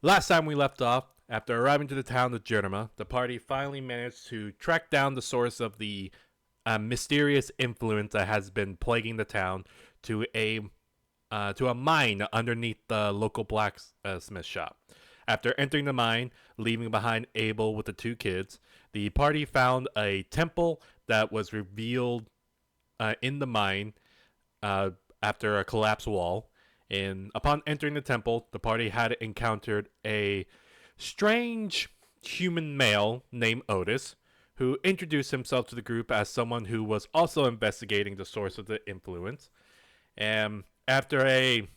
Last time we left off, after arriving to the town of Jerima, the party finally managed to track down the source of the mysterious influence that has been plaguing the town to a mine underneath the local blacksmith shop. After entering the mine, leaving behind Abel with the two kids, the party found a temple that was revealed in the mine uh, after a collapsed wall. And upon entering the temple, the party had encountered a strange human male named Otis, who introduced himself to the group as someone who was also investigating the source of the influence. And after a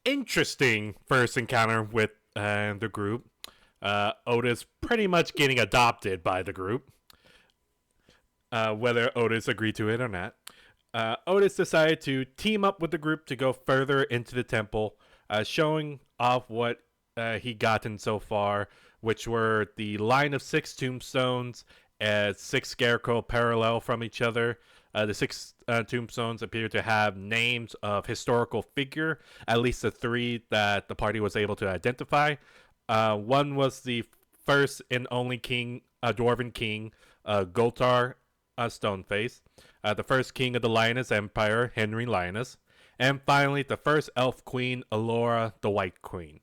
interesting first encounter with the group, Otis pretty much getting adopted by the group, whether Otis agreed to it or not. Otis decided to team up with the group to go further into the temple, showing off what he gotten so far, which were the line of six tombstones as six scarecrow parallel from each other. The six tombstones appear to have names of historical figure, at least the three that the party was able to identify. One was the first and only king, dwarven king, Goltar Stoneface, the first king of the Lioness Empire, Henry Lioness, and finally the first elf queen, Alora the White Queen.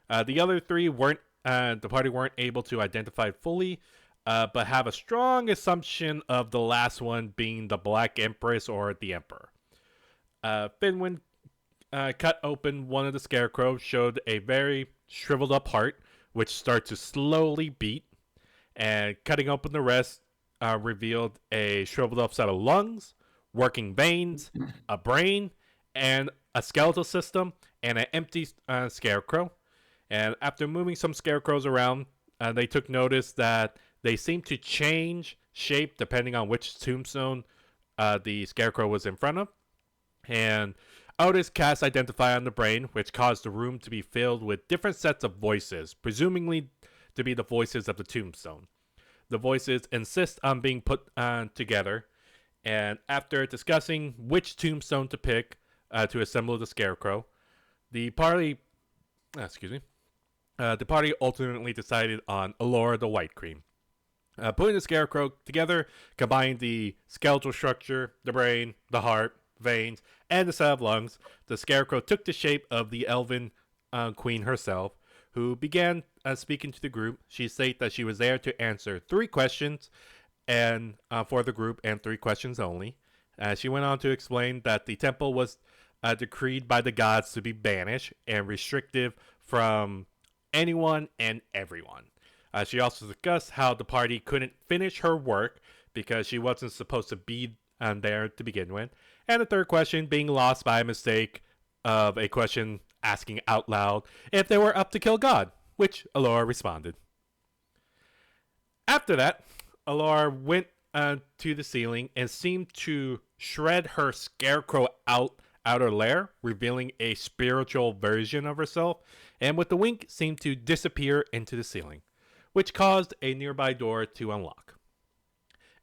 The other three weren't the party weren't able to identify fully, but have a strong assumption of the last one being the Black Empress or the Emperor. Finwin cut open one of the scarecrows, showed a very shriveled up heart, which started to slowly beat, and cutting open the rest revealed a shriveled up set of lungs, working veins, a brain, and a skeletal system, and an empty scarecrow. And after moving some scarecrows around, they took notice that they seemed to change shape depending on which tombstone the scarecrow was in front of. And Otis cast Identify on the brain, which caused the room to be filled with different sets of voices, presumably to be the voices of the tombstone. The voices insist on being put together, and after discussing which tombstone to pick to assemble the scarecrow, the party, the party ultimately decided on Alora the White Queen. Putting the scarecrow together, combining the skeletal structure, the brain, the heart, veins, and the set of lungs, the scarecrow took the shape of the elven queen herself, who began speaking to the group. She stated that she was there to answer three questions and for the group, and three questions only. She went on to explain that the temple was decreed by the gods to be banished and restrictive from anyone and everyone. She also discussed how the party couldn't finish her work because she wasn't supposed to be there to begin with. And the third question being lost by a mistake of a question asking out loud if they were up to kill God, which Alora responded. After that, Alora went to the ceiling and seemed to shred her scarecrow outer layer, revealing a spiritual version of herself, and with the wink seemed to disappear into the ceiling, which caused a nearby door to unlock.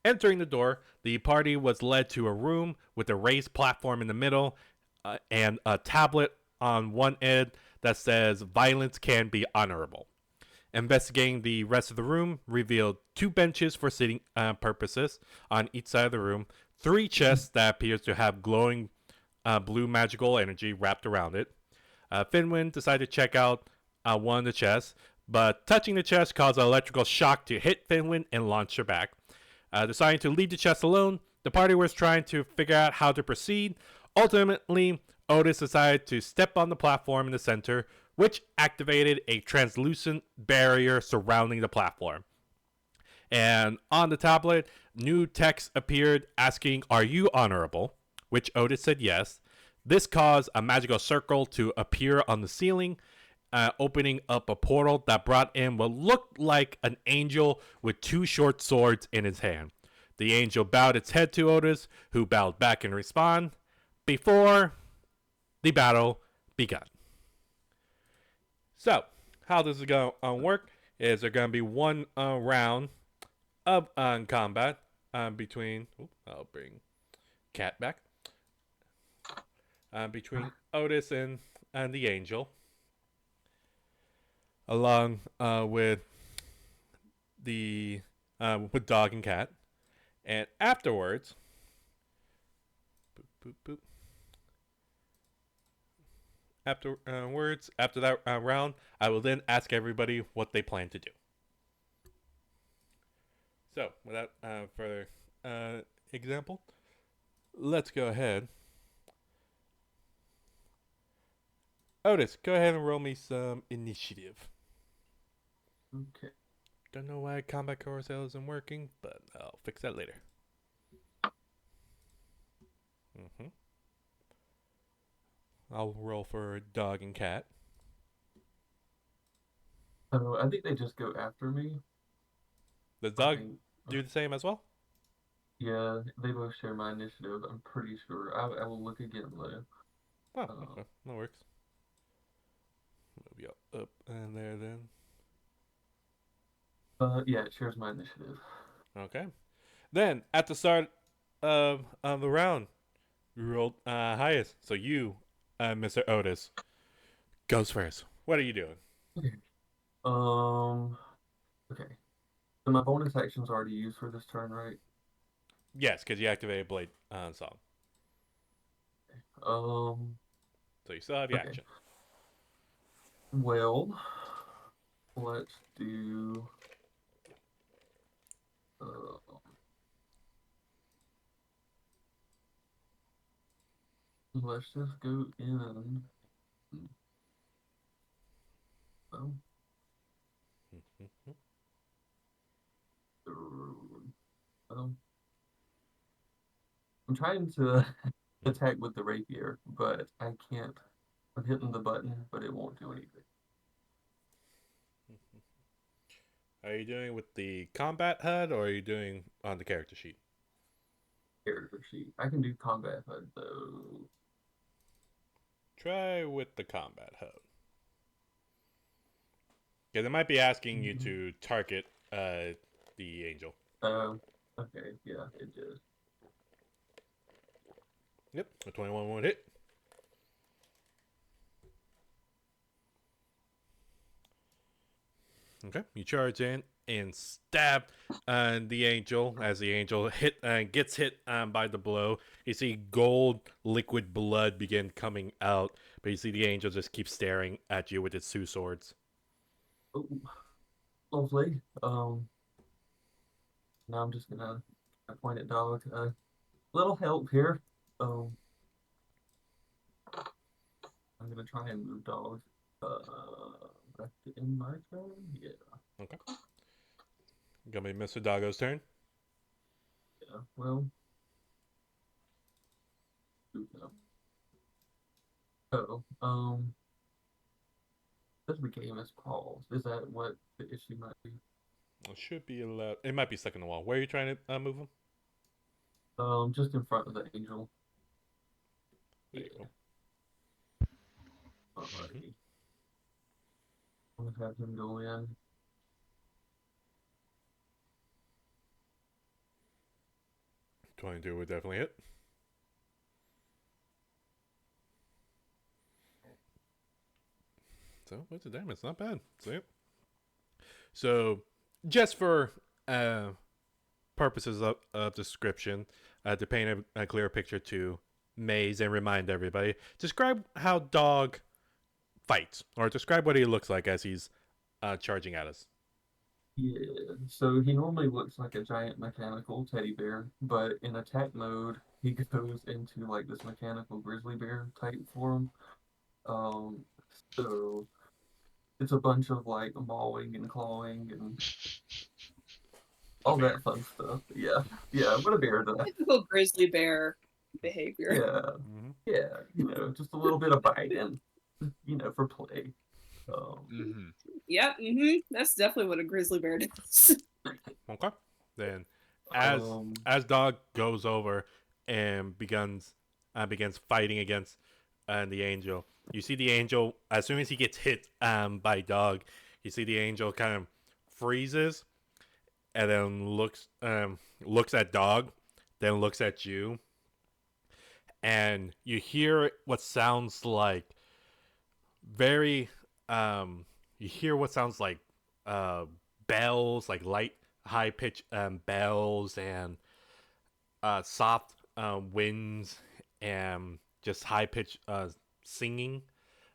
Entering the door, the party was led to a room with a raised platform in the middle and a tablet on one end that says violence can be honorable. Investigating the rest of the room revealed two benches for sitting purposes on each side of the room, three chests that appears to have glowing blue magical energy wrapped around it. Finwin decided to check out one of the chests, but touching the chest caused an electrical shock to hit Finwin and launch her back. Deciding to leave the chest alone, the party was trying to figure out how to proceed. Ultimately, Otis decided to step on the platform in the center, which activated a translucent barrier surrounding the platform. And on the tablet, new text appeared asking, "Are you honorable?" Which Otis said yes. This caused a magical circle to appear on the ceiling, opening up a portal that brought in what looked like an angel with two short swords in his hand. The angel bowed its head to Otis, who bowed back in response, before the battle began. So, how this is going to work is there going to be one round of combat between. I'll bring Cat back. Between Otis and the Angel. along the with dog and cat, and afterwards, boop, boop, boop, after that round, I will then ask everybody what they plan to do. So, without further example, let's go ahead. Otis, go ahead and roll me some initiative. Okay. Don't know why combat carousel isn't working, but I'll fix that later. Mm-hmm. I'll roll for dog and cat. So I think they just go after me. Does I dog think, do the same as well? yeah, they both share my initiative. I'm pretty sure. I will look again though. Oh, Uh, okay. That works. Move you up and there then. but yeah, it shares my initiative. Okay. Then, at the start of the round, you rolled highest. So you, Mr. Otis, goes first. What are you doing? Okay. Um. Okay. So my bonus action's already used for this turn, right? Yes, because you activated Blade Song. Um. So you still have your Okay. action. Well, let's do. Uh, let's just go in. Well, well, I'm trying to attack with the rapier, but I can't. I'm hitting the button, but it won't do anything. Are you doing with the combat HUD or are you doing on the character sheet? Character sheet. I can do combat HUD though. Try with the combat HUD. Because it might be asking you to target the angel. Okay, yeah, it did. Yep, a 21 won't hit. Okay, you charge in and stab the angel. As the angel gets hit by the blow, you see gold liquid blood begin coming out, but you see the angel just keep staring at you with its two swords. Oh, lovely. Now I'm just gonna point at dog. Little help here. Um, I'm gonna try and move dog. Back to in my turn. Yeah, Okay, gonna be Mr. Doggo's turn. yeah. Well, no. Oh, this game is paused. Is that what the issue might be? It should be allowed. It might be stuck in the wall. Where are you trying to move him? Just in front of the angel. There you go. Yeah. Mm-hmm. Alrighty. I'm gonna have him go in. 22 would definitely hit. So what's the damage? Not bad. See? So just for uh, purposes of description, to paint a clear picture to Maze and remind everybody, describe how Dog fights, or describe what he looks like as he's charging at us. Yeah, so he normally looks like a giant mechanical teddy bear, but in attack mode, he goes into like this mechanical grizzly bear type form. Um, so it's a bunch of like mauling and clawing and A all bear. that fun stuff. Yeah, yeah, what a bear does. Typical grizzly bear behavior. Yeah, Mm-hmm. yeah, just a little bit of biting, for play. Mm-hmm. Yep, that's definitely what a grizzly bear does. Okay. Then, as um, as Dog goes over and begins fighting against the angel, you see the angel as soon as he gets hit by Dog, you see the angel kind of freezes and then looks at Dog, then looks at you, and you hear what sounds like very um you hear what sounds like bells, like light, high pitch bells, and soft winds, and just high pitch singing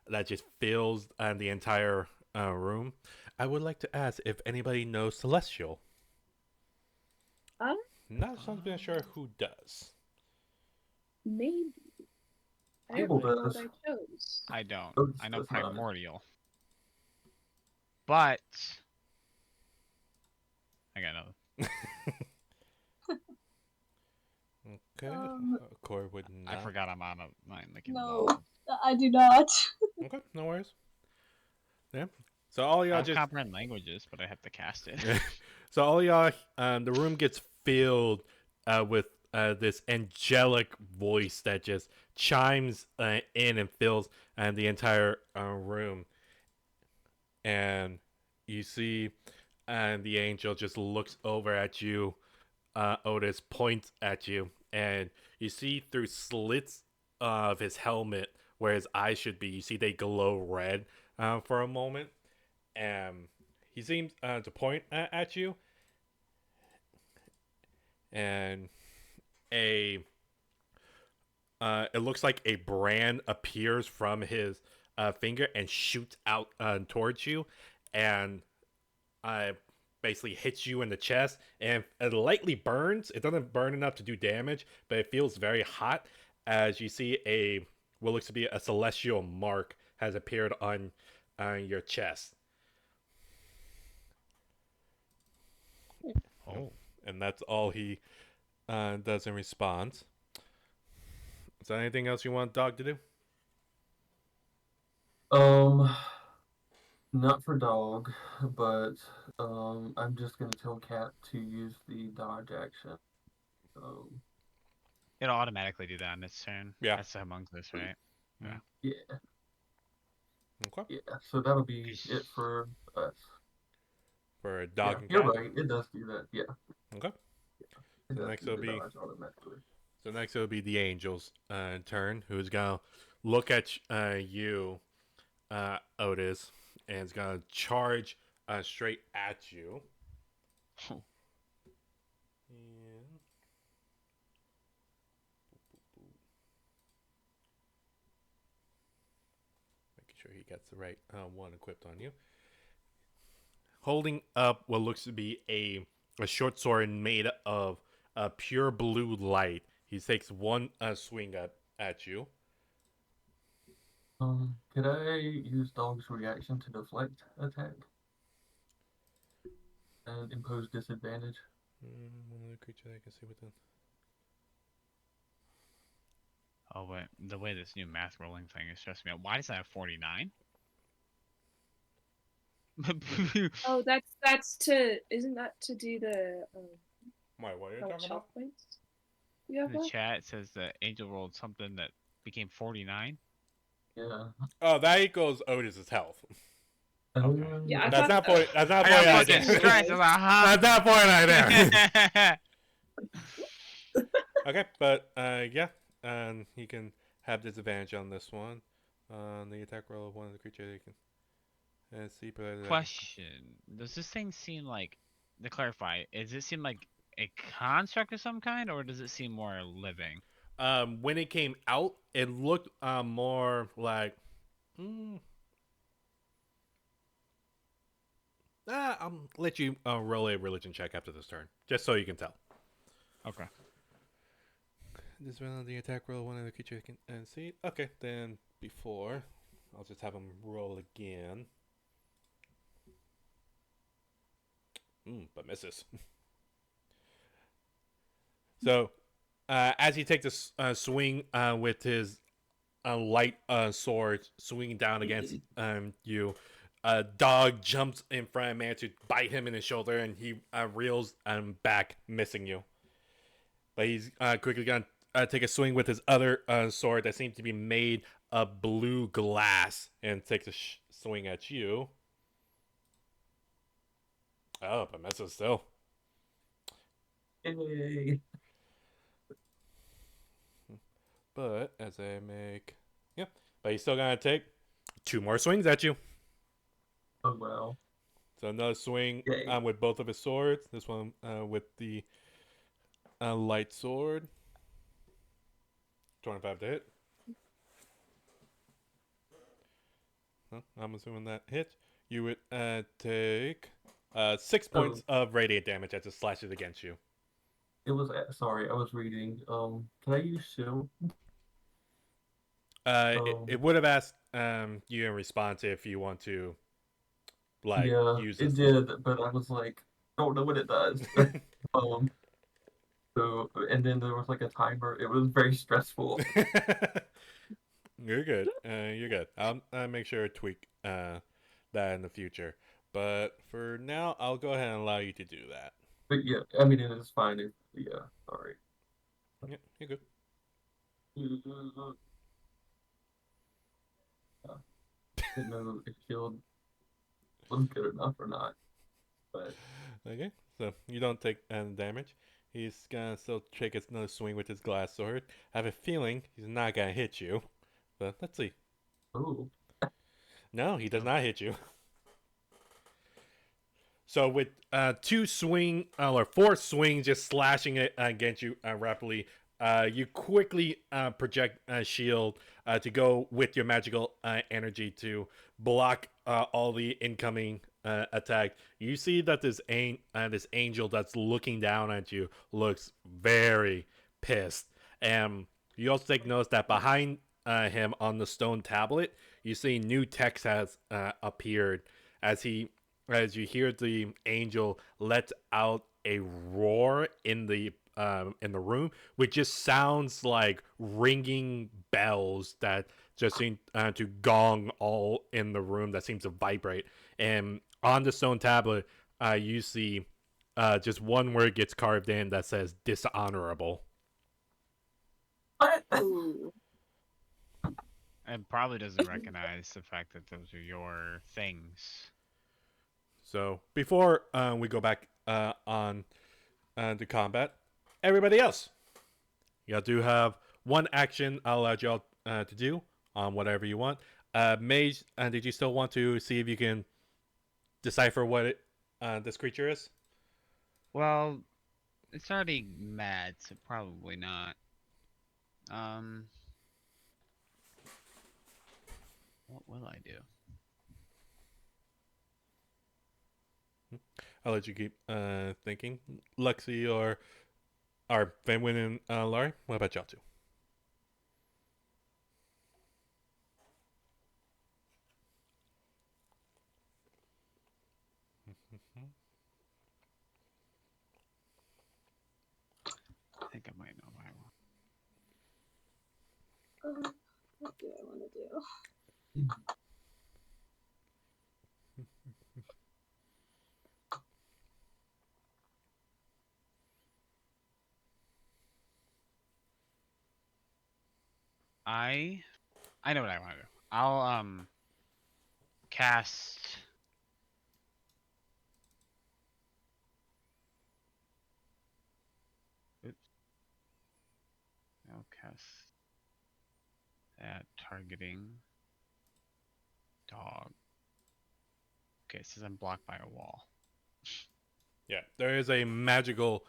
that just fills the entire room. I would like to ask if anybody knows Celestial. Uh, Not something sure who does. maybe. I don't Ramble really know what does. I chose. I don't. Otis I know does not. Primordial. But I got another. Okay, Um, Corey would not. I forgot I'm on a mine like No, involved. I do not. Okay, no worries. Yeah. So all I y'all don't just comprehend languages, but I have to cast it. so all y'all the room gets filled with this angelic voice that just chimes in and fills the entire room, and you see the angel just looks over at you. Otis points at you, and you see through slits of his helmet where his eyes should be. You see they glow red for a moment, and he seems to point at you, and a it looks like a brand appears from his finger and shoots out towards you, and basically hits you in the chest, and it lightly burns. It doesn't burn enough to do damage, but it feels very hot as you see a what looks to be a celestial mark has appeared on your chest. Oh. And that's all he does in response. Is there anything else you want Dog to do? Not for dog, but I'm just gonna tell Cat to use the dodge action. Um, It'll automatically do that on its turn. Yeah. That's amongst this, right? yeah, Okay. yeah. So that'll be it for us. For Dog Yeah, and you're Cat. right. It does do that. Yeah. Okay. It So does next do it'll the be dodge automatically. So next it'll be the Angels' turn, who's gonna look at you, Otis, and is gonna charge straight at you. And making sure he gets the right one equipped on you. Holding up what looks to be a short sword made of pure blue light. He takes one swing at you. Could I use dog's reaction to deflect attack and impose disadvantage? One other creature that I can see within. Oh wait, the way this new math rolling thing is stressing me out. Why does that have 49? Oh, that's to isn't that to do the Why? What are you how much talking health about? points? You have In the left? chat it says the angel rolled something that became 49. Yeah. Oh, that equals Otis's health. Okay. Yeah, I That's thought not point. That's not I point. got fucking stressed. I was like, huh? That's not point right there. Okay, but yeah, he can have disadvantage on this one. On the attack roll of one of the creature, he can. See, Question: does this thing seem like, to clarify, does it seem like a construct of some kind, or does it seem more living? When it came out, it looked more like. I'll let you roll a religion check after this turn, just so you can tell. Okay. This round the attack roll one of the creature can see. Okay, then before, I'll just have him roll again. But misses. So, as he takes a swing with his light sword, swinging down against you, a dog jumps in front of man to bite him in the shoulder, and he reels back, missing you. But he's quickly going to take a swing with his other sword that seems to be made of blue glass, and takes a swing at you. Oh, but misses still. Yay. But as I make, but he's still gonna take 2 more swings at you. Oh well. So another swing Yay. with both of his swords. This one with the light sword. 25 to hit. Huh, I'm assuming that hits. You would take 6 points of radiant damage as it slashes against you. It was sorry, I was reading. Can I use shield? It would have asked you in response if you want to Yeah, use it this. did, but I was like, don't know what it does. Um, so and then there was like a timer. It was very stressful. You're good. You're good. I'll make sure to tweak that in the future. But for now, I'll go ahead and allow you to do that. But yeah, I mean it is fine if yeah, sorry. Yeah, you're good. Yeah, didn't know if shield was good enough or not. But Okay, so you don't take damage. He's gonna still take another swing with his glass sword. I have a feeling he's not gonna hit you. But let's see. oh, No, he does not hit you. So with four swings just slashing it against you rapidly, you quickly project a shield to go with your magical energy to block all the incoming attack. You see that this angel that's looking down at you looks very pissed, and you also take notice that behind him on the stone tablet, you see new text has appeared as you hear the angel let out a roar in the room, which just sounds like ringing bells that just seem to gong all in the room that seems to vibrate. And on the stone tablet, you see just one word gets carved in that says dishonorable. what? Ooh. It probably doesn't recognize the fact that those are your things. So before we go back on to combat, everybody else, y'all do have one action I'll allow y'all to do on whatever you want. Mage, did you still want to see if you can decipher what this creature is? Well, it's already mad, so probably not. What will I do? I'll let you keep thinking. Lexi or Van and Laurie, what about y'all two? I think I might know what I want. What do I want to do? I know what I want to do. I'll cast. Oops. I'll cast that targeting dog. Okay, it says I'm blocked by a wall. Yeah, there is a magical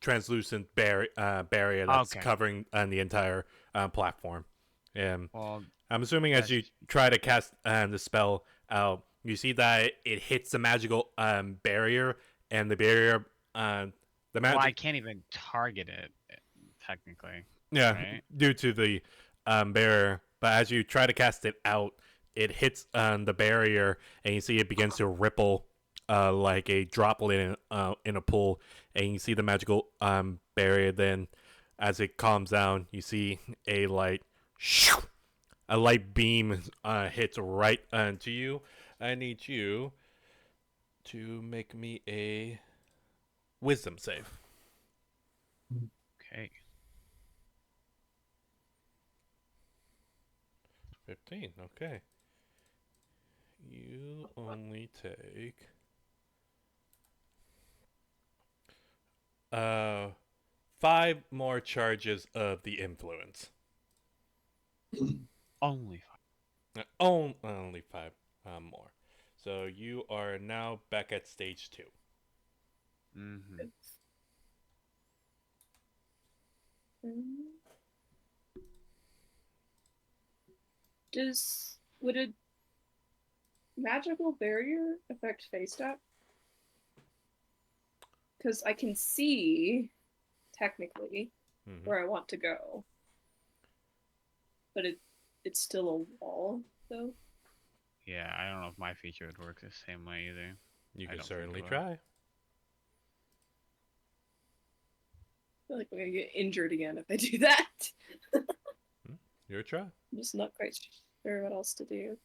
translucent barrier that's Okay. covering the entire platform. And Well, I'm assuming as you try to cast the spell out, you see that it hits the magical barrier, and the barrier, well, I can't even target it technically. yeah, Right? due to the barrier. But as you try to cast it out, it hits the barrier, and you see it begins to ripple like a droplet in a pool, and you see the magical barrier. Then, as it calms down, you see a light, a light beam hits right to you. I need you to make me a wisdom save. Okay. 15. Okay. You only take 5 more charges of the influence. Only 5. Only 5 more. So you are now back at stage 2. Mm-hmm. Would a magical barrier affect face step? Because I can see technically Mm-hmm. where I want to go, but it's still a wall though. Yeah, I don't know if my feature would work the same way either. You I can don't think it certainly would. try. I feel like I'm gonna get injured again if I do that. Your try. I'm just not quite sure what else to do.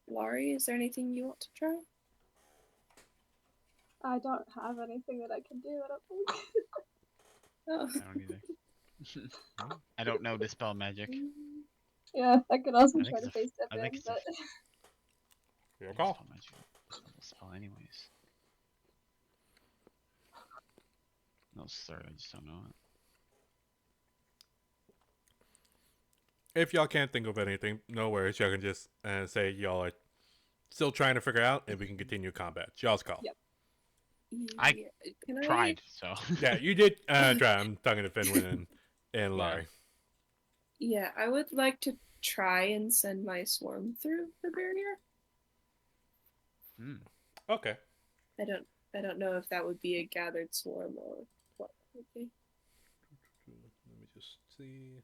Laurie, is there anything you want to try? I don't have anything that I can do, I don't think. Oh. I don't either. I don't know dispel magic. Yeah, I could also I think try to it's a- face step I think in, it's a- but Your Dispel call. magic. Spell anyways. No, sir, I just don't know it. If y'all can't think of anything, no worries. Y'all can just say y'all are still trying to figure out, and we can continue combat. It's y'all's call. Yep. I Yeah, can Tried, so. Yeah, you did try. I'm talking to Finwin and Yeah. Larry. Yeah, I would like to try and send my swarm through the barrier. Hmm. Okay. I don't know if that would be a gathered swarm or what it would be. Let me just see.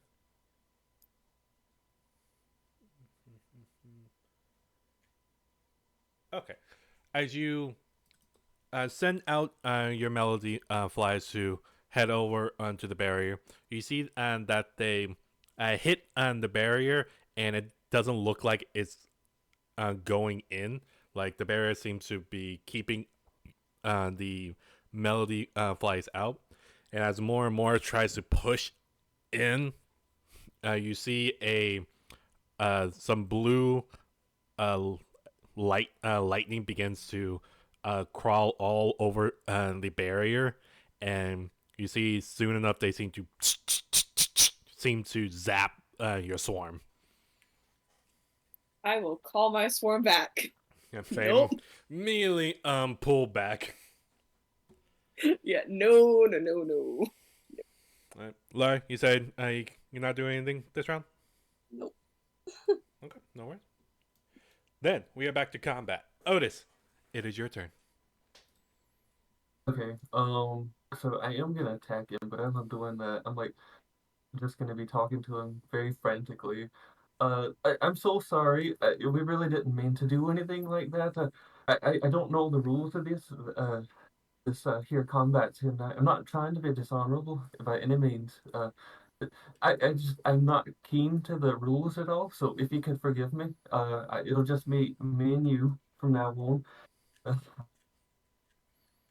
Okay. As you send out your melody flies to head over onto the barrier, you see that they hit on the barrier, and it doesn't look like it's going in. Like the barrier seems to be keeping the melody flies out, and as more and more tries to push in, you see a some blue lightning begins to crawl all over the barrier, and you see soon enough they seem to zap your swarm. I will call my swarm back. And they Nope. immediately pull back. Yeah, no. Larry, you said you're not doing anything this round? nope. Okay, no worries. Then we are back to combat. Otis, it is your turn. Okay. So I am gonna attack him, but as I'm doing that, I'm like just gonna be talking to him very frantically. I'm so sorry. We really didn't mean to do anything like that. I don't know the rules of this. This here combat, and I'm not trying to be dishonorable by any means. I'm not keen to the rules at all. So if you could forgive me, it'll just be me and you from now on.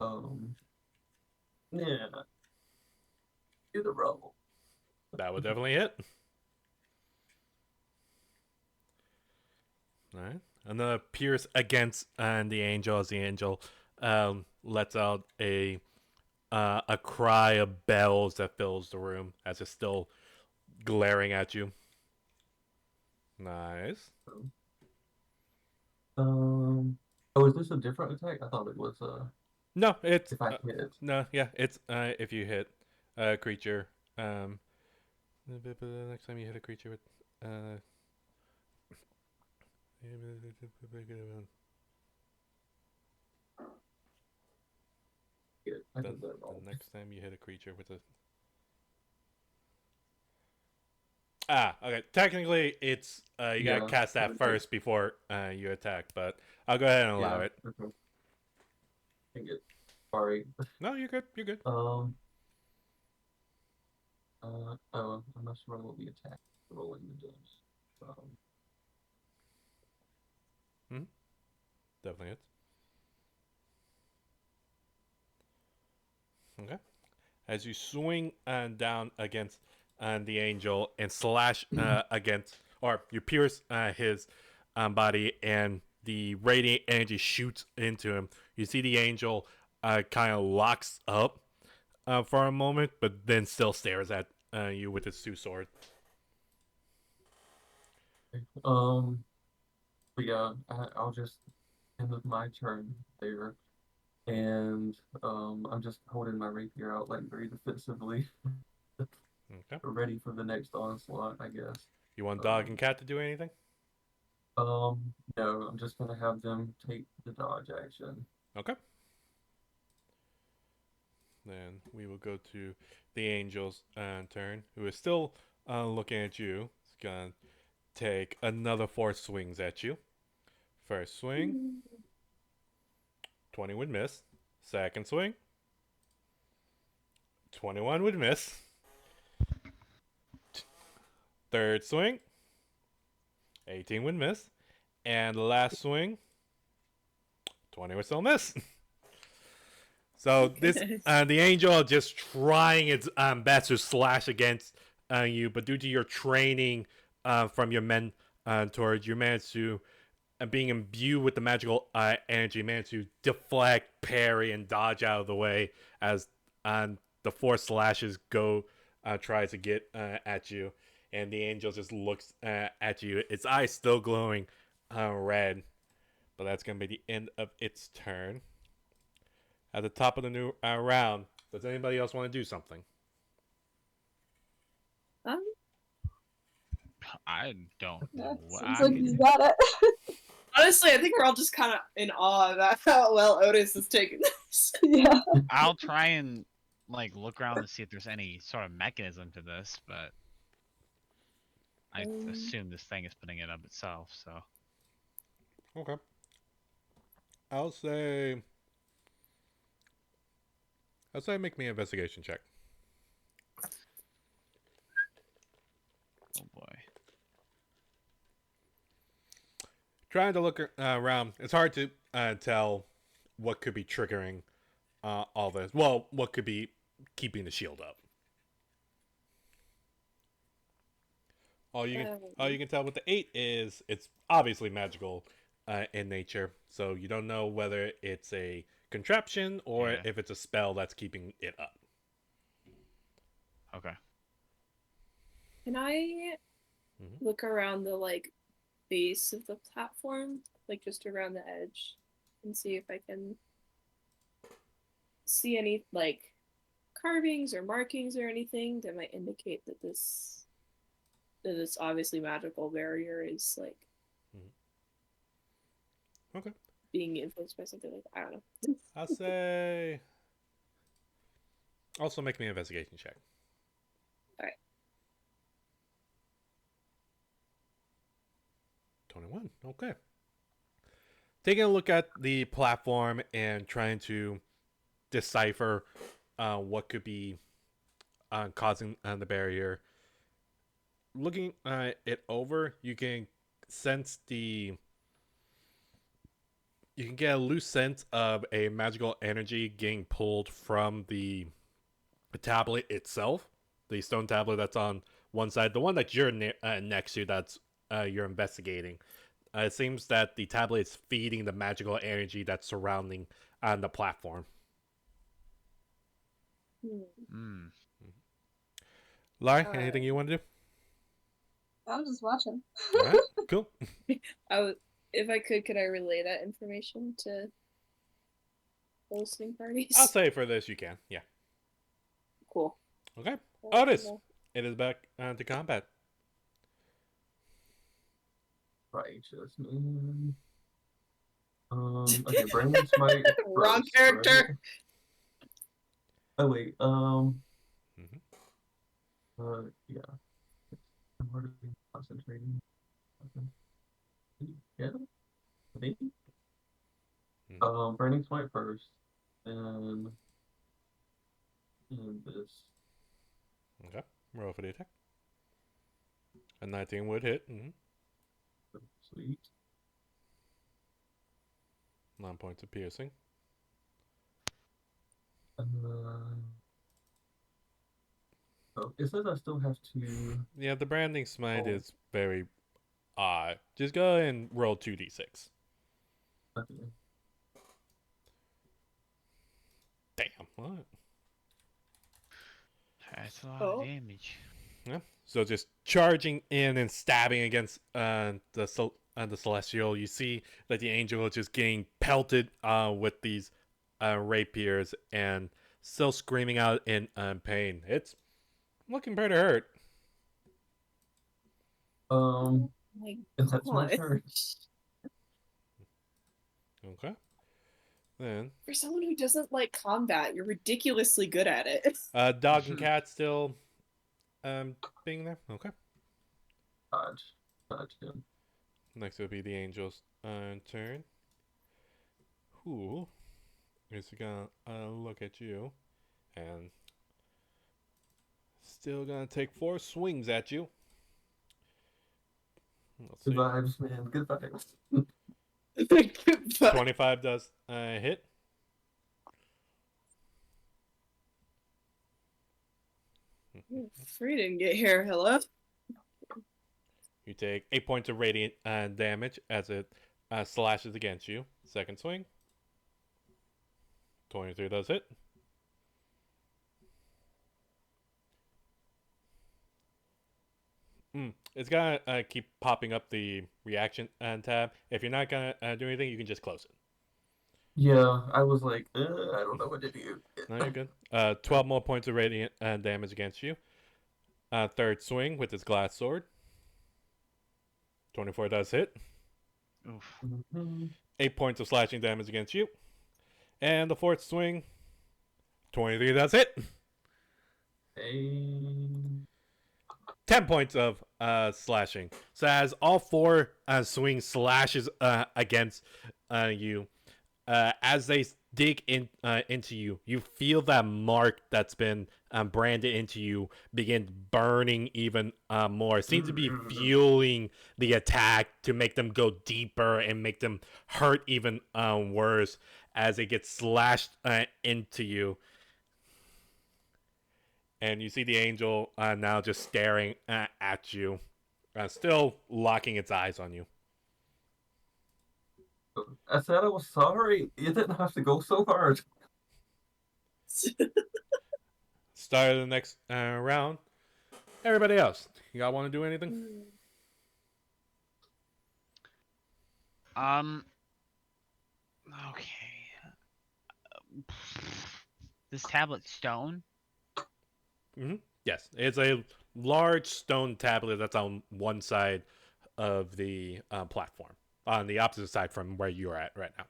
Um, yeah, do the roll. That would definitely hit. All right. Another pierce against the angel as the angel lets out a cry of bells that fills the room as it's still glaring at you. Nice. Oh, is this a different attack? I thought it was No, it's if I hit. no, yeah, it's if you hit a creature. Next time you hit a creature with I the did that wrong. next time you hit a creature with a okay. Technically, it's you gotta Yeah, cast that okay. first before you attack, but I'll go ahead and allow Yeah, it. okay. Dang it. Sorry. No, you're good. You're good. Oh, I must roll the attack. Rolling the dice. Definitely hits. Okay. As you swing down against the angel and slash against, or you pierce his body, and the radiant energy shoots into him. You see the angel kind of locks up, for a moment, but then still stares at you with his two swords. But yeah, I'll just end of my turn there, and I'm just holding my rapier out like very defensively, Okay. ready for the next onslaught, I guess. You want dog and cat to do anything? No, I'm just gonna have them take the dodge action. Okay. Then we will go to the angel's turn, who is still looking at you. He's gonna take another 4 swings at you. First swing, 20 would miss. Second swing, 21 would miss. Third swing, 18 would miss. And the last swing, 20 would still miss. So this, the angel just trying its best to slash against you, but due to your training from your mentors, you managed to, being imbued with the magical energy, managed to deflect, parry, and dodge out of the way as the 4 slashes go, tries to get at you, and the angel just looks at you, its eyes still glowing red. But that's gonna be the end of its turn. At the top of the new round, does anybody else want to do something? I don't Yeah, know what seems I like can you do. got it. Honestly, I think we're all just kind of in awe about how well Otis is taking this. Yeah. I'll try and like look around to see if there's any sort of mechanism to this, but I assume this thing is putting it up itself. So Okay. I'll say make me an investigation check. oh boy. Trying to look around, it's hard to tell what could be triggering all this. Well, what could be keeping the shield up. All you can tell with the 8 is it's obviously magical in nature, so you don't know whether it's a contraption or Yeah. if it's a spell that's keeping it up. Okay. Can I look around the like base of the platform, like just around the edge, and see if I can see any like carvings or markings or anything that might indicate that this obviously magical barrier is like Okay. being influenced by something like that. I don't know. I'll say. Also, make me an investigation check. All right. 21. Okay. Taking a look at the platform and trying to decipher what could be causing the barrier. Looking it over, you can sense you can get a loose sense of a magical energy getting pulled from the tablet itself, the stone tablet that's on one side, the one that you're next to, that's you're investigating. It seems that the tablet is feeding the magical energy that's surrounding the platform. Hmm. Lai, anything you want to do? I'm just watching. All right, cool. If I could I relay that information to the listening parties? I'll say for this you can. Yeah. Cool. Okay. Well, Otis, well, it is back to combat. Righteous man. Okay, Brandon Smite. Wrong first, character. right? Oh wait, yeah. I'm hardly concentrating. Yeah, I think. Brandon Smite first, and this. Okay. Roll for the attack. A 19 would hit. Sweet. 9 points of piercing. Oh, it says I still have to. Yeah, the branding smite Oh. is very odd. Just go ahead and roll 2d6. Okay. Damn. What? That's a lot Oh. of damage. Yeah. So just charging in and stabbing against the celestial, you see that the angel is just getting pelted with these rapiers and still screaming out in pain. It's looking pretty hurt. Um, My and that's my God. turn. Okay. Then For someone who doesn't like combat, you're ridiculously good at it. dog and cat still being there. Okay. Dodge him. Next would be the angel's turn. Who is gonna look at you and still gonna take 4 swings at you. Let's Good see. vibes, man. Good vibes. 25 does hit. Free didn't get here, hello? You take 8 points of radiant damage as it slashes against you. Second swing. 23 does hit. It's gonna keep popping up the reaction tab. If you're not gonna do anything, you can just close it. Yeah, I was like, I don't know what to do. No, you're good. 12 more points of radiant damage against you. Third swing with his glass sword. 24 does hit. Oof. 8 points of slashing damage against you. And the fourth swing. 23 does hit. Hey. 10 points of slashing. So as all 4 swings slashes against you, as they dig into you, you feel that mark that's been branded into you begin burning even more. It seems to be fueling the attack to make them go deeper and make them hurt even worse as it gets slashed into you. And you see the angel now just staring at you, still locking its eyes on you. I said I was sorry. You didn't have to go so hard. Start of the next round. Everybody else, you all want to do anything? Okay. This tablet stone? Yes, it's a large stone tablet that's on one side of the platform, on the opposite side from where you're at right now.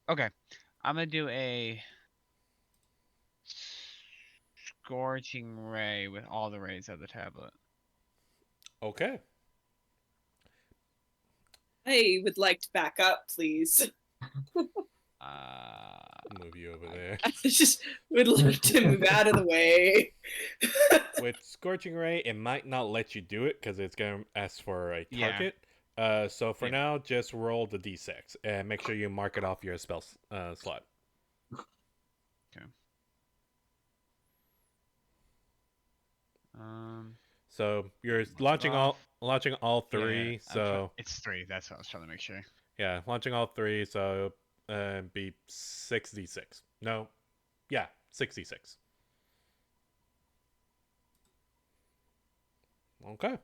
Okay. I'm gonna do a scorching ray with all the rays of the tablet. Okay. I would like to back up, please. Move you over there. I just would like to move out of the way. With Scorching Ray, it might not let you do it because it's going to ask for a target. So for now, just roll the d6 and make sure you mark it off your spell slot. Okay. So you're launching all 3. Yeah, so it's 3. That's what I was trying to make sure. Yeah, launching all 3. So be 6d6. No, yeah, 6d6. Okay.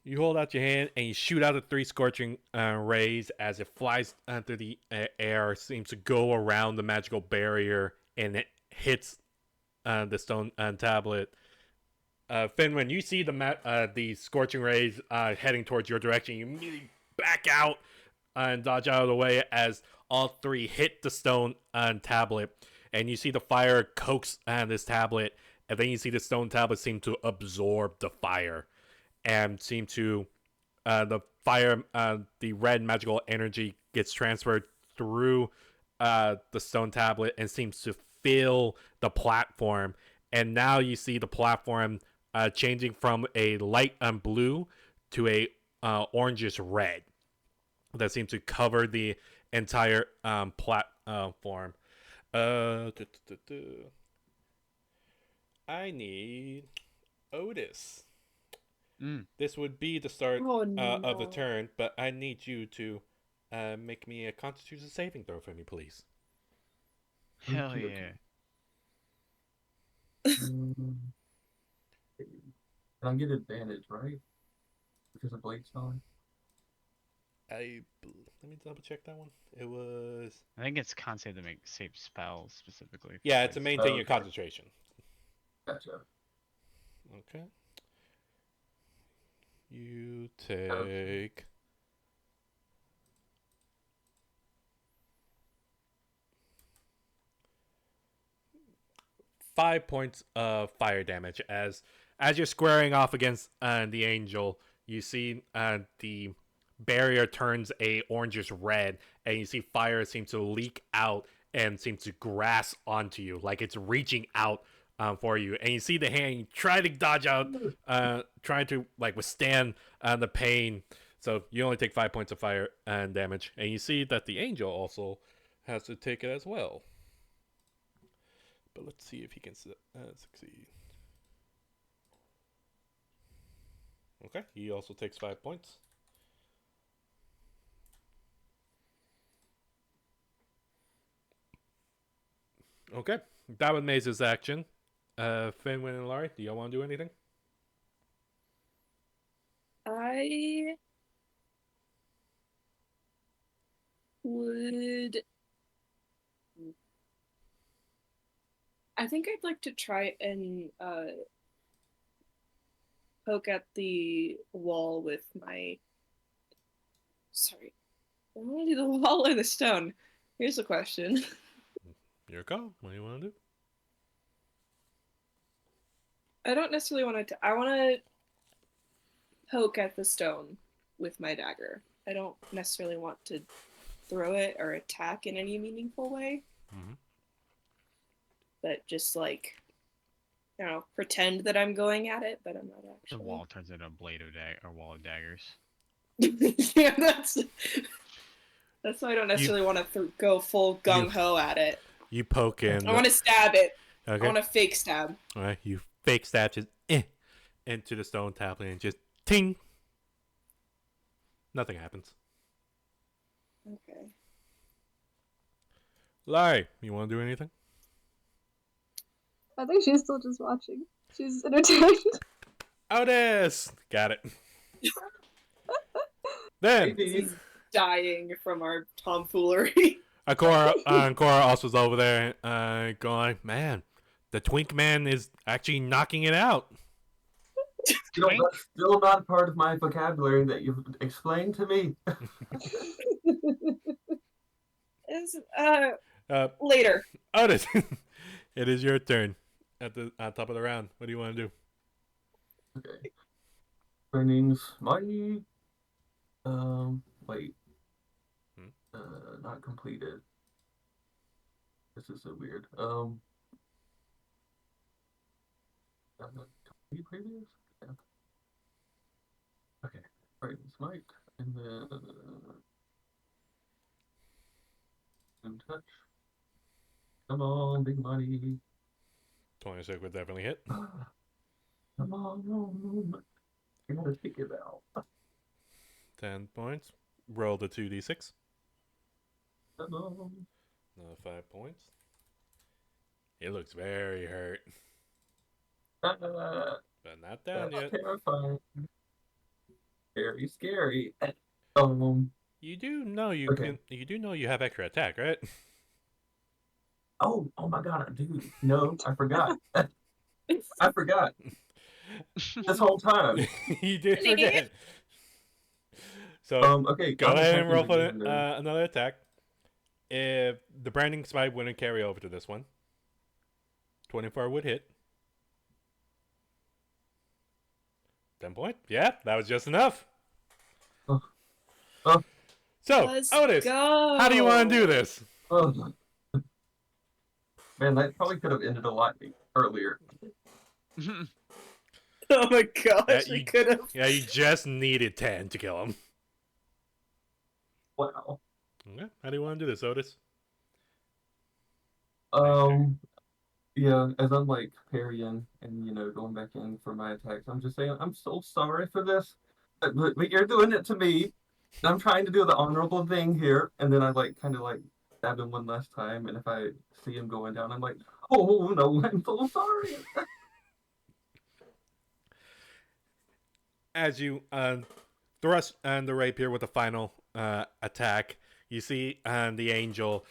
You hold out your hand and you shoot out the 3 scorching rays as it flies through the air, seems to go around the magical barrier, and it hits the stone tablet. Finn, when you see the scorching rays heading towards your direction, you immediately back out and dodge out of the way as all 3 hit the stone tablet, and you see the fire coax this tablet, and then you see the stone tablet seem to absorb the fire and seem to the fire the red magical energy gets transferred through the stone tablet and seems to fill the platform, and now you see the platform changing from a light blue to a orangish red that seems to cover the entire platform. I need Otis. Mm. This would be the start Oh of the no. turn, but I need you to make me a Constitution saving throw for me, please. Hell Okay, yeah. Can I get advantage, right? Because of blade stone? Let me double check that one. It was I think it's con save to make save spells specifically. for yeah, it's to Blade maintain Stone. your Okay. concentration. Gotcha. Okay. You take 5 points of fire damage as you're squaring off against the angel. You see the barrier turns a orangish red, and you see fire seem to leak out and seem to grasp onto you, like it's reaching out for you. And you see the hand try to dodge out, trying to like withstand the pain. So you only take 5 points of fire and damage, and you see that the angel also has to take it as well. But let's see if he can succeed. Okay, he also takes 5 points. Okay, that was Maze's action. Finwin and Laurie, do y'all want to do anything? I would. I think I'd like to try and poke at the wall with my. Sorry. I want to do the wall or the stone. Here's the question. Your call. What do you want to do? I don't necessarily want to. I want to poke at the stone with my dagger. I don't necessarily want to throw it or attack in any meaningful way. Mm-hmm. But just like, you know, pretend that I'm going at it, but I'm not The actually. wall turns into a blade of or wall of daggers. Yeah, that's why I don't necessarily want to go full gung ho at it. You poke in. I want to stab it. Okay. I want to fake stab. All right. You fake stab just into the stone tablet and just ting. Nothing happens. Okay. Laurie, you want to do anything? I think she's still just watching. She's entertained. Otis! Got it. Then, He's dying from our tomfoolery. Cora also was over there going, man, the Twink Man is actually knocking it out. You know, that's still not part of my vocabulary that you've explained to me. Later. Otis, it is your turn at the top of the round. What do you want to do? Okay. Training's mighty. Wait. Not completed. This is so weird. Complete previous? Yeah. Okay. Training's might. And then. And touch. Come on, big money. 26 would definitely hit. Come on. I gotta take it out. 10 points. Roll the 2d6. Come on. Another 5 points. It looks very hurt. But not down That's yet. terrifying. Very scary. You do know you Okay. You do know you have extra attack, right? Oh my god, I do. No, I forgot. I forgot. This whole time. You did forget. So Okay. go I'm ahead and roll attacking for again, then. another attack. If the branding smite wouldn't carry over to this one, 24 would hit. 10 point. Yeah, that was just enough. Oh. So, Let's Otis, go. how do you want to do this? Oh. Man, that probably could have ended a lot earlier. Oh my gosh, you- we could have. Yeah, you just needed 10 to kill him. Yeah, as I'm like parrying and going back in for my attacks, I'm just saying I'm so sorry for this, but you're doing it to me. I'm trying to do the honorable thing here, and then I like kind of like stab him one last time, and if I see him going down, I'm like, oh no, I'm so sorry. As you thrust the rapier with the final attack, you see the angel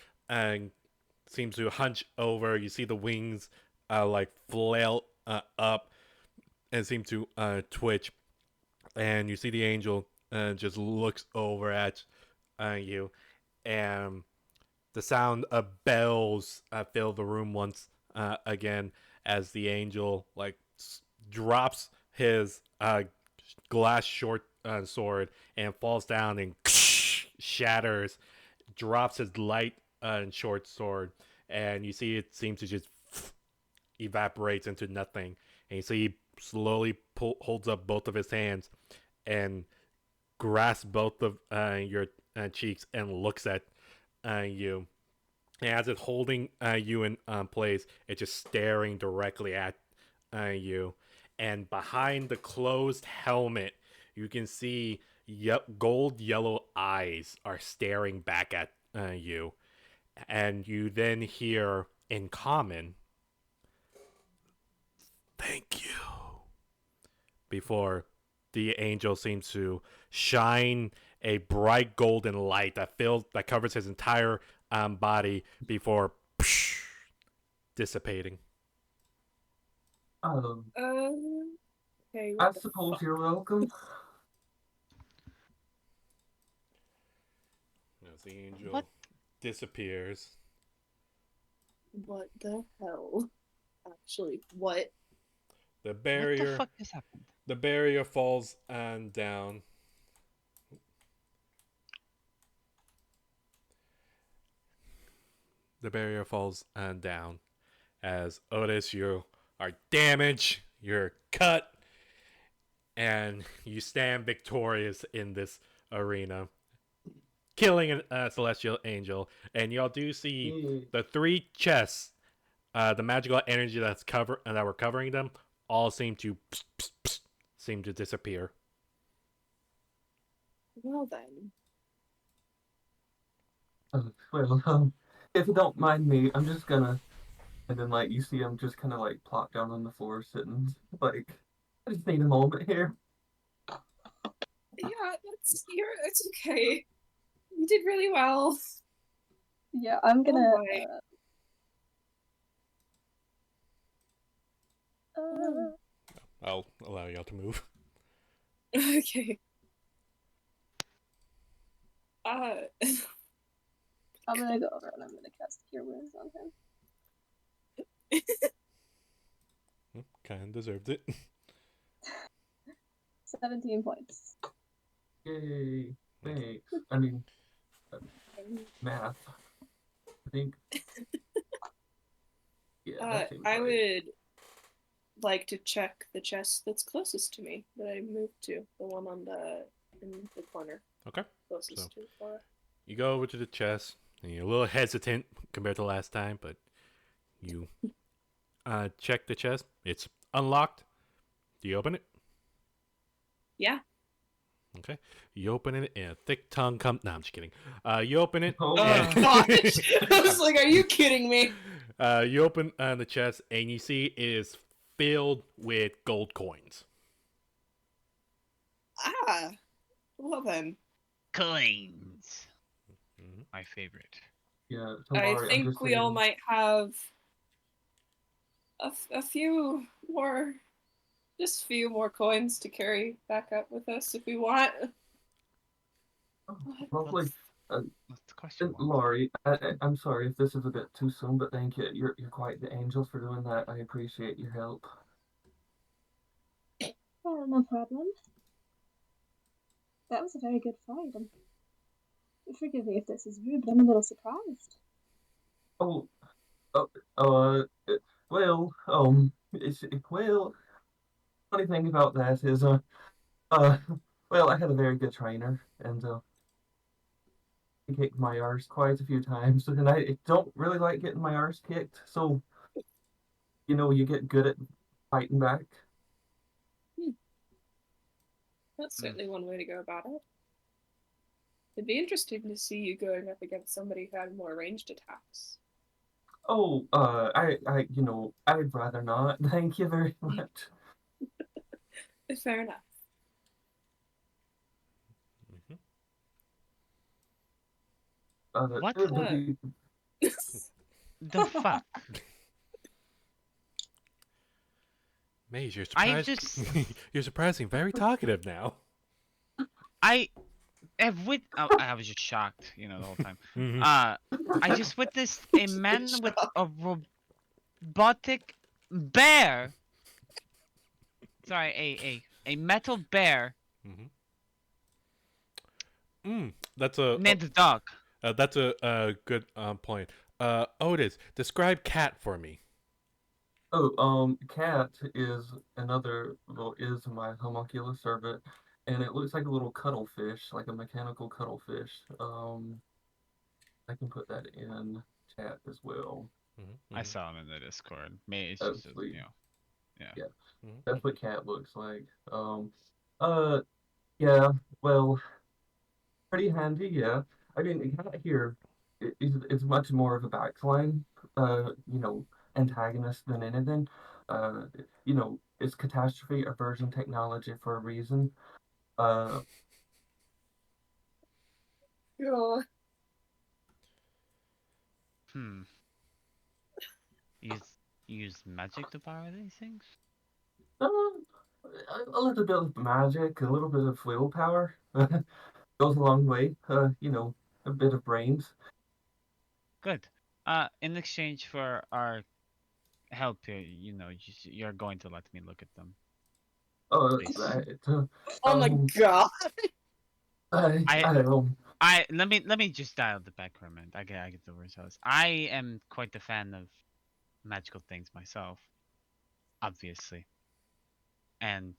seems to hunch over. You see the wings like flail up and seem to twitch, and you see the angel just looks over at you, and the sound of bells fill the room once again as the angel like drops his glass short sword and falls down and shatters, drops his light and short sword, and you see it seems to just evaporates into nothing. And you see he slowly holds up both of his hands and grasps both of your cheeks and looks at you. And as it's holding you in place, it's just staring directly at you. And behind the closed helmet, you can see gold yellow eyes are staring back at you. And you then hear in common, "Thank you," before the angel seems to shine a bright golden light that covers his entire body before dissipating. Um, Okay. I What the suppose fuck? you're welcome. As the angel What? disappears, What the hell? Actually, what? the What the barrier fuck just happened? the barrier falls down. The barrier falls down as Otis, you are damaged, you're cut, and you stand victorious in this arena, killing a celestial angel. And y'all do see Yeah. the three chests, the magical energy that were covering them, all seem to disappear. Well then. Well, if you don't mind me, I'm just gonna. And then, like, you see him just kind of like plop down on the floor, sitting. Like, I just need a moment here. Yeah, it's okay. You did really well. Yeah, I'm gonna. boy. I'll allow y'all to move. Okay. I'm gonna go over and I'm gonna cast Cure Wounds on him. Kind of deserved it. 17 points. Yay! Thanks. I mean, math. I think. Yeah, that seems I right. would like to check the chest that's closest to me that I moved to, the one in the corner Okay. closest So- to Flora. You go over to the chest, and you're a little hesitant compared to last time, but you check the chest. It's unlocked. Do you open it? Yeah. Okay. You open it, and a thick tongue comes. No, I'm just kidding. You open it. Oh, Oh gosh! I was like, are you kidding me? You open the chest, and you see it is filled with gold coins. Ah. Well then. Coins. Mhm. My favorite. yeah. I Tamari, I'm think just we all saying. might have a few more, just few more coins to carry back up with us if we want. Lovely. What's the question? And Laurie, I'm sorry if this is a bit too soon, but thank you. You're quite the angel for doing that. I appreciate your help. Oh, no problem. That was a very good fight. Forgive me if this is rude, but I'm a little surprised. Oh, well, well, funny thing about that is, well, I had a very good trainer, and he kicked my arse quite a few times, and I don't really like getting my arse kicked, so you get good at fighting back. That's Hmm. certainly one way to go about it. It'd be interesting to see you going up against somebody who had more ranged attacks. Oh, I'd rather not. Thank you very much. Fair enough. Mhm. What The the fuck? Maze, you're I surprised. just You're surprising very talkative now. I have I was just shocked, the whole time. Mhm. I just witnessed a man with a robotic bear. Sorry, a metal bear Mhm. That's a named the dog. good point. Otis, describe cat for me. Cat is my homunculus servant, and it looks like a little cuttlefish, like a mechanical cuttlefish. I can put that in chat as well. I Mhm. saw him in the Discord. Maybe it's Oh, just sweet. yeah. Yeah, Mhm. that's Mhm. what cat looks like. Uh, yeah, well, pretty handy, yeah. I mean, the cat here is much more of a backline, antagonist than anything. Uh, it's catastrophe aversion technology for a reason. Uh, Oh, Hmm. Use magic to power these things? a little bit of magic, a little bit of willpower goes a long way. A bit of brains. Good. In exchange for our help here, you're going to let me look at them, please. Right. oh my Um, god. I don't. let me just dial the back for a minute. I get the results. I am quite a fan of magical things myself, obviously, and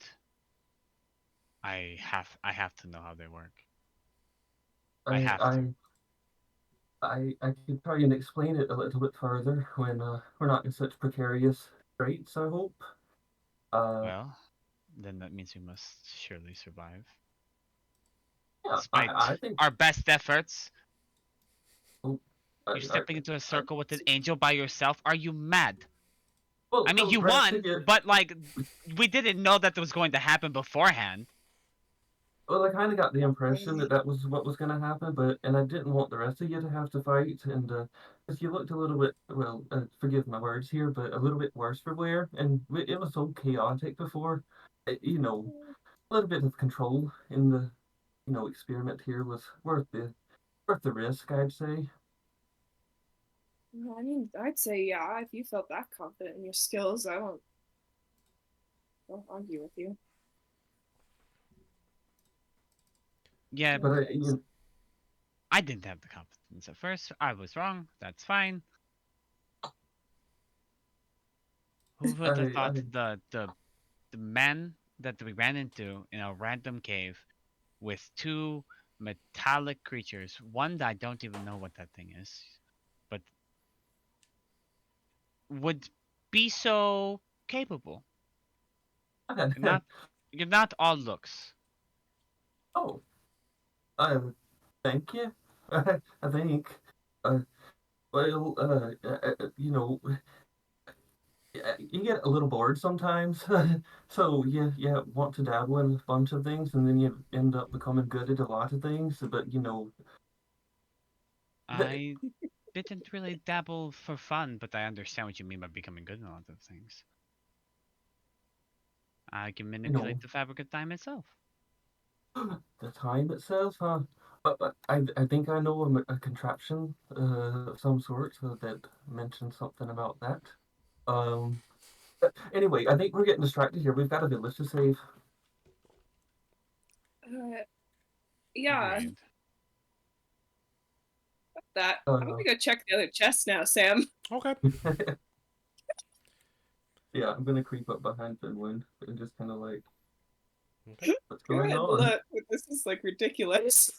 I have to know how they work. I I, have to. I, I could try and explain it a little bit further when we're not in such precarious straits, I hope. Uh, Well, then that means we must surely survive, yeah, despite I think. our best efforts. Oh, I, You're I, stepping into a I, circle with an angel by yourself. Are you mad? I well, mean, the you rest of won, you. but like, we didn't know that was going to happen beforehand. Well, I kind of got the impression that that was what was going to happen, and I didn't want the rest of you to have to fight, and because you looked a little bit, well, forgive my words here, but a little bit worse for wear, and it was so chaotic before. A little bit of control in the, experiment here was worth the risk, I'd say. I mean, I'd say yeah. If you felt that confident in your skills, I won't argue with you. Yeah, But I didn't have the confidence at first. I was wrong. That's fine. Who would have thought I the man that we ran into in a random cave with two metallic creatures, one that I don't even know what that thing is, but would be so capable. You're I not you're not all looks. oh, uh, thank you. I think. Uh, well, you get a little bored sometimes. So you want to dabble in a bunch of things, and then you end up becoming good at a lot of things. But the, I didn't really dabble for fun, but I understand what you mean by becoming good in a lot of things. I can you know, manipulate the fabric of time itself. the time itself, huh? But I think I know a contraption of some sort that mentions something about that. Um. Anyway, I think we're getting distracted here. We've got a village to save. Uh, yeah, Agreed. that. I'm Uh, gonna go check the other chest now, Sam. Okay. yeah, I'm gonna creep up behind Finland and just kind of like, Okay. what's Go going ahead, on? look. This is like ridiculous.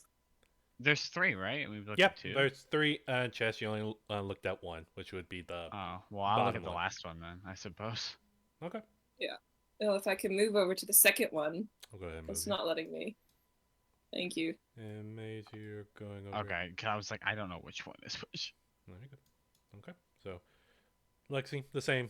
There's 3, right? We've looked Yep, at 2. there's 3 chests. You only looked at 1, which would be the Oh, well, I'll look bottom at the one. last one then, I suppose. Okay. Well, if I can move over to the second one, I'll go ahead and move it's you. not letting me. Thank you. And Maze, you're going over. Okay, 'cause I was like, I don't know which one is which. There you go. Okay, so Lexi, the same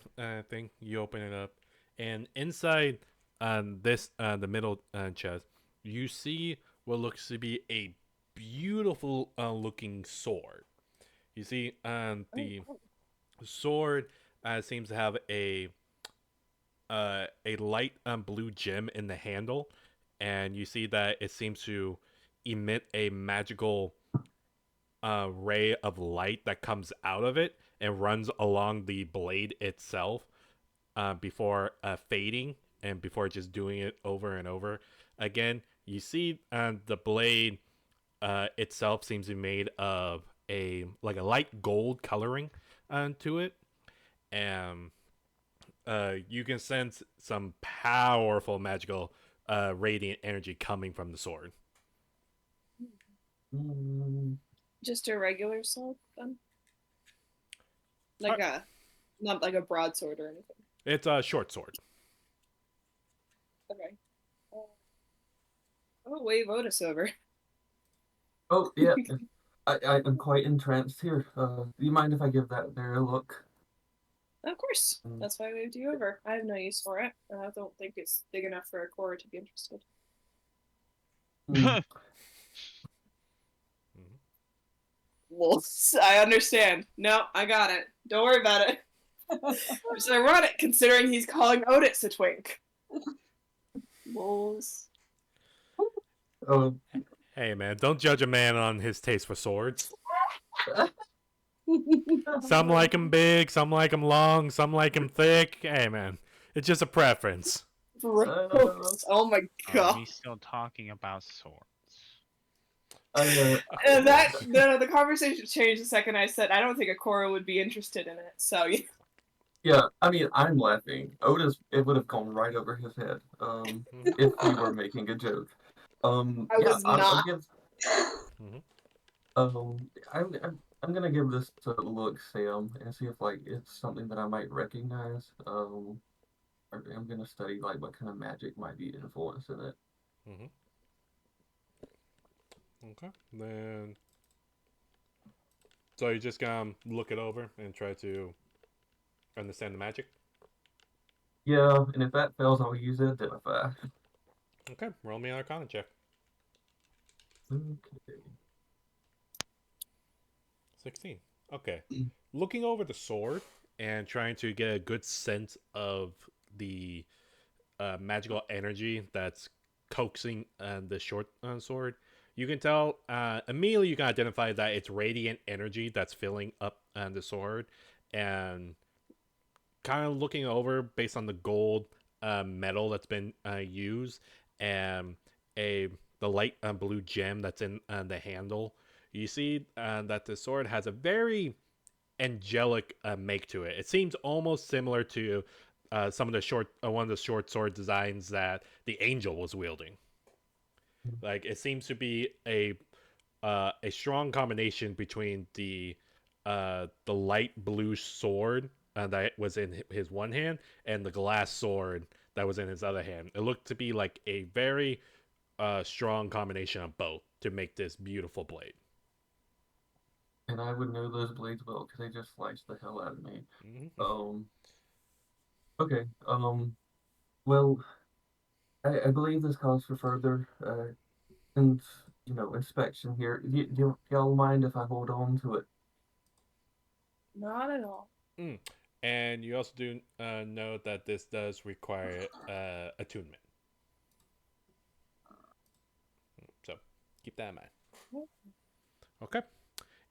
thing. You open it up, and inside the middle chest, you see what looks to be a beautiful looking sword. You see, the Oh, sword seems to have a light blue gem in the handle, and you see that it seems to emit a magical ray of light that comes out of it and runs along the blade itself before fading and before just doing it over and over again. You see the blade itself seems to be made of a light gold coloring to it, and you can sense some powerful magical radiant energy coming from the sword. Mm, just a regular sword then? Like not like a broadsword or anything. It's a short sword. Okay. I'll wave Otis over. oh yeah, I'm quite entranced here. Do you mind if I give that there a look? Of course. Mm. That's why I waved you over. I have no use for it. I don't think it's big enough for a core to be interested. Mm, Well, I understand. No, I got it. Don't worry about it. It's ironic considering he's calling Otis a twink. Wolves. oh, Hey man, don't judge a man on his taste for swords. Some like them big, some like them long, some like them thick. Hey man, it's just a preference. Gross. Oh my Are god. we still talking about swords? And the conversation changed the second I said I don't think a Cora would be interested in it. So yeah. yeah. I mean, I'm laughing. Otis, it would have gone right over his head. If you were making a joke. I Yeah, was not. Mhm. um, I'm gonna give this a look, Sam, and see if like it's something that I might recognize. I'm gonna study like what kind of magic might be influencing it. Mhm. Okay. Then, so you just gonna look it over and try to understand the magic. Yeah, and if that fails, I'll use identify. Okay. Roll me an Arcana check. Okay. 16. Okay. Looking over the sword and trying to get a good sense of the magical energy that's coaxing the short sword, you can tell immediately you can identify that it's radiant energy that's filling up the sword, and kind of looking over based on the gold metal that's been used and a the light blue gem that's in the handle. You see that the sword has a very angelic make to it. It seems almost similar to some of the short one of the short sword designs that the angel was wielding. Like it seems to be a strong combination between the light blue sword that was in his one hand and the glass sword that was in his other hand. It looked to be like a very strong combination of both to make this beautiful blade. And I would know those blades well because they just sliced the hell out of me. Mm-hmm. Um, okay. Well, I believe this calls for further and inspection here. Do y'all mind if I hold on to it? Not at all. Mm. And you also do know that this does require attunement. So keep that in mind. Okay.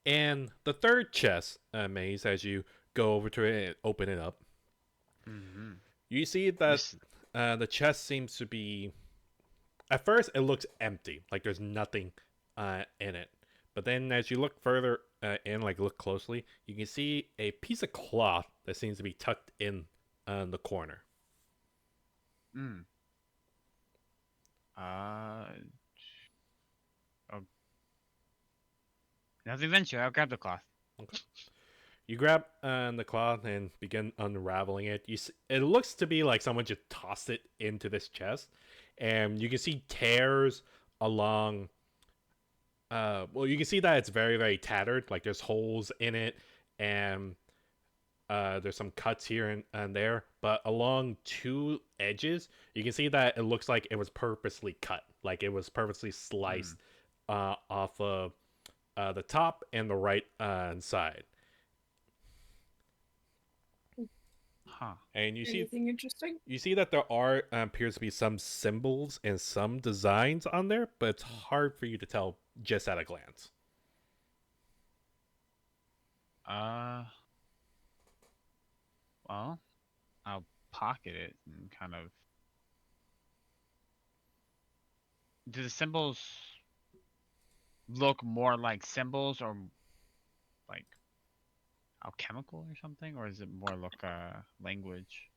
And the third chest maze, as you go over to it and open it up, Mm-hmm. you see that the chest seems to be. At first, it looks empty, like there's nothing in it. But then, as you look further in, like look closely, you can see a piece of cloth that seems to be tucked in the corner. Mm. Uh. Nothing venture. I'll grab the cloth. You grab the cloth and begin unraveling it. It looks to be like someone just tossed it into this chest, and you can see tears along. Well, you can see that it's very, very tattered. Like there's holes in it, and there's some cuts here and there. But along two edges, you can see that it looks like it was purposely cut. Like it was purposely sliced off of the top and the right side. Huh. And Anything interesting? you see that there are appears to be some symbols and some designs on there, but it's hard for you to tell just at a glance. Well, I'll pocket it and kind of. Do the symbols look more like symbols or like alchemical or something, or is it more like language?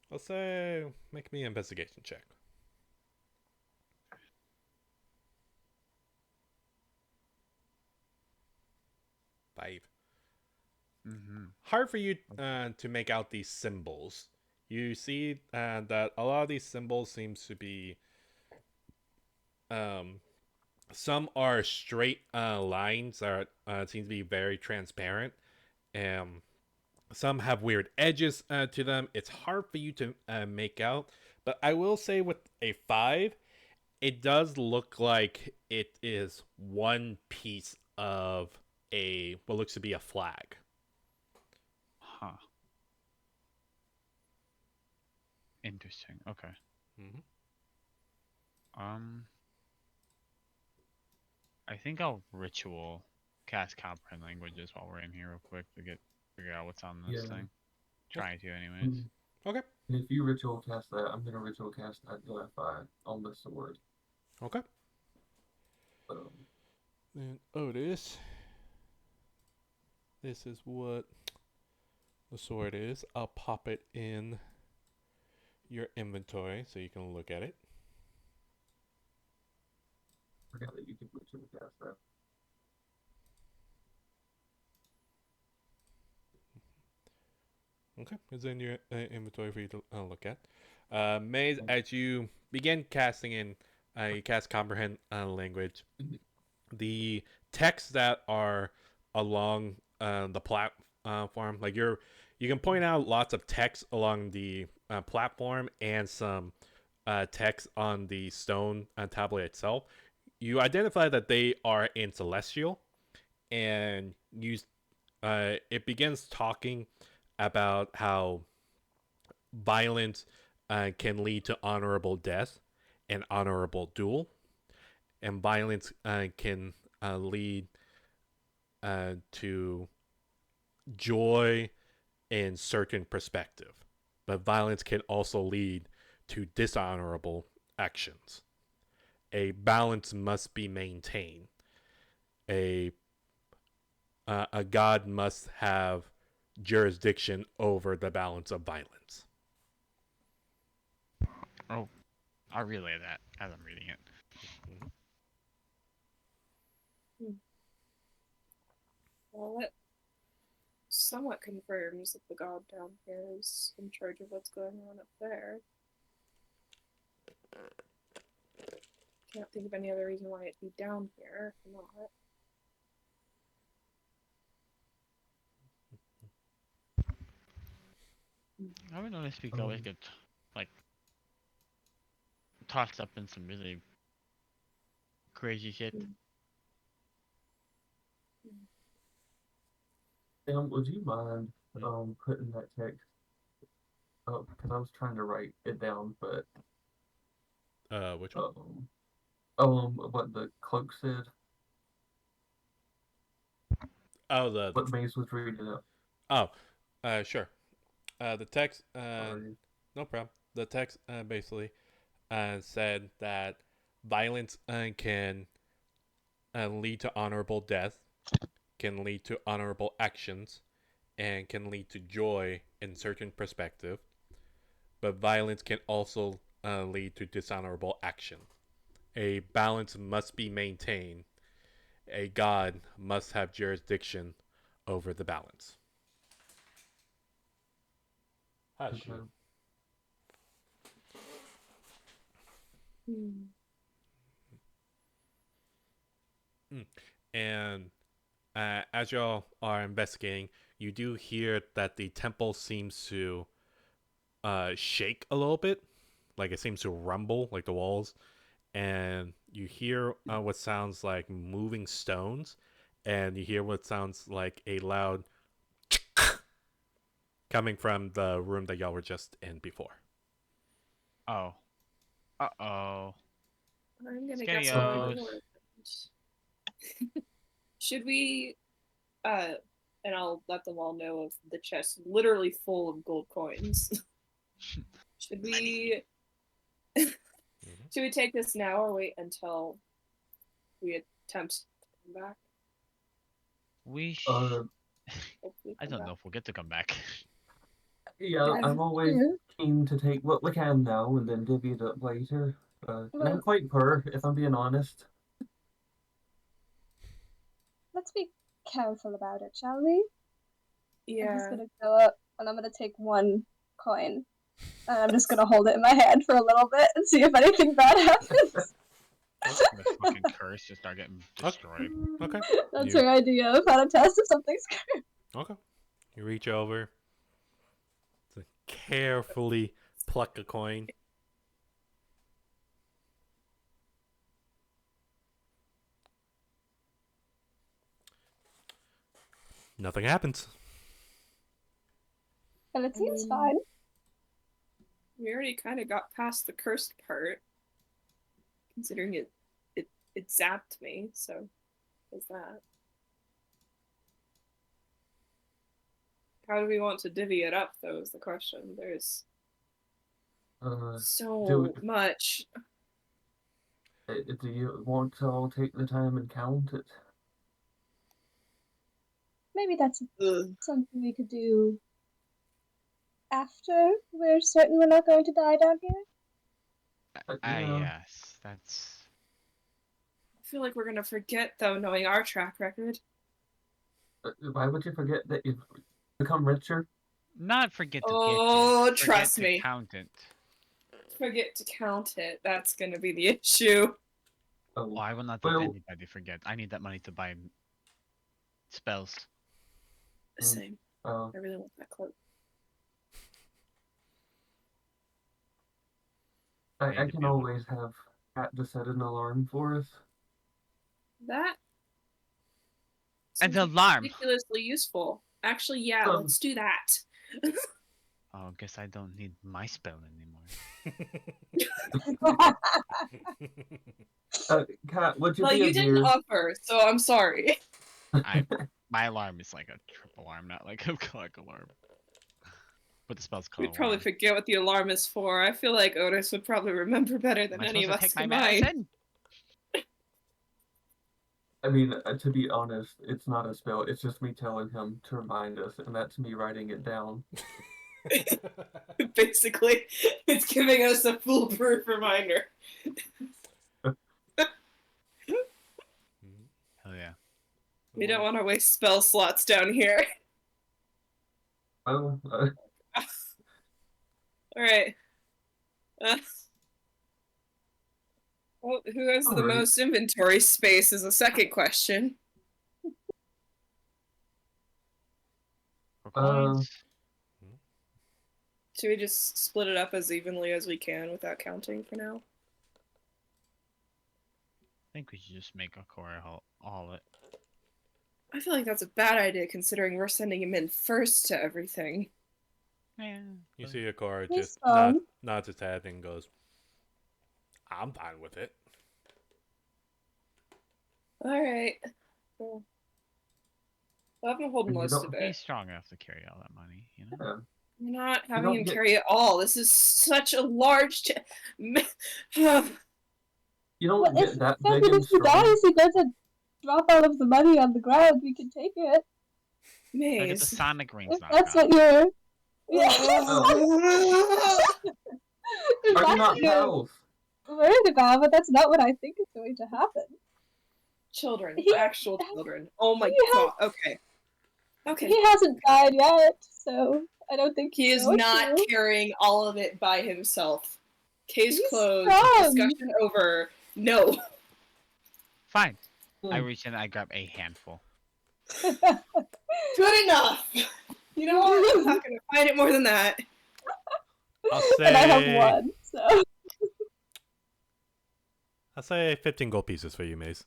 Let's say make me an investigation check. 5. Mm-hmm. Hard for you to make out these symbols. You see that a lot of these symbols seems to be some are straight lines that seem to be very transparent, and some have weird edges to them. It's hard for you to make out, but I will say with a 5, it does look like it is one piece of a what looks to be a flag. Huh. Interesting. Okay. Mhm. I think I'll ritual cast comprehend languages while we're in here real quick to figure out what's on this Yeah. thing. Try to, anyways. Okay. And if you ritual cast that, I'm gonna ritual cast identify on the sword. Okay. Um, And this is what the sword is. I'll pop it in your inventory so you can look at it. forgot that you could ritual cast that. Okay, it's in your inventory for you to look at. Maze, as you begin casting in, you cast comprehend language. The texts that are along the platform, like you can point out lots of text along the platform and some text on the stone tablet itself. You identify that they are in Celestial, and it begins talking about how violence can lead to honorable death and honorable duel, and violence can lead to joy in certain perspective, but violence can also lead to dishonorable actions. A balance must be maintained. A a god must have jurisdiction over the balance of violence. Oh, I'll relay that as I'm reading it. Well, that somewhat confirms that the god down here is in charge of what's going on up there. Can't think of any other reason why it'd be down here if not. I would notice we always get like tossed up in some really crazy shit. Sam, would you mind putting that text up? Because I was trying to write it down, but Which one? what the cloak said, Oh, the what Mace was reading up. sure. The text, Sorry. no problem. The text basically said that violence can lead to honorable death, can lead to honorable actions, and can lead to joy in certain perspective. But violence can also lead to dishonorable action. A balance must be maintained. a god must have jurisdiction over the balance. Hush Okay. Hmm. you. And as y'all are investigating, you do hear that the temple seems to shake a little bit, like it seems to rumble, like the walls, and you hear what sounds like moving stones, and you hear what sounds like a loud coming from the room that y'all were just in before. Oh. Uh-oh. I'm gonna guess what Scarios. happened. Should we and I'll let them all know of the chest literally full of gold coins. Should we should we take this now or wait until we attempt to come back? We sh- Uh, Hopefully I come don't back. know if we'll get to come back. yeah, That's I'm always true. keen to take what we can now and then divvy it up later. And I'm Well, quite poor, if I'm being honest. let's be careful about it, shall we? I'm just Yeah. gonna go up and I'm gonna take one coin. And I'm just gonna hold it in my hand for a little bit and see if anything bad happens. The fucking curse just start getting destroyed. Okay. That's You- her idea of how to test if something's good. Okay. You reach over to carefully pluck a coin. Nothing happens. And it seems mean, fine. We already kind of got past the cursed part, considering it zapped me. So, is that? How do we want to divvy it up, though? Is the question. There's so Do much. do you want to all take the time and count it? Maybe that's Ugh. something we could do after we're certain we're not going to die down here. Yeah. Yes, that's. I feel like we're gonna forget, though, knowing our track record. Why would you forget that you've become richer? Not forget to Oh, get it. trust Forget me. to count it. Forget to count it. That's gonna be the issue. Oh, Oh, I will not let well, anybody forget. I need that money to buy spells. Same. uh, I really want that cloak. I need to can be able- always have Kat to set an alarm for us. That An seems alarm! ridiculously useful. Actually, yeah, Um, let's do that. Oh, guess I don't need my spell anymore. Kat, would you Well, be a you didn't dear? offer, so I'm sorry. My alarm is like a triple alarm, not like a clock alarm. But the spell's called We'd probably alarm. forget what the alarm is for. I feel like Otis would probably remember better Am than I any supposed of to us take my combined. medicine? I mean, to be honest, it's not a spell. It's just me telling him to remind us, and that's me writing it down. Basically, it's giving us a foolproof reminder. Hell yeah. We don't want to waste spell slots down here. Well, All right. Well, who has the Alright. most inventory space is a second question. For Uh, coins? Should we just split it up as evenly as we can without counting for now? I think we should just make a core all it. I feel like that's a bad idea considering we're sending him in first to everything. Yeah. You see a car He's just fine. nods its head and goes, I'm fine with it. Alright. Well, I've been holding You most don't- of He's it. strong enough to carry all that money, you know? yeah. We're not You having don't him get- carry it all. This is such a large. You don't Well, get if that big and if he strong. dies, he doesn't drop all of the money on the ground. We can take it. Look at the Maze. Sonic rings If knocked that's out. what you're. Yeah. If Are you that's not what you're pals? worried about, but that's not what I think is going to happen. Children, He- actual children. Oh my he has- god. Okay. Okay. He hasn't died yet, so I don't think He is so, not too. carrying all of it by himself. Case He's closed. strong. Discussion over. No. Fine. I Hmm. reach in and I grab a handful. Good enough. You know what? I'm not gonna fight it more than that. I'll And I have say one, so. I'll say 15 gold pieces for you, Maze.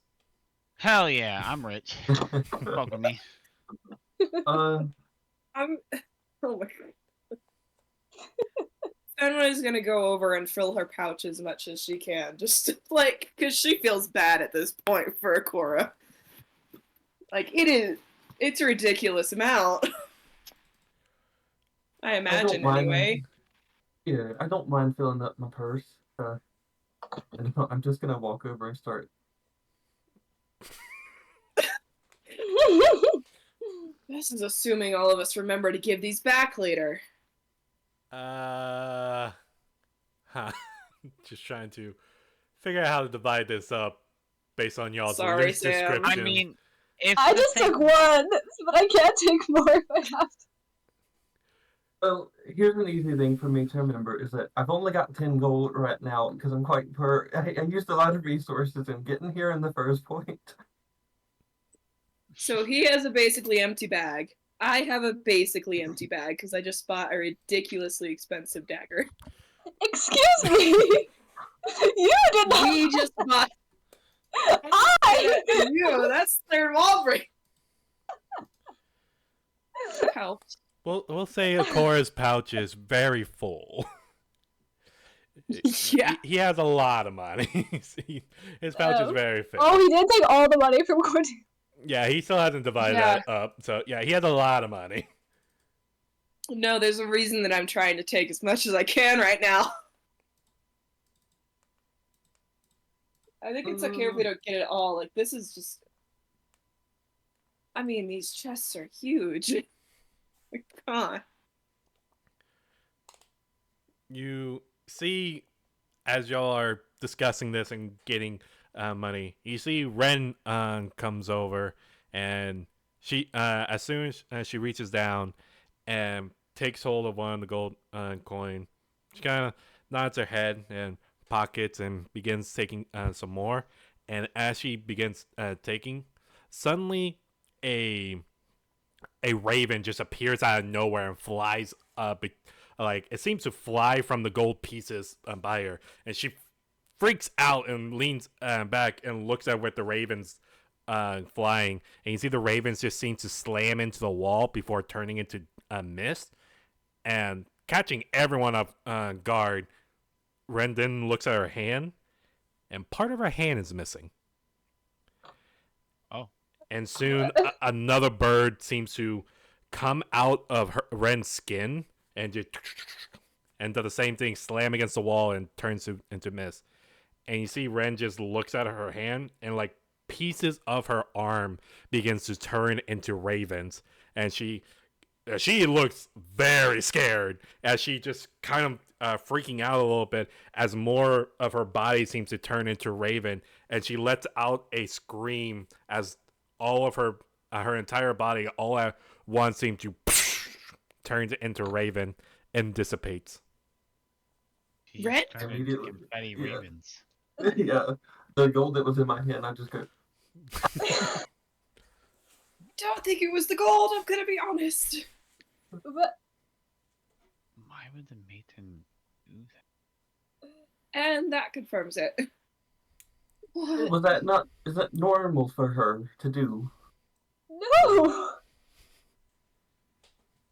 Hell yeah, I'm rich. Welcome me. I'm. Oh my god. Senwa is gonna go over and fill her pouch as much as she can, just like because she feels bad at this point for Akora. Like it's a ridiculous amount. I imagine mind. anyway. Yeah, I don't mind filling up my purse. And I'm just gonna walk over and start. This is assuming all of us remember to give these back later. Huh. Just trying to figure out how to divide this up based on y'all's Sorry, loose Sam. description. I mean, if I the just thing- took one, but I can't take more if I have to. Well, here's an easy thing for me to remember is that I've only got 10 gold right now because I'm quite poor. I used a lot of resources in getting here in the first point. So he has a basically empty bag. I have a basically empty bag because I just bought a ridiculously expensive dagger. Excuse me! You did not. We just bought. I! You, that's third wall break. Helped. We'll say Akora's pouch is very full. Yeah. He has a lot of money. His pouch is Oh. very filled. Oh, he did take all the money from Cordelia. Yeah, he still hasn't divided Yeah. that up. So yeah, he has a lot of money. No, there's a reason that I'm trying to take as much as I can right now. I think it's okay if we don't get it all. Like, this is just. I mean, these chests are huge. Like, come on. You see, as y'all are discussing this and getting money, you see Ren comes over, and she, as soon as she reaches down and takes hold of one of the gold coin, she kind of nods her head and pockets and begins taking some more. And as she begins taking, suddenly a raven just appears out of nowhere and flies like it seems to fly from the gold pieces by her, and she freaks out and leans back and looks at where the ravens flying, and you see the ravens just seem to slam into the wall before turning into a mist and catching everyone off guard. Ren then looks at her hand, and part of her hand is missing. Oh. And soon another bird seems to come out of Ren's skin and just and do the same thing, slam against the wall and turns into mist. And you see Ren just looks at her hand, and like pieces of her arm begins to turn into ravens, and she looks very scared as she just kind of freaking out a little bit as more of her body seems to turn into raven, and she lets out a scream as all of her entire body all at once seems to turns into raven and dissipates. He Red? turned into Immediately, confetti yeah. ravens. Yeah, the gold that was in my hand, I just go. Don't think it was the gold, I'm gonna be honest. But Why would the maiden do that? And that confirms it. What? Was that not? Is that normal for her to do? no!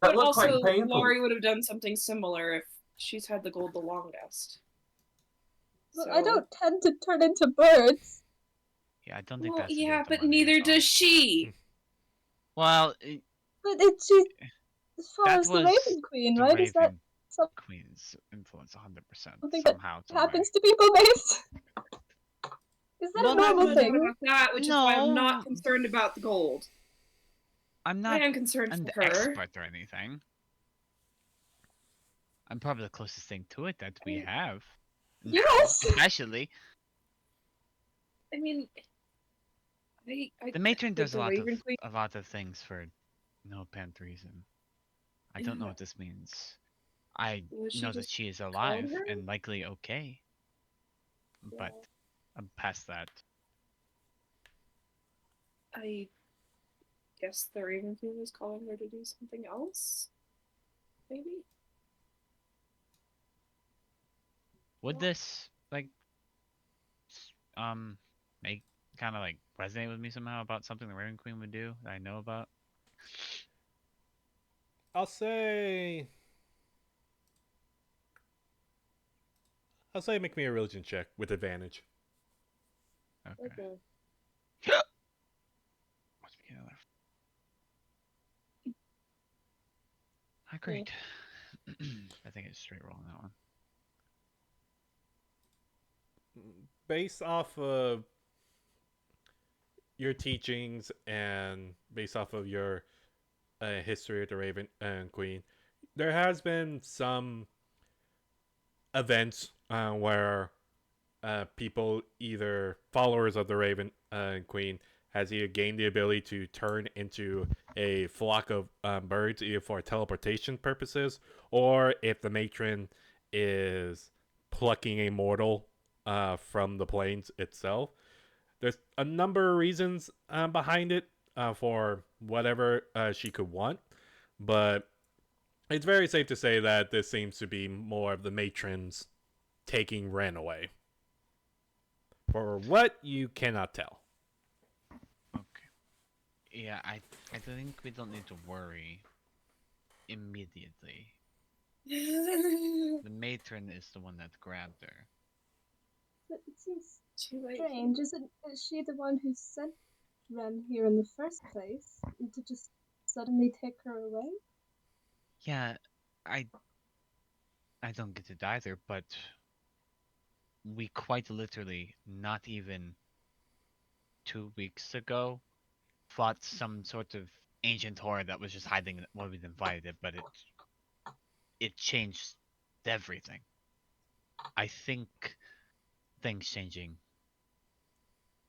That But looked also, quite painful. Laurie would have done something similar if she's had the gold the longest. But So- I don't tend to turn into birds. Yeah, I don't think Well, that's. to do yeah, with the but money neither at all. does she. Well, But it's she as far That as the was Raven Queen, the right? Is that Raven some- Queen's influence 100% something that somehow. happens to people, Mace? Is that Well, a not normal gonna thing? know about that, which is why I'm No. not concerned about the gold. I'm I not am concerned an for her. expert or anything. I'm probably the closest thing to it that we have. now, Yes! especially. I mean, The matron like does the Raven Queen. a lot of things for no apparent reason. I don't know what this means. I Was she know that just she is calling alive her? and likely okay, Yeah. but I'm past that. I guess the Raven Queen was calling her to do something else. Maybe. Would Yeah. this um make kind of like resonate with me somehow about something the Raven Queen would do that I know about? I'll say. I'll say make me a religion check with advantage. Okay. Okay. Must be another. Ah, great. I think it's straight roll on that one. Based off of your teachings and based off of your history of the Raven Queen, there has been some events where people, either followers of the Raven Queen, has either gained the ability to turn into a flock of birds, either for teleportation purposes, or if the matron is plucking a mortal from the plains itself. There's a number of reasons behind it for whatever she could want, but it's very safe to say that this seems to be more of the matrons taking Ren away. For what, you cannot tell. Okay. Yeah, I think we don't need to worry immediately. The matron is the one that grabbed her. But it seems Too late. strange. Is she the one who sent Ren here in the first place? And to just suddenly take her away? Yeah, I I don't get it either, but we quite literally, not even 2 weeks ago, fought some sort of ancient horror that was just hiding when we invited it, but it changed everything. I think things changing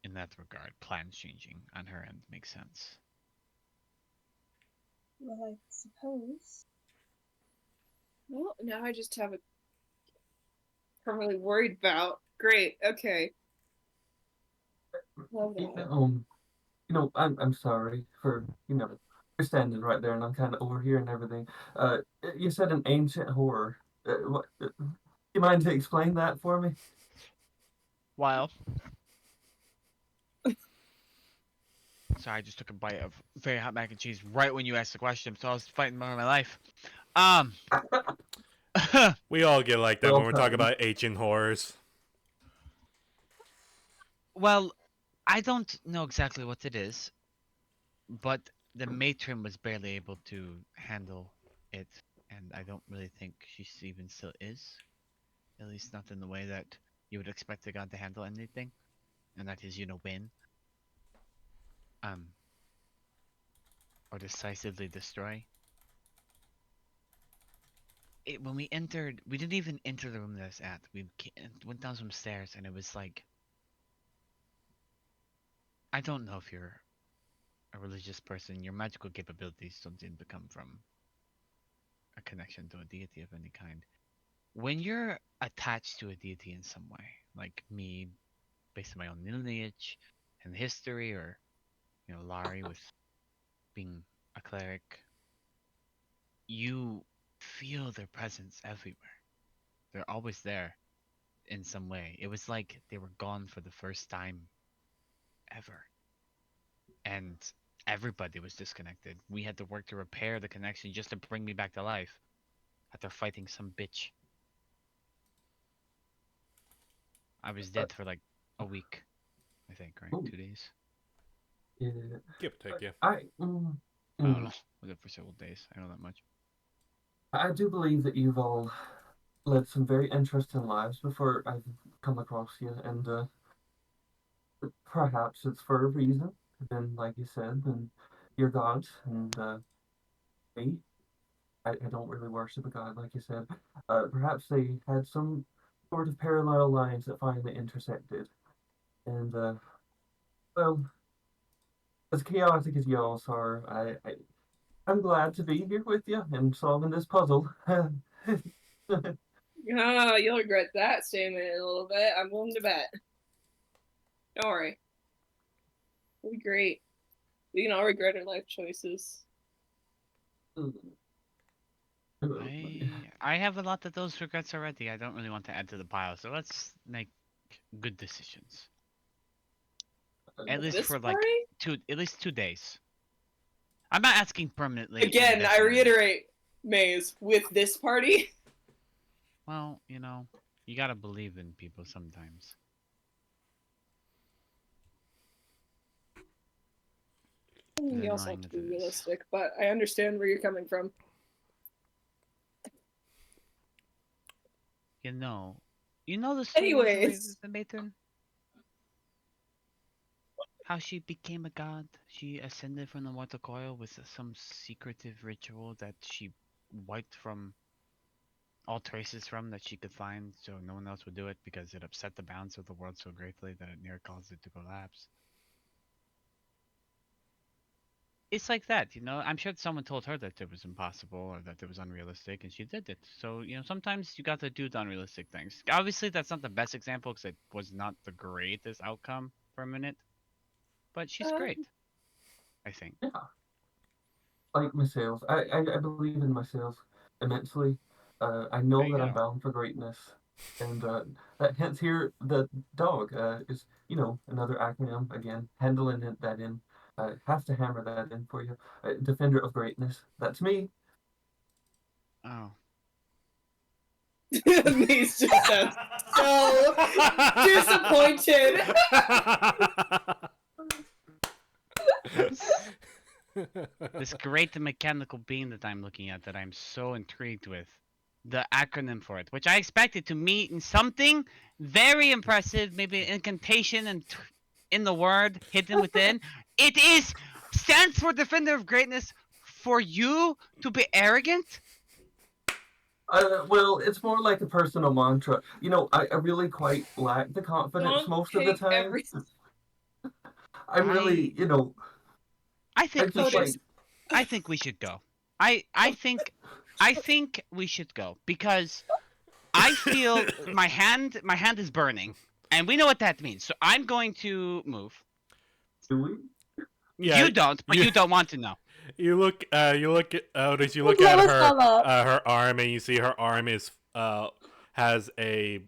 in that regard, plans changing on her end makes sense. Well, I suppose. Well, now I just have a I'm really worried about. Great. Okay. Love Yeah, that. I'm sorry for, you're standing right there and I'm kind of overhearing everything. You said an ancient horror. What, you mind to explain that for me? While sorry, I just took a bite of very hot mac and cheese right when you asked the question, so I was fighting for my life. Um, We all get like that Well when we're talking timed. about ancient horrors. well, I don't know exactly what it is, but the matron was barely able to handle it, and I don't really think she even still is. At least not in the way that you would expect a god to handle anything, and that is, win. Um, or decisively destroy. When we entered, we didn't even enter the room that I was at. We went down some stairs, and it was like, I don't know if you're a religious person. Your magical capabilities don't seem to come from a connection to a deity of any kind. When you're attached to a deity in some way, like me, based on my own lineage and history, or Laurie with being a cleric, you feel their presence everywhere. They're always there in some way. It was like they were gone for the first time ever. And everybody was disconnected. We had to work to repair the connection just to bring me back to life after fighting some bitch. I was Uh, dead for like a week, I think, right? ooh, 2 days? yeah. Give or take, yeah. I don't Mm, know. Was it for several days? I know that much. I do believe that you've all led some very interesting lives before I've come across you, and perhaps it's for a reason. Then, like you said, then you're gods, and me, I don't really worship a god, like you said. Perhaps they had some sort of parallel lines that finally intersected, and well, as chaotic as y'all are, I'm glad to be here with you and solving this puzzle. Ah, you'll regret that statement in a little bit. I'm willing to bet. Don't worry. It'll be great. We can all regret our life choices. I have a lot of those regrets already. I don't really want to add to the pile, so let's make good decisions. At least This for like party? at least 2 days. I'm not asking permanently. Again, I indefinitely. reiterate, Maze, with this party. Well, you gotta believe in people sometimes. You also annoying have to as be it is. realistic, but I understand where you're coming from. You know the story of the Anyways. Raven Matron? How she became a god? She ascended from the water coil with some secretive ritual that she wiped from all traces from that she could find, so no one else would do it because it upset the balance of the world so greatly that it near caused it to collapse. It's like that, I'm sure someone told her that it was impossible or that it was unrealistic, and she did it. So, sometimes you got to do the unrealistic things. Obviously, that's not the best example because it was not the greatest outcome for a minute, but she's great, I think. Yeah, like myself, I believe in myself immensely. I There know you that I'm go. bound for greatness, and that hence here the dog is another acronym again. Handling that in, have to hammer that in for you. Defender of greatness. That's me. Oh. Maze just sounds so disappointed. This great mechanical being that I'm looking at that I'm so intrigued with. The acronym for it, which I expected to mean something very impressive, maybe an incantation and in the word hidden within. It stands for Defender of Greatness. For you to be arrogant? Well, it's more like a personal mantra. I really quite lack the confidence Don't most of the take time. everything. I'm really, I I think we just should. like. I think we should go. I think we should go because I feel my hand is burning, and we know what that means. So I'm going to move. Do we? Yeah, You don't, but you don't want to know. You look at Otis. You look Blow at us all up. her arm, and you see her arm is has a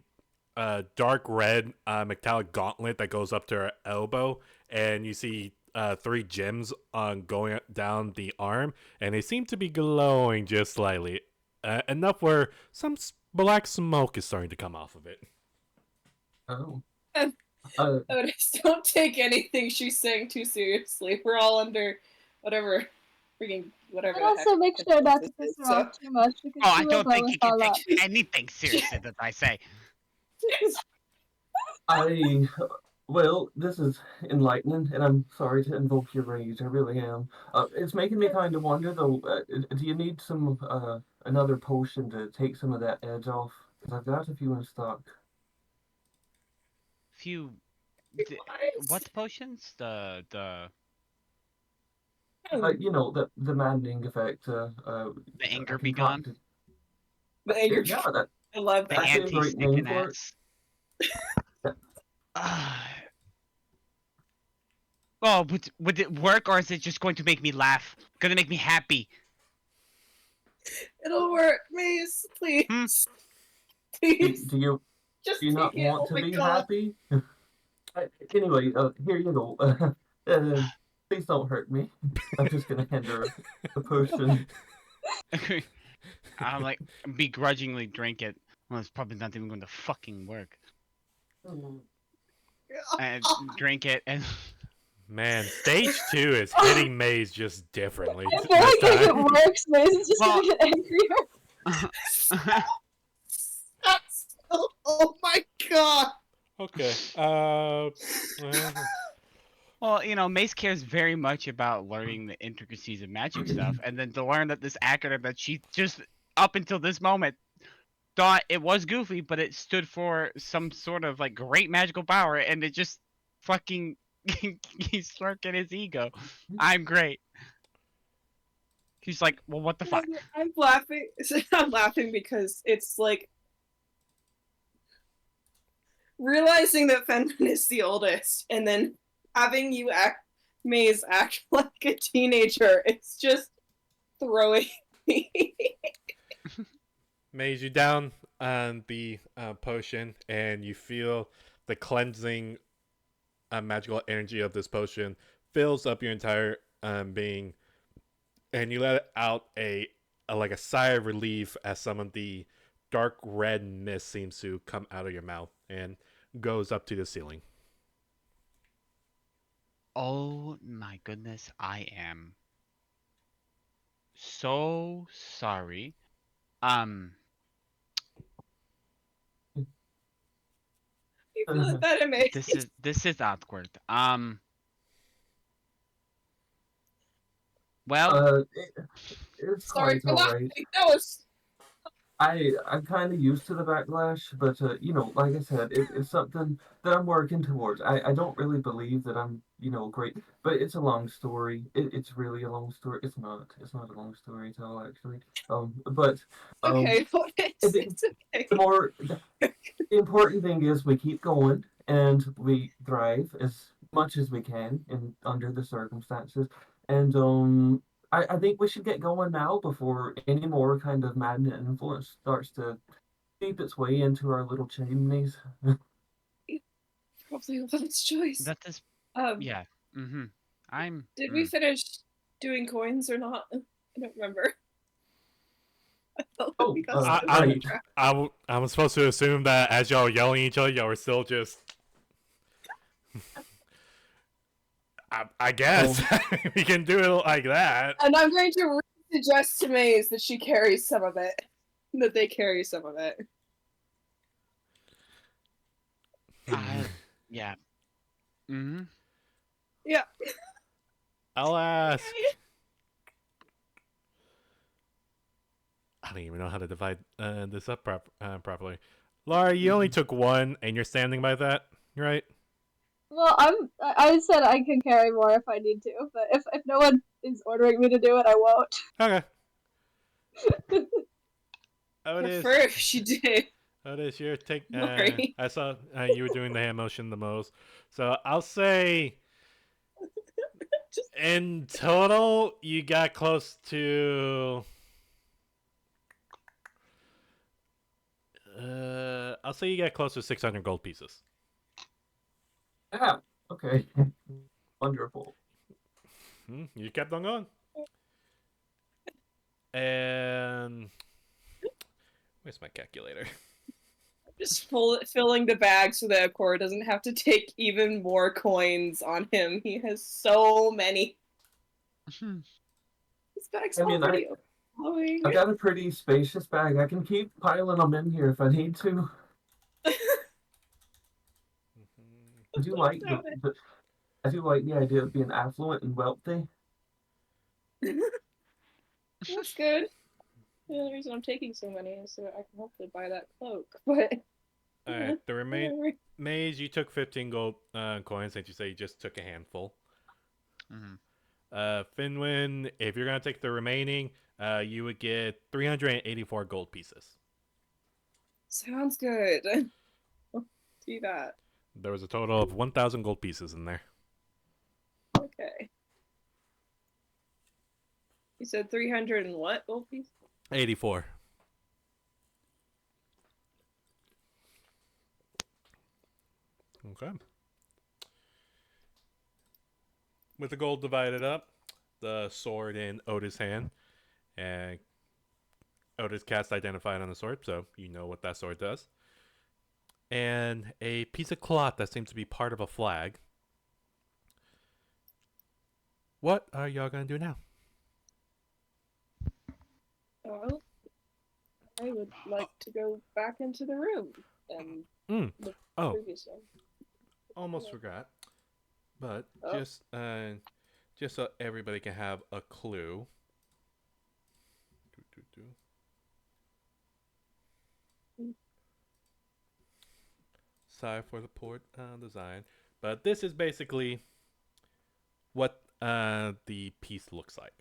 dark red metallic gauntlet that goes up to her elbow, and you see 3 gems going down the arm, and they seem to be glowing just slightly, enough where some black smoke is starting to come off of it. Oh. Otis, don't take anything she's saying too seriously. We're all under whatever whatever. And the also heck make sure not to this piss is, her off too much because Oh, she I will don't blow think us you can all take up. anything seriously that I say. Well, this is enlightening, and I'm sorry to invoke your rage. I really am. It's making me kind of wonder, though. Do you need some another potion to take some of that edge off? Because I've got a few in stock. Few. What? What potions? The The maddening effect. anger I be gone. concocted. The anger. Yeah, that I love The that. actually a great name anti-sticking for it. ass. Oh, but would it work, or is it just going to make me laugh? Gonna make me happy? It'll work, Maze. Please. Hmm? Please. Do you Just do you not take it. want Oh to my be god. happy? Anyway, here you go. Please don't hurt me. I'm just gonna hand her the potion. I'm like begrudgingly drink it. Well, it's probably not even going to fucking work. And drink it and Man, stage 2 is hitting Maze just differently. I feel like if it time. works, Maze is just Well- gonna get angrier. Oh my god. Okay. well, Mace cares very much about learning the intricacies of magic stuff, and then to learn that this acronym that she just up until this moment thought it was goofy, but it stood for some sort of like great magical power, and it just fucking he's stroking his ego. I'm great. He's like, well, what the fuck? I'm laughing. I'm laughing because it's like realizing that Fenton is the oldest, and then having you Maze act like a teenager. It's just throwing me. Maze, you down on the potion, and you feel the cleansing magical energy of this potion fills up your entire being, and you let out like a sigh of relief as some of the dark red mist seems to come out of your mouth and goes up to the ceiling. Oh my goodness, I am so sorry. Um, You feel it that amazing. this is awkward. Well, It's Sorry quite for alright. laughing. That was I'm kind of used to the backlash, but like I said, it's something that I'm working towards. I don't really believe that I'm, great, but it's a long story. It's really a long story. It's not a long story at all, actually. But um, okay. It's okay. the important thing is we keep going and we thrive as much as we can in under the circumstances. And I think we should get going now before any more kind of magnet influence starts to seep its way into our little chimneys. Probably Love's choice. that is Um, yeah. Mm-hmm. I'm. did we finish doing coins or not? I don't remember. I felt like we got Oh, stuck I, on right. track. I was supposed to assume that as y'all yelling at each other, y'all were still just. I guess we can do it like that. And I'm going to suggest to Maze that she carries some of it. That they carry some of it. Yeah. Mm-hmm. Yeah. I'll ask. I don't even know how to divide this up properly. Laura, you only took one, and you're standing by that, right? Well, I said I can carry more if I need to, but if no one is ordering me to do it, I won't. Okay. Oh, it is. Prefer if she did. Oh, it is. You're take. Sorry. I saw you were doing the hand motion the most, so I'll say Just in total you got close to. I'll say you got close to 600 gold pieces. Yeah. Okay. Wonderful. You kept on going. And where's my calculator? just filling the bag so that Akora doesn't have to take even more coins on him. He has so many. This bag's I mean, already overflowing. I've got a pretty spacious bag. I can keep piling them in here if I need to. I do like I do like the idea of being affluent and wealthy. That's good. The only reason I'm taking so many is so I can hopefully buy that cloak. But All right, the remain Maze, you took 15 gold coins, and you say you just took a handful. Finwin, if you're gonna take the remaining, you would get 384 gold pieces. Sounds good. Do that. There was a total of 1,000 gold pieces in there. Okay. You said 300 and what gold piece? 84. Okay. With the gold divided up, the sword in Oda's hand, and Oda's cast identified on the sword, so you know what that sword does. And a piece of cloth that seems to be part of a flag. What are y'all gonna do now? Well, I would like to go back into the room and the Oh, previous one. almost forgot. But Oh. just so everybody can have a clue. Sorry for the poor design, but this is basically what the piece looks like.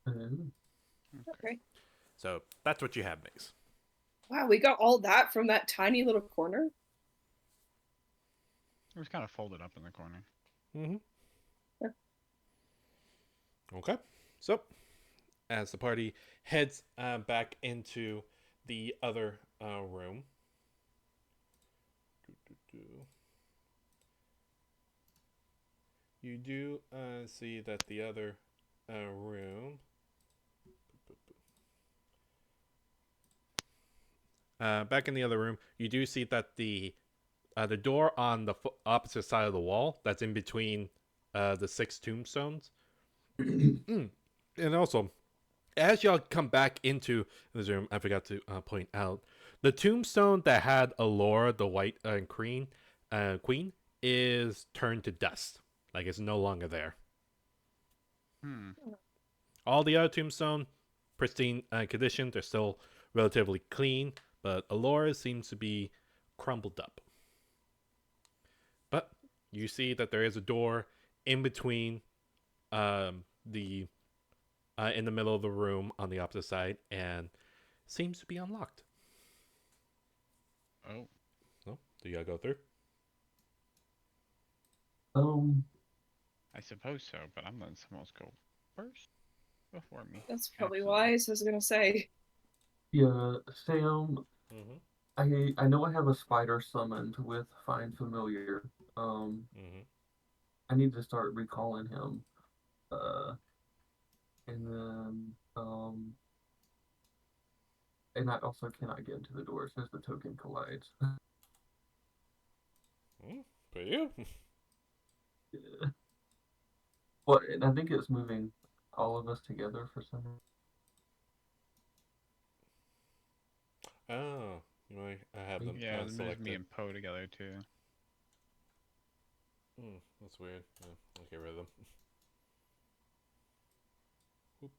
Um, Okay. So that's what you have, Mace. Wow, we got all that from that tiny little corner. It was kind of folded up in the corner. Mm-hmm. Yeah. Okay. So as the party heads back into the other room. You do see that the other room. Back in the other room, you do see that the door on the opposite side of the wall, that's in between the 6 tombstones. And also, as y'all come back into this room, I forgot to point out the tombstone that had Allura, the white queen, is turned to dust. Like it's no longer there. Hmm. All the other tombstone, pristine condition. They're still relatively clean, but Allura seems to be crumbled up. But you see that there is a door in between the in the middle of the room on the opposite side, and seems to be unlocked. Oh. No, do you gotta go through? I suppose so, but I'm letting someone else go first before me. That's probably Absolutely. wise. I was gonna say. yeah, Sam, Mm-hmm. I know I have a spider summoned with Find Familiar. Mm-hmm. I need to start recalling him. Uh, and then, and I also cannot get into the door since the token collides. For you. Yeah. Well, and I think it's moving all of us together for some reason. Oh, you might have them Yeah, it moves me selected. and Poe together too. That's weird. I'll get rid of them. Oop.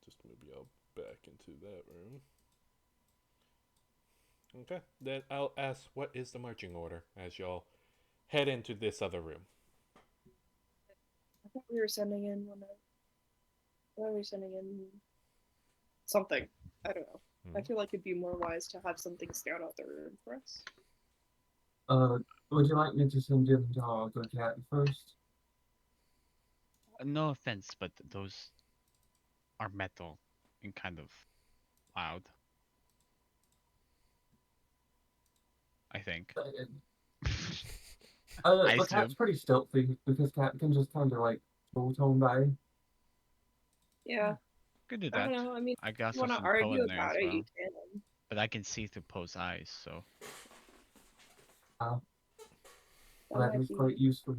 Just move y'all back into that room. Okay, then I'll ask what is the marching order as y'all head into this other room. I thought we were sending in one of. I thought we were sending in something. I don't know. I feel like it'd be more wise to have something scout out the room for us. Would you like me to send in dog or cat first? No offense, but those are metal and kind of loud. I think. I But cat's assume. pretty stealthy because cat can just kind of like tone by. Yeah. Could do I don't that. know. I mean, I if got you want to some Poe argue in there about as it, you well. can. But I can see through Poe's eyes, so. Uh, That that might is be quite useful.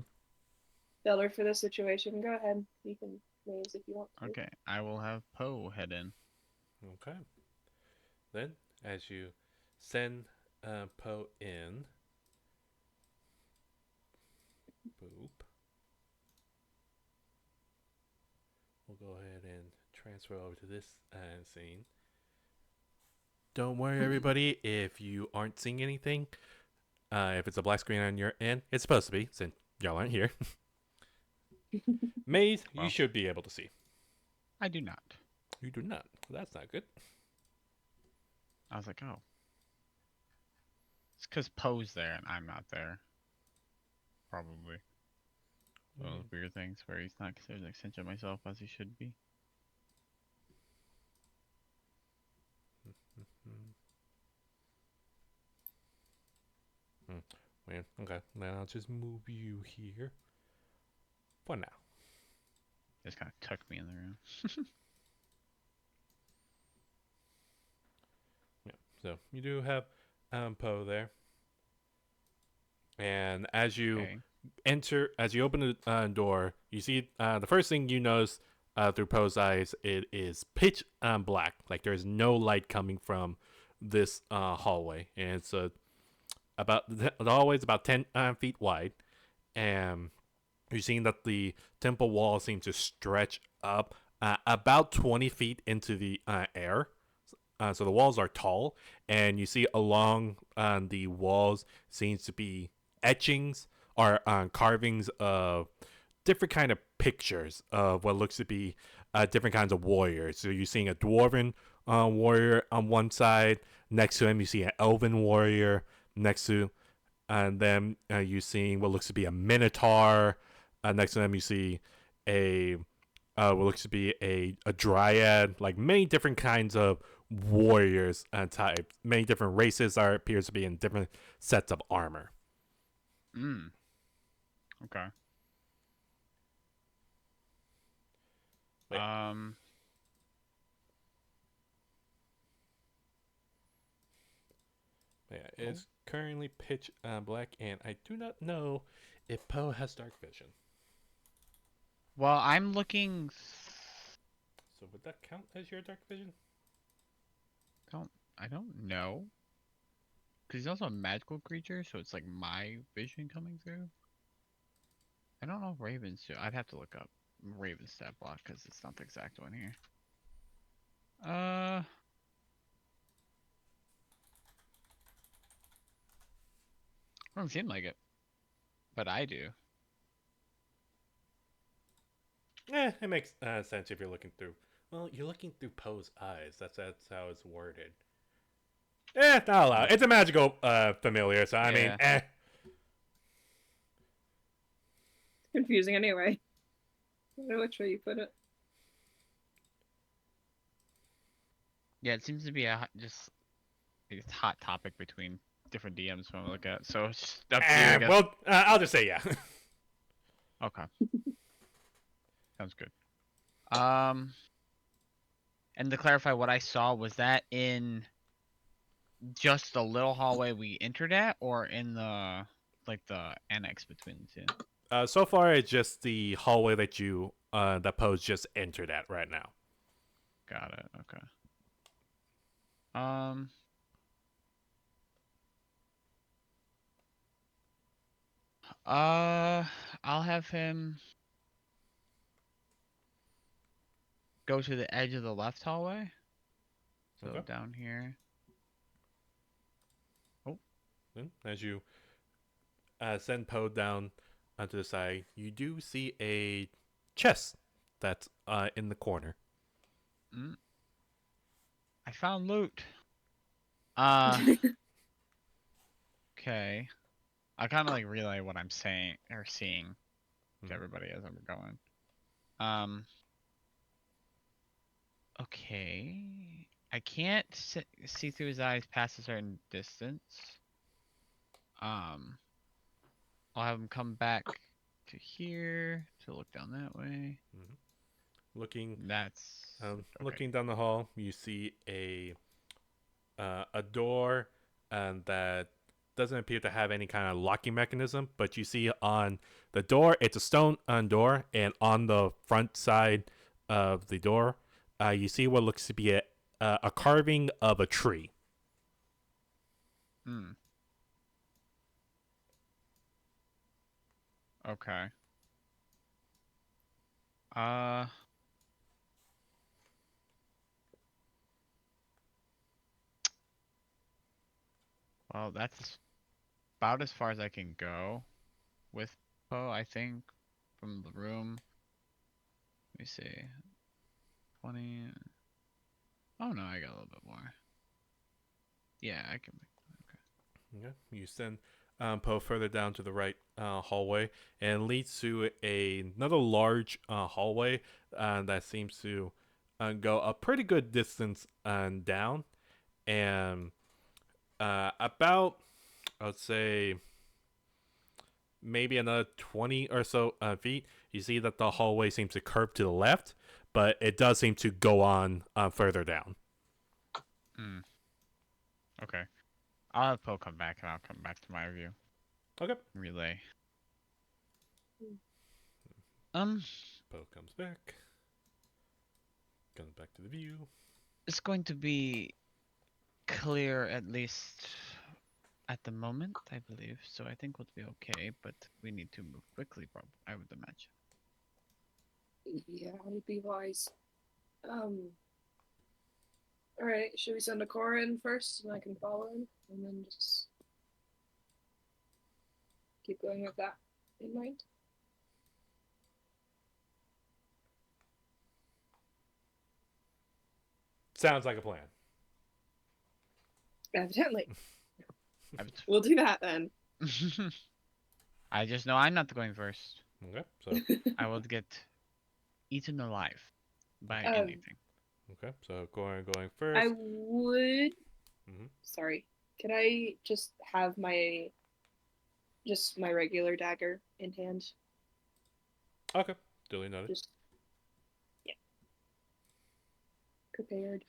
better for the situation. Go ahead. You can raise if you want to. Okay, I will have Poe head in. Okay. Then, as you send Poe in, boop. We'll go ahead and transfer over to this scene. Don't worry, everybody, if you aren't seeing anything. If it's a black screen on your end, it's supposed to be, since y'all aren't here. Maze, you Well. should be able to see. I do not. You do not. That's not good. I was like, oh. It's because Poe's there and I'm not there. Probably. One of those weird things where he's not considered an extension of myself as he should be. Weird. Okay, then I'll just move you here for now. Just kind of tuck me in the room. Yeah. So you do have Poe there, and as you Okay. as you open the door, you see the first thing you notice through Poe's eyes, it is pitch black. Like there's no light coming from this hallway, and it's the hallway's about 10 feet wide, and you're seeing that the temple wall seems to stretch up about 20 feet into the air. so the walls are tall, and you see along the walls seems to be etchings or carvings of different kind of pictures of what looks to be different kinds of warriors. So you're seeing a dwarven warrior on one side. Next to him, you see an elven warrior. Next to, and then you're seeing what looks to be a minotaur. Next to them, you see a what looks to be a dryad. Like many different kinds of warriors types. Many different races are appears to be in different sets of armor. Mm. Okay. Wait. Yeah, it's currently pitch black, and I do not know if Poe has dark vision. Well, I'm looking. So would that count as your dark vision? I don't know. Because he's also a magical creature, so it's like my vision coming through. I don't know if Ravens do. I'd have to look up Raven's stat block because it's not the exact one here. Doesn't seem like it, but I do. It makes sense if you're looking through. Well, you're looking through Poe's eyes. That's how it's worded. Not allowed. It's a magical familiar, so I mean, Confusing anyway. I don't know which way you put it. Yeah, it seems to be just a hot topic between different DMs when we look at. So it's just up to you, I guess. Well, I'll just say yeah. Okay. Sounds good. And to clarify, what I saw, was that in just the little hallway we entered at, or in the the annex between the two? So far, it's just the hallway that you that Poe's just entered at right now. Got it. Okay. I'll have him go to the edge of the left hallway. So Okay. down here. Then, as you send Poe down onto the side, you do see a chest that's in the corner. I found loot. Okay. I kind of relay what I'm saying or seeing to everybody as I'm going. Okay. I can't see through his eyes past a certain distance. I'll have him come back to here to look down that way. Looking, That's okay. Looking down the hall, you see a door, and that doesn't appear to have any kind of locking mechanism. But you see on the door, it's a stone door, and on the front side of the door, you see what looks to be a carving of a tree. Okay. Well, that's about as far as I can go with Poe, I think, from the room. Let me see. 20. Oh no, I got a little bit more. Yeah, I can. Okay. Okay. You send Poe further down to the right hallway, and leads to another large hallway that seems to go a pretty good distance down, and about, I would say, maybe another 20 or so feet. You see that the hallway seems to curve to the left, but it does seem to go on further down. Okay. I'll have Poe come back, and I'll come back to my view. Okay. Relay. Poe comes back. Comes back to the view. It's going to be clear, at least at the moment, I believe. So I think we'll be okay, but we need to move quickly, probably, I would imagine. Yeah, I'd be wise. Alright, should we send a core in first and I can follow him? And then just keep going with that in mind? Sounds like a plan. Evidently. We'll do that then. I just know I'm not going first. Okay, so I will get eaten alive by Um, anything. okay, so going I first. would. Mhm. Sorry. Could I just have my regular dagger in hand? Okay, duly noted. Just yeah, prepared.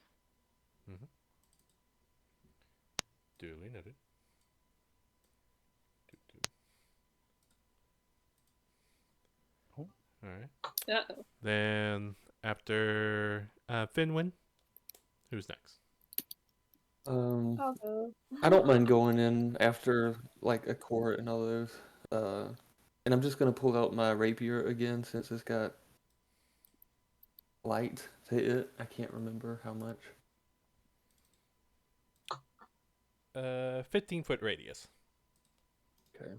Duly noted. Oh. All right. Uh-oh. Then after Finwin, who's next? I'll go. I don't mind going in after like a court and all those. And I'm just gonna pull out my rapier again since it's got light to it. I can't remember how much. 15-foot radius. Okay.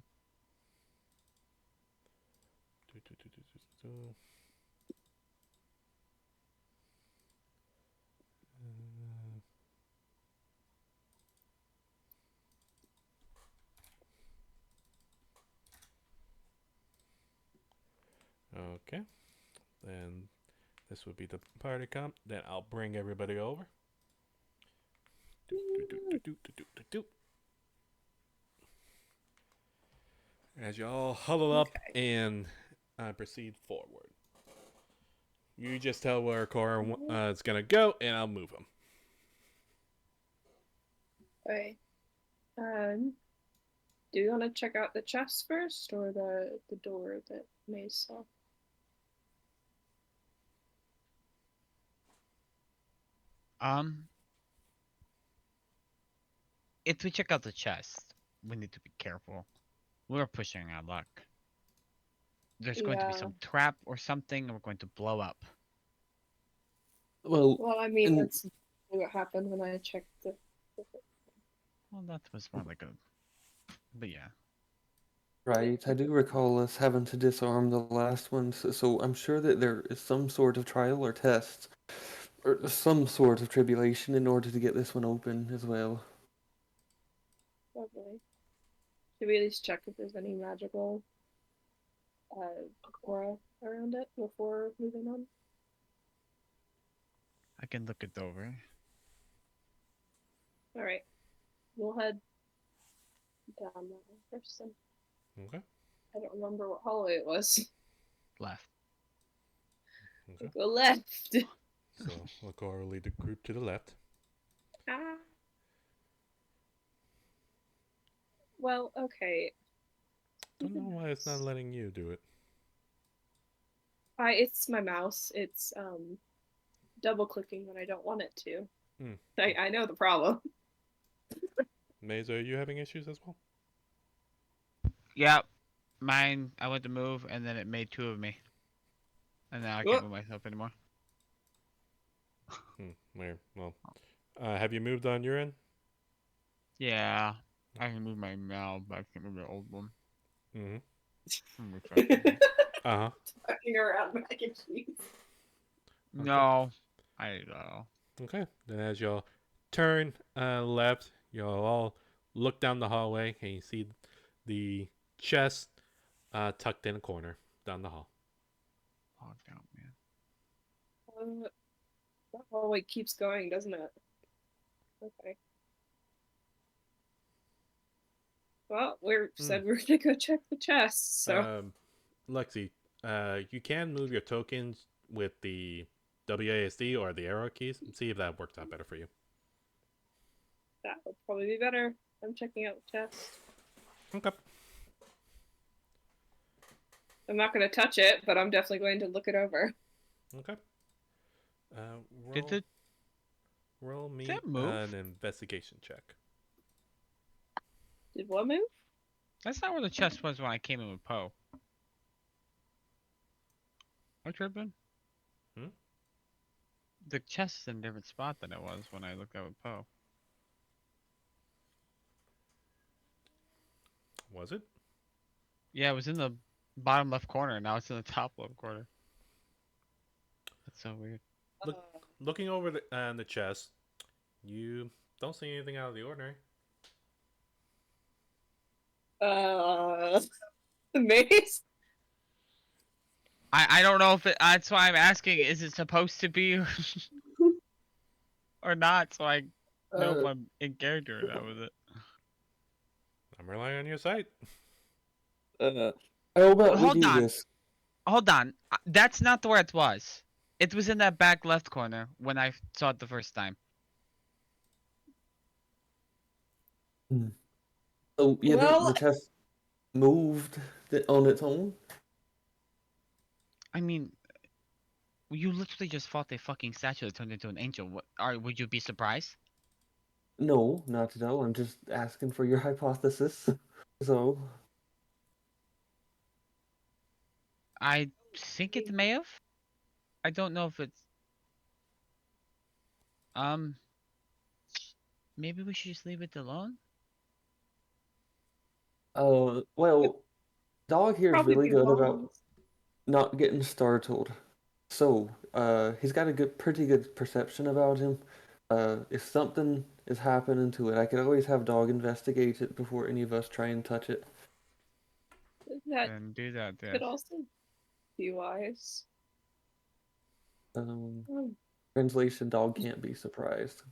Okay. Then this would be the party comp. Then I'll bring everybody over. As y'all huddle up and proceed forward. You just tell where Cora is gonna go, and I'll move him. Okay. Do you want to check out the chest first, or the door that Maze saw? If we check out the chest, we need to be careful. We're pushing our luck. There's going to be some trap or something, and we're going to blow up. Well, Well, I mean, and- that's what happened when I checked the. Well, that was more like a. But yeah. right, I do recall us having to disarm the last one, so I'm sure that there is some sort of trial or test, or some sort of tribulation in order to get this one open as well. Lovely. Should we at least check if there's any magical aura around it before moving on? I can look it over. Alright. We'll head down that way first then. Okay. I don't remember what hallway it was. Left. Okay. Go left. So Cora will lead the group to the left. Ah. Well, okay. Don't know why it's not letting you do it. It's my mouse. It's double clicking when I don't want it to. Hmm. I know the problem. Maze, are you having issues as well? Yep. Mine, I went to move, and then it made two of me. And now I can't move myself anymore. Weird. Well, have you moved on your end? Yeah. I can move my now, but I can't move the old one. Mm-hmm. Uh-huh. Fucking around mac and cheese. No. I know. Okay. Then as y'all turn left, y'all all look down the hallway and you see the chest tucked in a corner down the hall. Logged out, man. That hallway keeps going, doesn't it? Okay. Well, said we were gonna go check the chest, so. Lexi, you can move your tokens with the WASD or the arrow keys and see if that works out better for you. That would probably be better. I'm checking out the chest. Okay. I'm not going to touch it, but I'm definitely going to look it over. Okay. Roll me Did it move? an investigation check. Did what move? That's not where the chest was when I came in with Poe. What tripping? the chest is in a different spot than it was when I looked at it with Poe. Was it? Yeah, it was in the bottom left corner. Now it's in the top left corner. That's so weird. Looking over the chest, you don't see anything out of the ordinary. Mace. I don't know if that's why I'm asking. Is it supposed to be or not? So I know if Uh, I'm in character or not with it. I'm relying on your sight. How about we Hold do on. this? Hold on. That's not where it was. It was in that back left corner when I saw it the first time. Oh, yeah, Well- the chest moved on its own. I mean, you literally just fought a fucking statue that turned into an angel. Would you be surprised? No, not at all. I'm just asking for your hypothesis. So, I think it may have. I don't know if it's. Maybe we should just leave it alone. well, Dog here is Probably really be good about wise. not getting startled. So, he's got a pretty good perception about him. If something is happening to it, I could always have Dog investigate it before any of us try and touch it. That Then do that. Yes. could also be wise. Oh, Translation: Dog can't be surprised.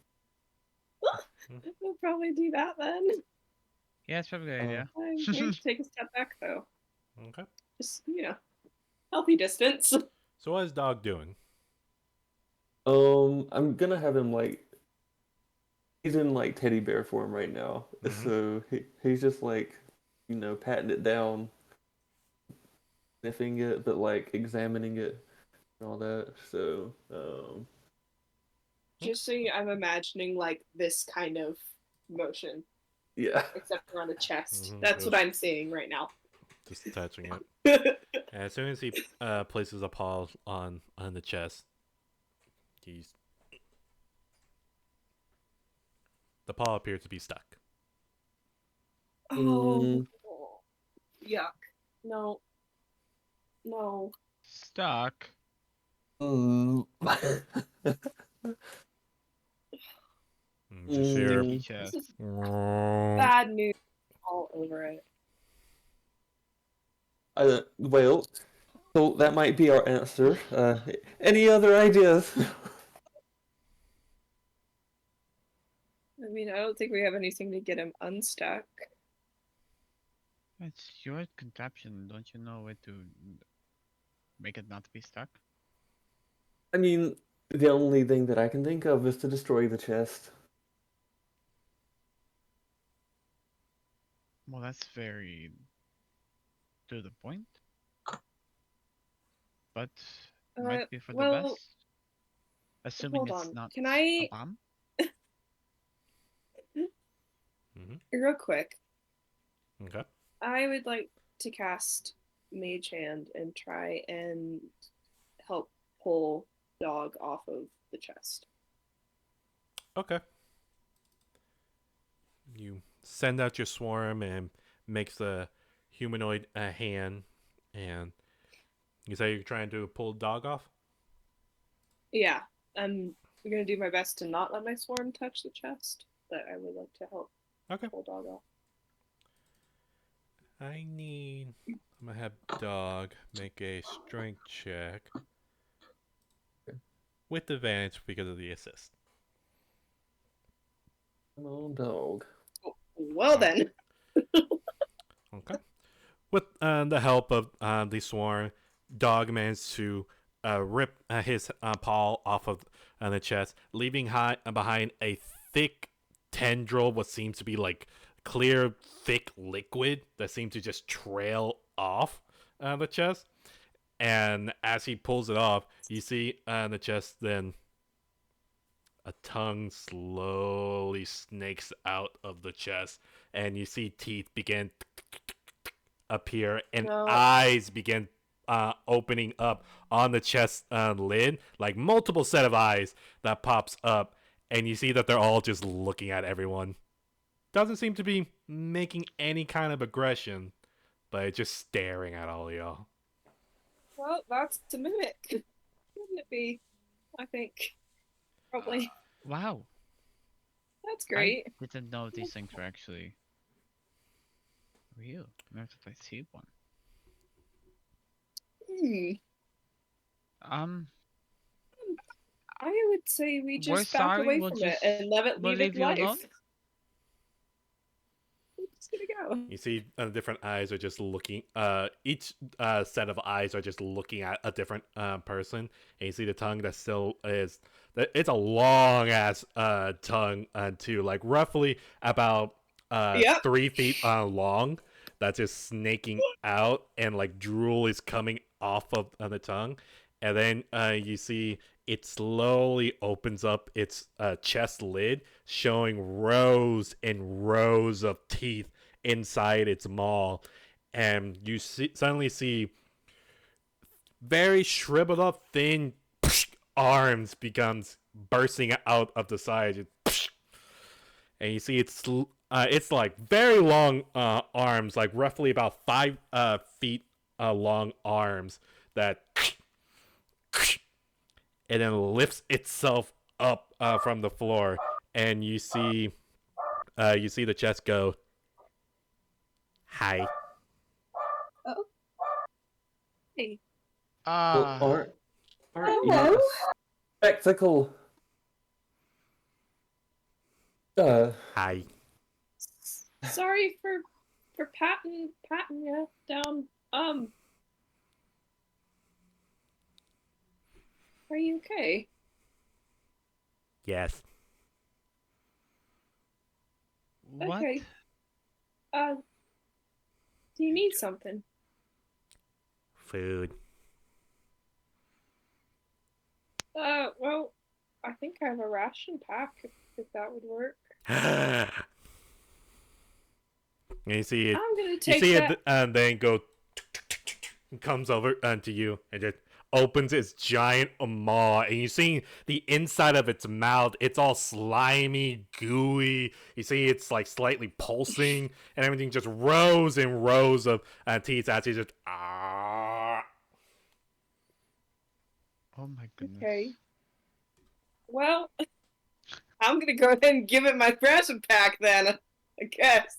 we'll probably do that then. Yeah, it's probably a good idea. Okay, take a step back though. Okay. Just healthy distance. So what is Dog doing? I'm gonna have him he's in teddy bear form right now. Mhm. So he's just patting it down, sniffing it, but examining it and all that. So Just so I'm imagining this kind of motion, yeah. except for on the chest. Mhm, That's yes. what I'm seeing right now. Just touching it. And as soon as he places a paw on the chest, the paw appears to be stuck. Oh, yuck! No, no. Stuck. Mm. Just hear. Mm. Sticky chest. This is bad news all over it. Well, so that might be our answer. Any other ideas? I mean, I don't think we have anything to get him unstuck. It's your contraption. Don't you know where to make it not be stuck? I mean, the only thing that I can think of is to destroy the chest. Well, that's very to the point. But might be for the well, best. Assuming hold it's on. not Can a I, bomb. real quick, Okay. I would like to cast Mage Hand and try and help pull Dog off of the chest. Okay. You send out your swarm and makes the humanoid a hand, and you say you're trying to pull Dog off. Yeah, I'm gonna do my best to not let my swarm touch the chest, but I would like to help Okay. pull Dog off. I'm gonna have Dog make a strength check with advantage because of the assist. Come on, Dog. Well then. Okay. With the help of the swarm, Dog managed to rip his paw off of the chest, leaving behind a thick tendril, what seems to be clear, thick liquid that seems to just trail off the chest. And as he pulls it off, you see the chest then a tongue slowly snakes out of the chest, and you see teeth begin appear and No. eyes begin opening up on the chest lid, like multiple set of eyes that pops up, and you see that they're all just looking at everyone. Doesn't seem to be making any kind of aggression, but it's just staring at all y'all. Well, that's a mimic. Wouldn't it be? I think. Probably. Wow. That's great. I didn't know these things were actually real. I have to play see one. I would say we We're just back sorry, away we'll from just- it and we'll leave it leave you life. alone? We're just gonna go. You see different eyes are just looking, each set of eyes are just looking at a different person, and you see the tongue that still is, it's a long ass tongue too, like roughly about Yep. 3 feet long, that's just snaking out, and like drool is coming off of the tongue, and then you see it slowly opens up its chest lid, showing rows and rows of teeth inside its maw, and you suddenly see very shriveled up, thin arms becomes bursting out of the side, and you see it's like very long arms, like roughly about 5 feet long arms that and then lifts itself up from the floor, and you see the chest go, hi. Hey. Well, aren't you Hello? a spectacle? Hi. Sorry for patting you down. Are you okay? Yes. What? Okay. Do you need something? Food. Well, I think I have a ration pack if that would work. And you see it. I'm gonna You take see that. it, and then go. And comes over to you and just opens its giant maw, and you see the inside of its mouth. It's all slimy, gooey. You see it's like slightly pulsing, and everything just rows and rows of teeth as you just ah. Oh my goodness. Okay. Well, I'm gonna go ahead and give it my ration pack then, I guess.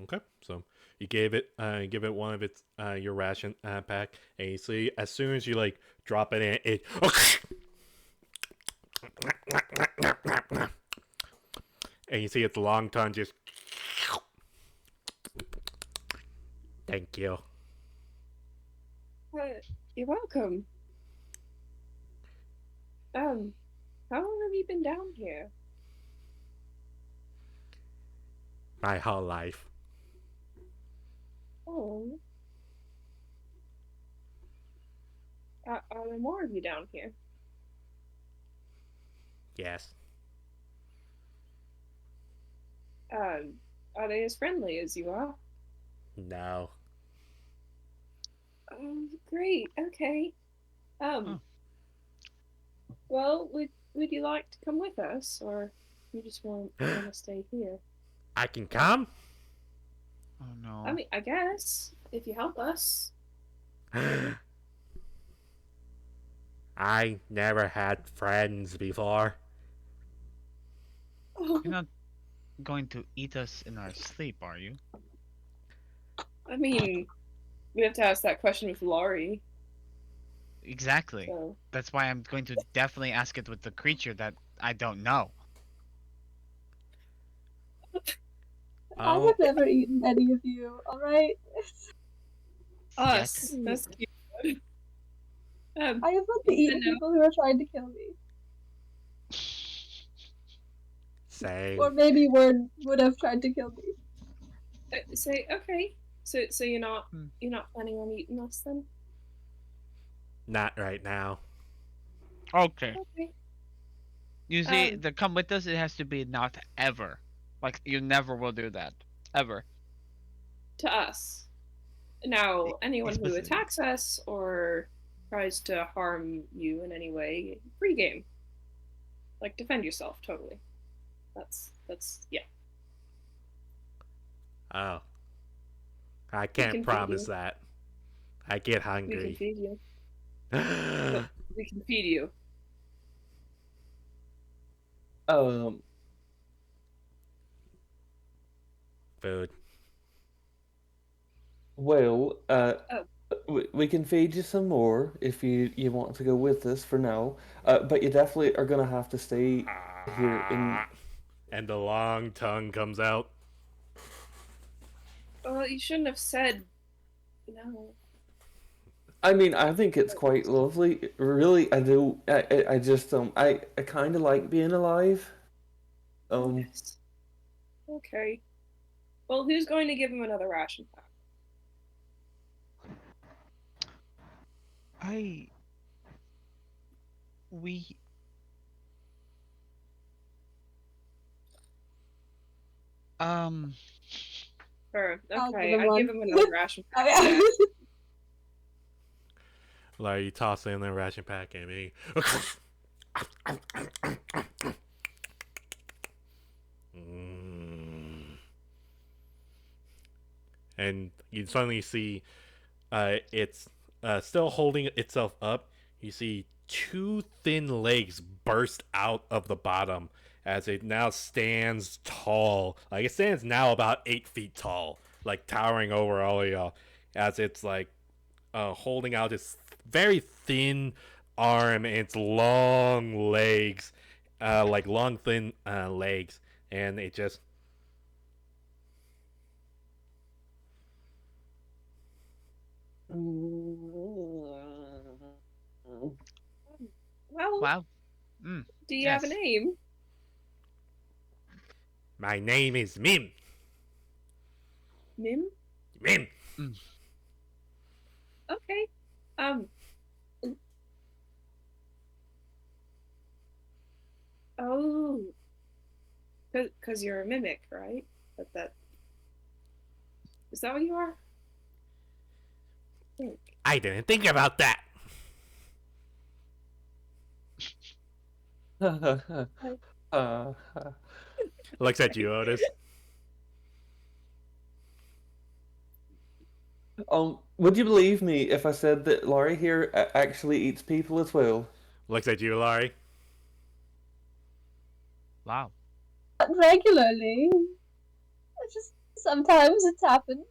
Okay, so you give it one of its your ration pack, and you see as soon as you like drop it in, it and you see its long tongue just. Thank you. You're welcome. How long have you been down here? My whole life. Oh. Are there more of you down here? Yes. Are they as friendly as you are? No. Oh, great. Okay. Oh. Well, would you like to come with us, or you just want to stay here? I can come? Oh no. I mean, I guess if you help us. I never had friends before. Oh, You're not going to eat us in our sleep, are you? I mean, we have to ask that question with Laurie. Exactly. So. That's why I'm going to definitely ask it with the creature that I don't know. I Oh, have never eaten any of you, alright? Us. Yet. That's cute. I have not eaten know. people who are trying to kill me. same. Or maybe would have tried to kill me. Say okay. So you're not Hmm. planning on eating us then? Not right now. Okay. Okay. You see, the come with us, it has to be not ever. Like, you never will do that. Ever. to us. Now, anyone who Explicitly. attacks us or tries to harm you in any way, free game. Like, defend yourself, totally. That's yeah. Oh, I We can't can feed promise you. that. I get We can hungry. feed you. We can feed you. Food. Well, Oh. we can feed you some more if you want to go with us for now. But you definitely are gonna have to stay here in. And the long tongue comes out. Well, you shouldn't have said no. I mean, I think it's quite lovely. Really, I do. I just I kind of like being alive. Yes. Okay. Well, who's going to give him another ration pack? We. Sure. I'll give Okay, him I give one. him another ration pack. Okay. Like you toss in the ration pack and me. And you suddenly see it's still holding itself up. You see two thin legs burst out of the bottom as it now stands tall. Like it stands now about 8 feet tall, like towering over all of y'all. As it's like holding out its very thin arm and its long legs, like long thin legs, and it just Well, Wow. do you have a Yes. name? my name is Mim. Mim? Mim. Okay. Oh. Because you're a mimic, right? That. Is that what you are? I think. I didn't think about that. Looks at you, Otis. Would you believe me if I said that Laurie here actually eats people as well? Looks at you, Laurie. Wow. Not regularly. It's just sometimes it's happened.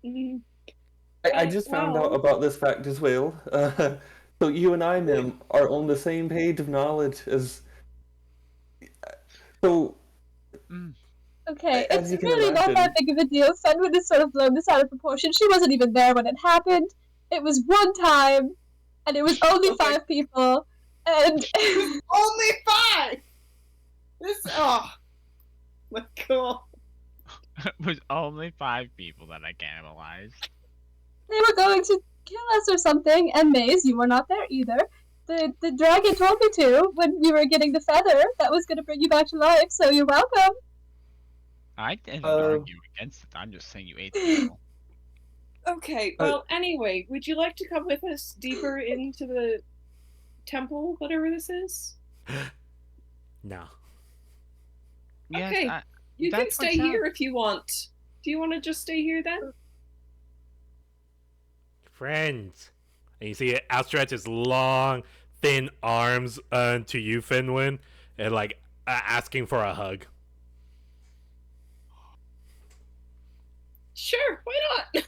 Mm, I just found out well, about this fact as well. So you and I, Mim, are on the same page of knowledge as. So, Okay, as it's you can really not that imagine, big of a deal. Fenwood has sort of blown this out of proportion. She wasn't even there when it happened. It was one time, and it was only Okay. 5 people, and only 5! Cool. It was only 5 people that I cannibalized. they were going to kill us or something. And Maze, you were not there either. The dragon told me to when you were getting the feather that was going to bring you back to life. So you're welcome. I didn't argue against it. I'm just saying you ate people. Okay, well, anyway, would you like to come with us deeper into the temple, whatever this is? No. Yes, Okay, you can that's what stay sounds- here if you want. Do you want to just stay here then? Friends. And you see it outstretch its long, thin arms to you, Finwin, and like asking for a hug. Sure, why not? Give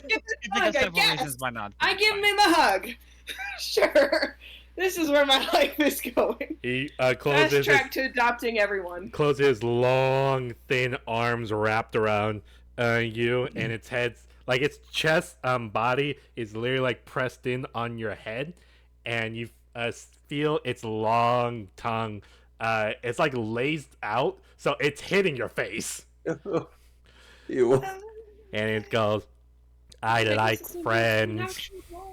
You him think a of hug, I several guess. reasons why not? I give him a hug. Sure. This is where my life is going. He Fast closes track to adopting everyone. his long, thin arms wrapped around you, and its head's like its chest, body is literally like pressed in on your head, and you feel its long tongue. It's like lazed out, so it's hitting your face, Ew. and it goes, "I Wait, like this is an friends." actual wall.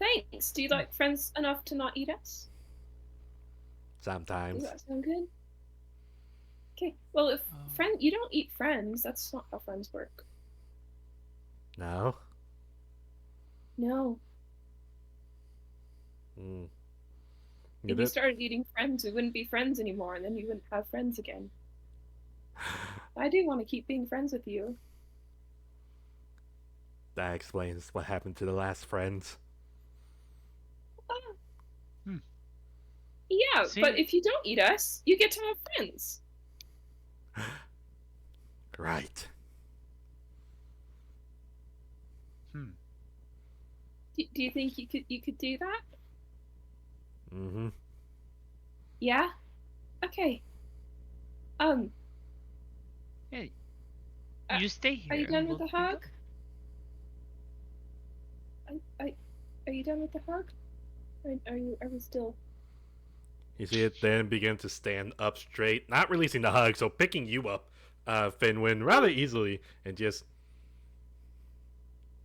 Thanks. Do you like friends enough to not eat us? Does Sometimes. that sound good? Okay. Well, if Oh. you don't eat friends. That's not how friends work. No. No. Mm. You If you did. started eating friends, we wouldn't be friends anymore, and then you wouldn't have friends again. I do want to keep being friends with you. That explains what happened to the last friends. Hmm. Yeah, See? but if you don't eat us, you get to have friends. Right. Hmm. Do you think you could do that? Mm-hmm. Yeah. Okay. Um. Hey, Uh, you stay here. Are you and done with we'll the be hug? Are you done with the hug? Are we still? You see it then begin to stand up straight, not releasing the hug, so picking you up, Finwin, rather easily, and just,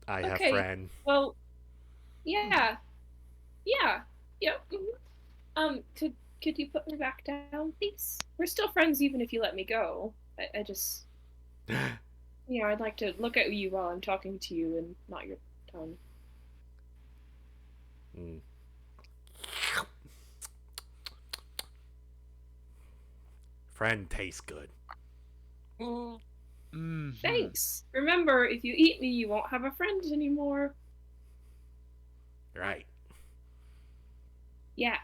I have Okay. friend. Well, yeah. Yeah. Yep. Could you put me back down, please? We're still friends even if you let me go. I just, I'd like to look at you while I'm talking to you and not your tongue. Mm. Friend tastes good. Mm-hmm. Thanks. Remember, if you eat me, you won't have a friend anymore. Right. Yeah.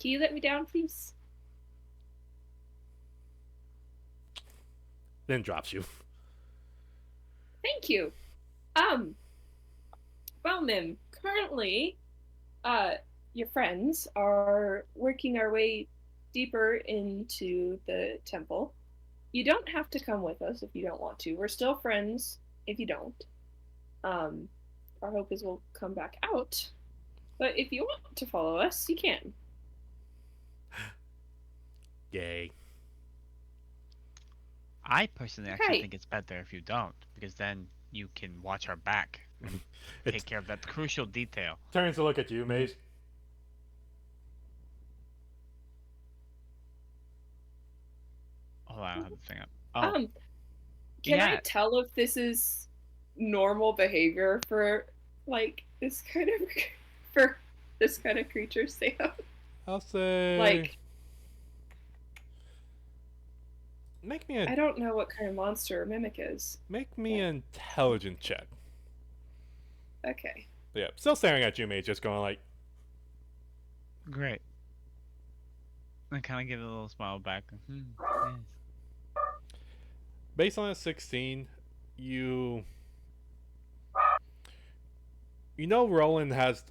Can you let me down, please? Then drops you. Thank you. Well, Mim, currently, your friends are working our way deeper into the temple. You don't have to come with us if you don't want to. We're still friends if you don't. Um, our hope is we'll come back out. But if you want to follow us, you can. Yay. I personally actually Okay. think it's better if you don't, because then you can watch our back and It take care of that crucial detail. turns to look at you, Maze. Hold on, I have the thing up. Oh, Um, can I yeah. tell if this is normal behavior for like this kind of for this kind of creature, Sam? I'll say. Like, Make me a I don't know what kind of monster a mimic is. make me an intelligence check. Okay. Yeah, still staring at you, Maze, just going like, Great. I kind of give it a little smile back. Yes. based on a 16, you Roland has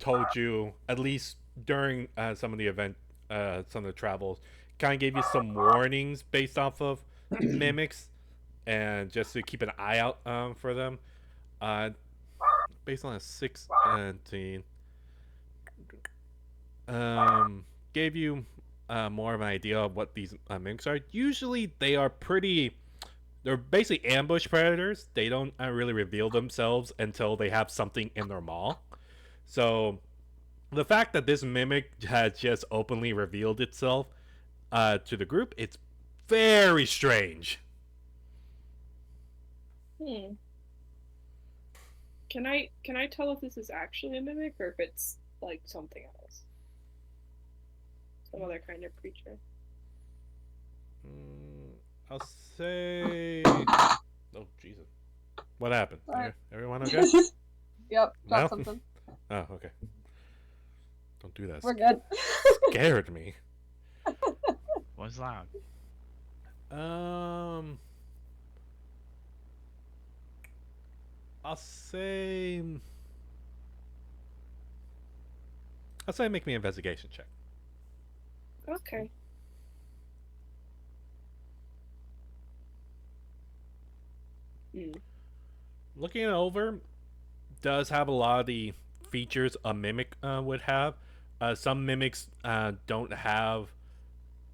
told you, at least during some of the event, some of the travels, kind of gave you some warnings based off of mimics, and just to keep an eye out for them. Uh, based on a 16, gave you more of an idea of what these mimics are. Usually, they're basically ambush predators. They don't really reveal themselves until they have something in their maw. So the fact that this mimic has just openly revealed itself to the group, it's very strange. Hmm. Can I tell if this is actually a mimic or if it's like something else? Some other kind of creature. I'll say. Oh Jesus! What happened? Sorry. Everyone okay? Yep, No? got something. Oh, okay. Don't do that. We're good. Scared me. Was loud. Um, I'll say. Make me an investigation check. Okay. Hmm. Looking it over, does have a lot of the features a mimic would have. Some mimics don't have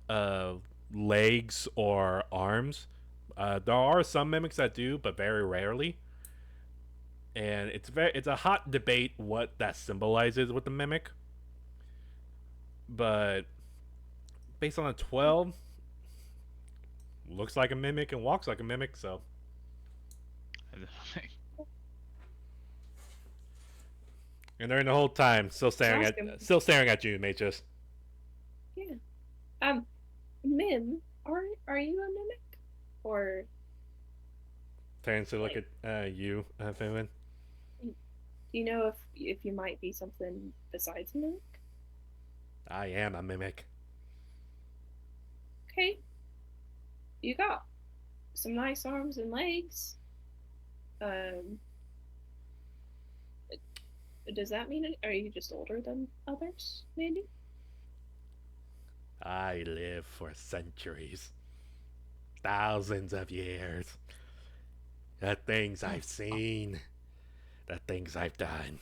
uh, legs or arms. There are some mimics that do, but very rarely. And it's a hot debate what that symbolizes with the mimic. But based on a 12, looks like a mimic and walks like a mimic, so. And during the whole time, still staring Ask him. at you, Mages. Yeah. Mim, are you a mimic? Or Turns to look at you, Finwin. do you know if you might be something besides a mimic? I am a mimic. Okay. You got some nice arms and legs. Does that mean are you just older than others, maybe? I live for centuries. Thousands of years. The things I've seen. The things I've done.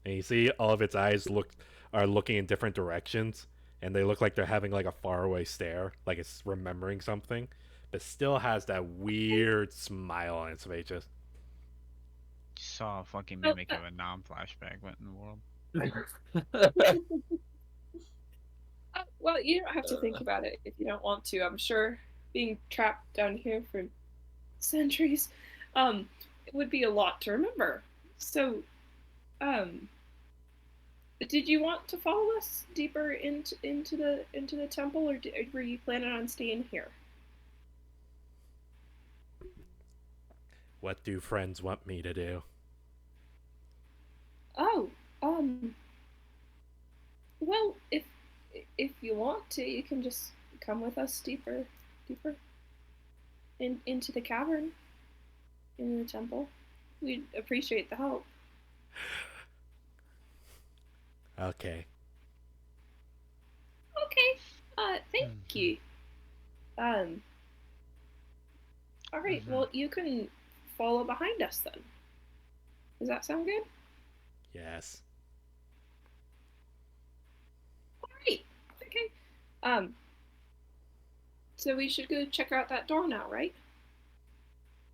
And you see all of its eyes are looking in different directions, and they look like they're having like a faraway stare, like it's remembering something, but still has that weird smile on its face. Just Saw a fucking mimic of a non-flashback. What in the world? Well, you don't have to think about it if you don't want to. I'm sure being trapped down here for centuries, it would be a lot to remember. So, did you want to follow us deeper into the temple, or were you planning on staying here? what do friends want me to do? Oh, well, if you want to, you can just come with us deeper into the cavern, in the temple. We'd appreciate the help. Okay. Okay. Thank you. All right. Well, you can follow behind us then. Does that sound good? Yes. All right. Okay. So we should go check out that door now, right?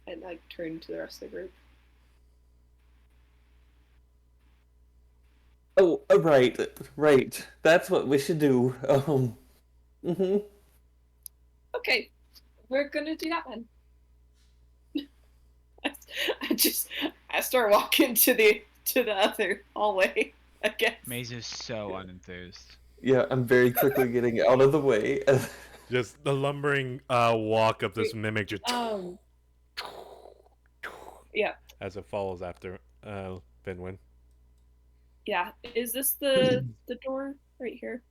And I turn to the rest of the group. Oh, right. That's what we should do. Okay, we're gonna do that then. I start walking to the other hallway. I guess. Maze is so unenthused. Yeah, I'm very quickly getting out of the way. Just the lumbering walk of this mimic just Yeah. as it follows after Finwin. Yeah. Is this the door right here,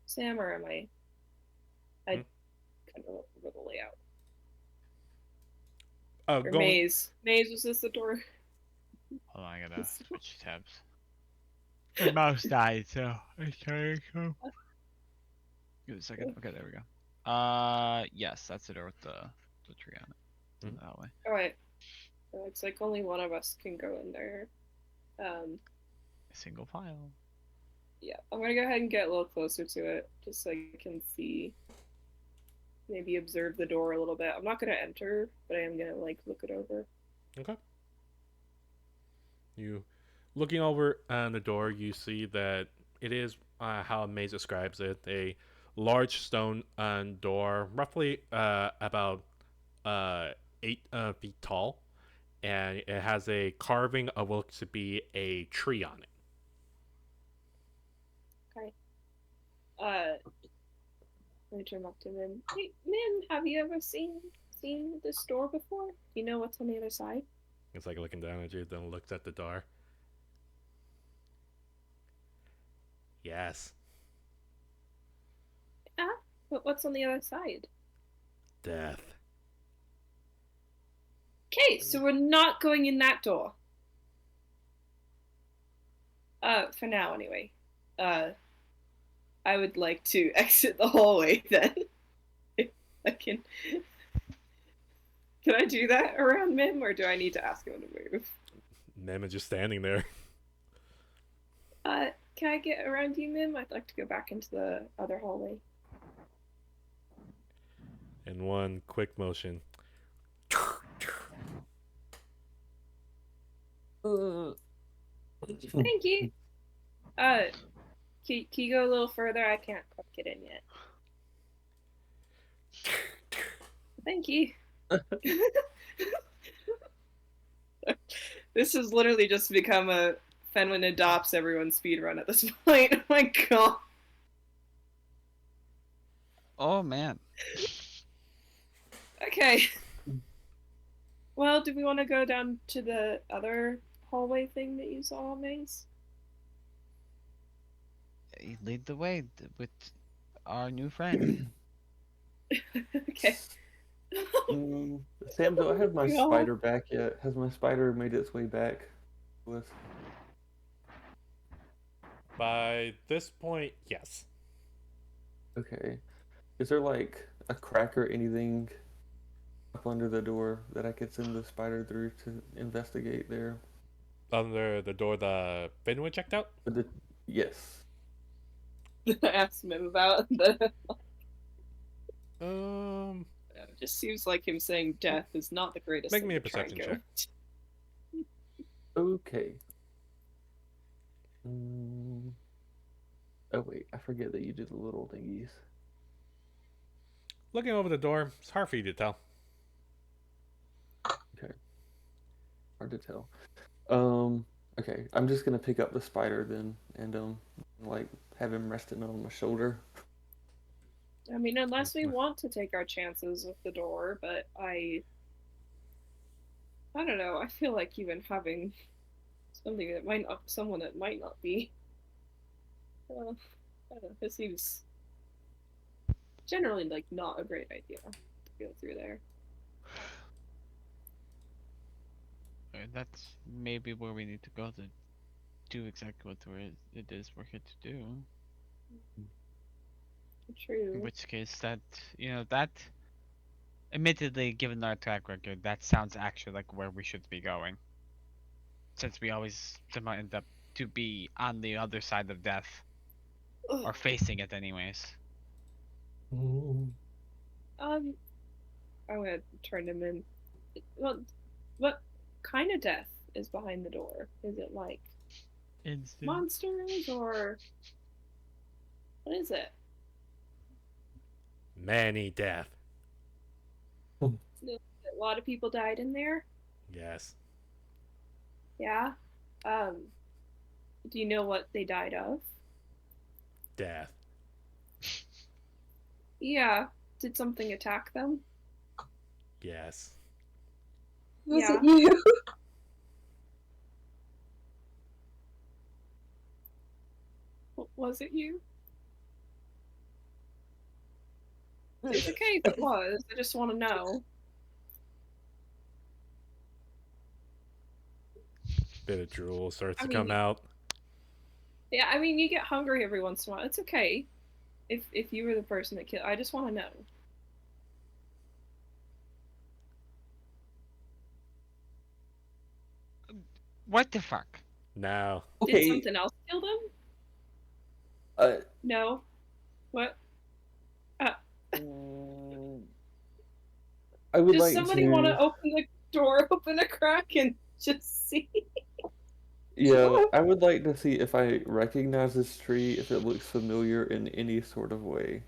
Sam, or am I kind of over the layout? Oh, Or going. Maze, was this the door? Hold on, I gotta switch tabs. My mouse died, so I tried to come. Give it a second. Okay, there we go. Yes, that's the door with the tree on it. That way. All right. So it's like only one of us can go in there. Single file. Yeah, I'm gonna go ahead and get a little closer to it, just so I can see, maybe observe the door a little bit. I'm not gonna enter, but I am gonna like look it over. Okay. You looking over on the door, you see that it is how Maze describes it, a large stone door, roughly about 8 feet tall, and it has a carving of what looks to be a tree on it. Okay. Let me turn back to Min. Hey, Min, have you ever seen this door before? Do you know what's on the other side? It's like looking down at you, then looks at the door. Yes. Ah, but what's on the other side? Death. Okay, so we're not going in that door. For now anyway. I would like to exit the hallway then. If I can. Can I do that around Mim, or do I need to ask him to move? Mim is just standing there. Can I get around you, Mim? I'd like to go back into the other hallway. In one quick motion. Thank you. Can you go a little further? I can't quite get in yet. Thank you. This has literally just become a Fenwin adopts everyone speedrun at this point. Oh my god. Oh man. Okay. Well, do we want to go down to the other hallway thing that you saw, Maze? You lead the way with our new friend. Okay. Sam, do I have my Yeah. spider back yet? Has my spider made its way back to us? By this point, yes. Okay. Is there like a crack or anything up under the door that I could send the spider through to investigate there? Under the door the Finwood checked out? But the yes. I asked him about the. Um, It just seems like him saying death is not the greatest Make thing me a to try and perception go. Okay. Oh wait, I forget that you do the little thingies. looking over the door, it's hard for you to tell. Okay. Hard to tell. Okay, I'm just gonna pick up the spider then and like have him resting on my shoulder. I mean, unless we want to take our chances with the door, but I don't know. I feel like even having something that might not, someone that might not be. I don't know. This seems generally like not a great idea to go through there. That's maybe where we need to go to do exactly what it is we're here to do. True. In which case, that admittedly, given our track record, that sounds actually like where we should be going. Since we always somehow end up to be on the other side of death, or facing it anyways. I'm gonna turn him in. Well, what kind of death is behind the door? Is it like Instant. monsters or what is it? Many death. A lot of people died in there. Yes. Yeah. Do you know what they died of? Death. Yeah. Did something attack them? Yes. Was Yeah. it you? Was it you? It's okay if it was. I just want to know. Bit of drool starts I to mean, come out. Yeah, I mean, you get hungry every once in a while. It's okay. If you were the person that killed, I just want to know. What the fuck? No. Did Okay. something else kill them? No. What? I would Does like somebody to. want to open the door, open a crack, and just see? Yeah, I would like to see if I recognize this tree, if it looks familiar in any sort of way.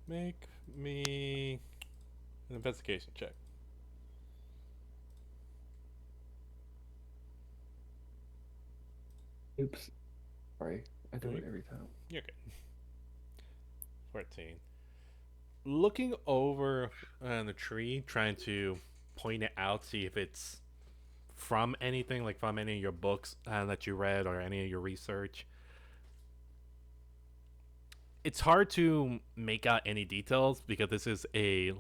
Make me an investigation check. Oops. Sorry, I do it every time. You're good. 14. Looking over the tree, trying to point it out, see if it's from anything, like from any of your books that you read or any of your research. It's hard to make out any details because this is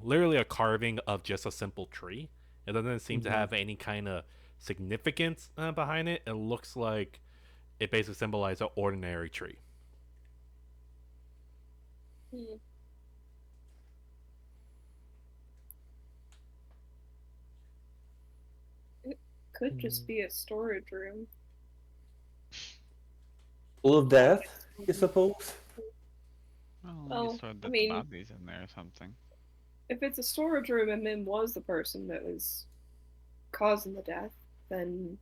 literally a carving of just a simple tree. It doesn't seem to have any kind of significance behind it. It looks like it basically symbolizes an ordinary tree. It could just be a storage room. Full of death, I suppose. Well, you stored the bodies in there or something. If it's a storage room and Min was the person that was causing the death, then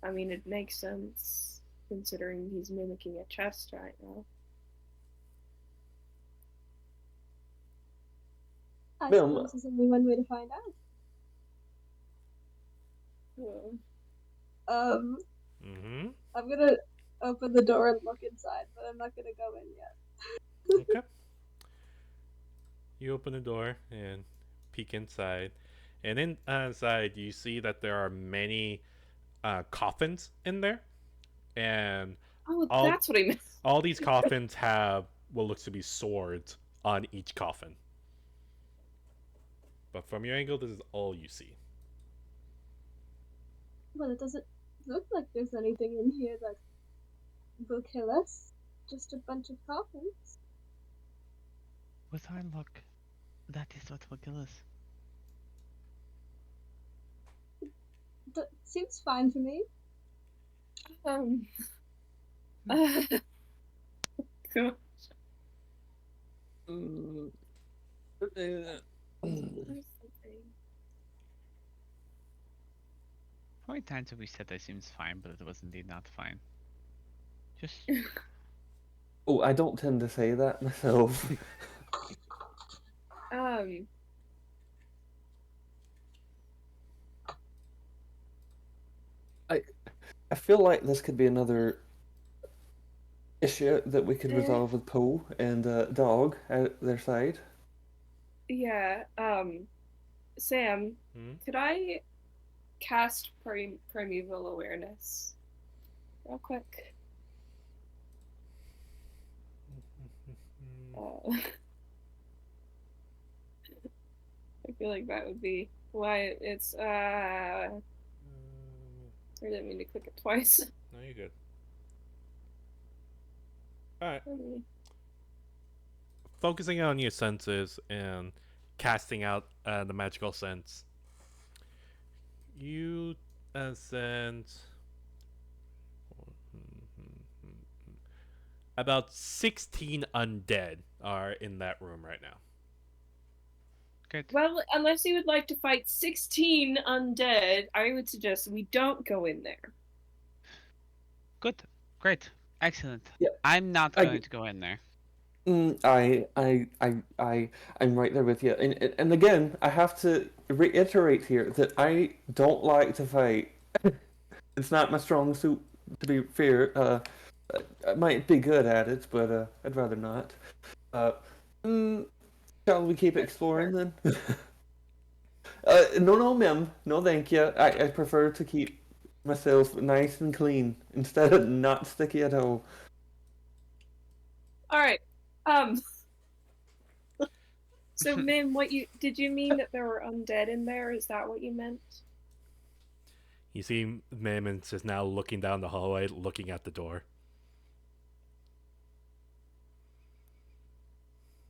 I mean it makes sense considering he's mimicking a chest right now. I Ma'am, suppose there's only one way to find out. Hmm. Mm-hmm. I'm gonna open the door and look inside, but I'm not gonna go in yet. Okay. You open the door and peek inside. And inside, you see that there are many coffins in there. And Oh, all that's what I meant. all these coffins have what looks to be swords on each coffin. But from your angle, this is all you see. Well, it doesn't look like there's anything in here that will kill us. Just a bunch of coffins. With our luck, that is what will kill us. Seems fine to me. Um. Uh, gosh. There's something. How many times have we said that seems fine, but it was indeed not fine? Just oh, I don't tend to say that myself. Um. I feel like this could be another issue that we could resolve with Poe and Dog at their side. Yeah. Sam, Hmm? could I cast primeval awareness real quick? I feel like that would be why it's I didn't mean to click it twice. No, you're good. Alright. Focusing on your senses and casting out the magical sense, you sense about 16 undead are in that room right now. good. Well, unless you would like to fight 16 undead, I would suggest we don't go in there. Good. Great. Excellent. Yeah, I'm not I- going to go in there. I'm right there with you. And again, I have to reiterate here that I don't like to fight. It's not my strong suit, to be fair. I might be good at it, but I'd rather not. Uh, mm, shall we keep exploring then? No, ma'am. No, thank you. I prefer to keep myself nice and clean instead of not sticky at all. All right. So, Min, did you mean that there were undead in there? Is that what you meant? You see Mammon's is now looking down the hallway, looking at the door.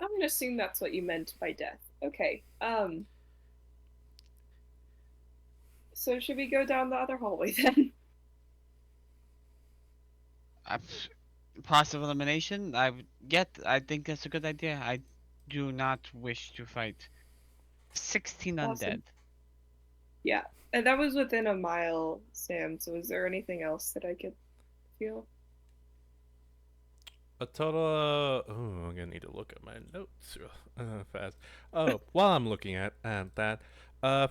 I'm gonna assume that's what you meant by death. Okay. So should we go down the other hallway then? Possible elimination? I think that's a good idea. I do not wish to fight 16 Awesome. undead. Yeah, and that was within a mile, Sam. So is there anything else that I could feel? A total. Oh, I'm gonna need to look at my notes fast. Oh, while I'm looking at that,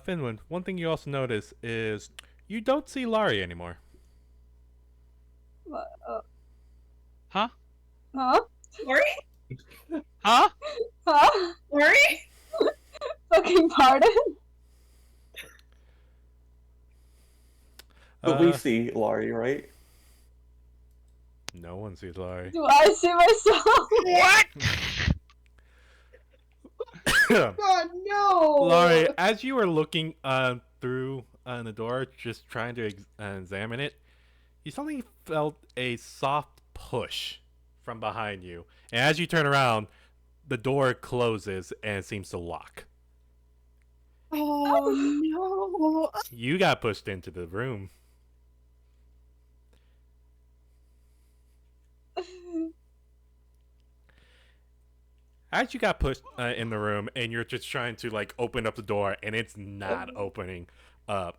Finland. One thing you also notice is you don't see Laurie anymore. What? Huh? Huh? Lori? Huh? Huh? Lori? Fucking pardon? But we see Laurie, right? No one sees Laurie. Do I see myself? What? God, no! Laurie, as you were looking through the door, just trying to examine it, you suddenly felt a soft push from behind you. And as you turn around, the door closes and it seems to lock. Oh no! You got pushed into the room. As you got pushed in the room and you're just trying to like open up the door and it's not opening up,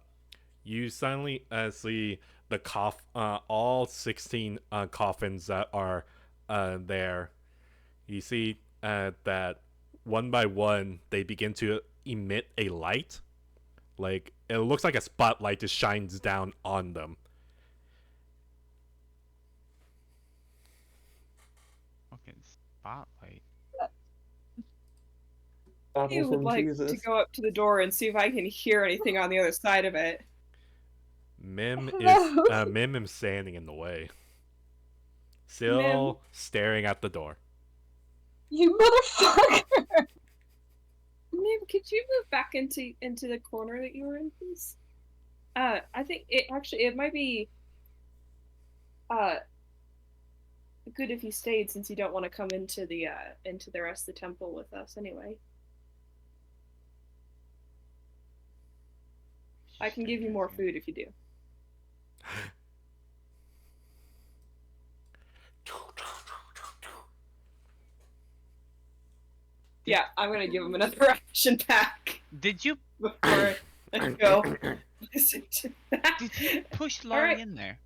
you suddenly see the all 16 coffins that are there. You see that one by one, they begin to emit a light. Like, it looks like a spotlight just shines down on them. Fucking spotlight. I Bottle would from like Jesus. to go up to the door and see if I can hear anything on the other side of it. Mim No. is standing in the way. Still staring at the door. You motherfucker! Mim, could you move back into the corner that you were in, please? I think it might be good if you stayed, since you don't want to come into the rest of the temple with us anyway. I can give you more food if you do. Yeah, I'm gonna give him another ration pack Did you before I go. did you push Laurie Alright. in there?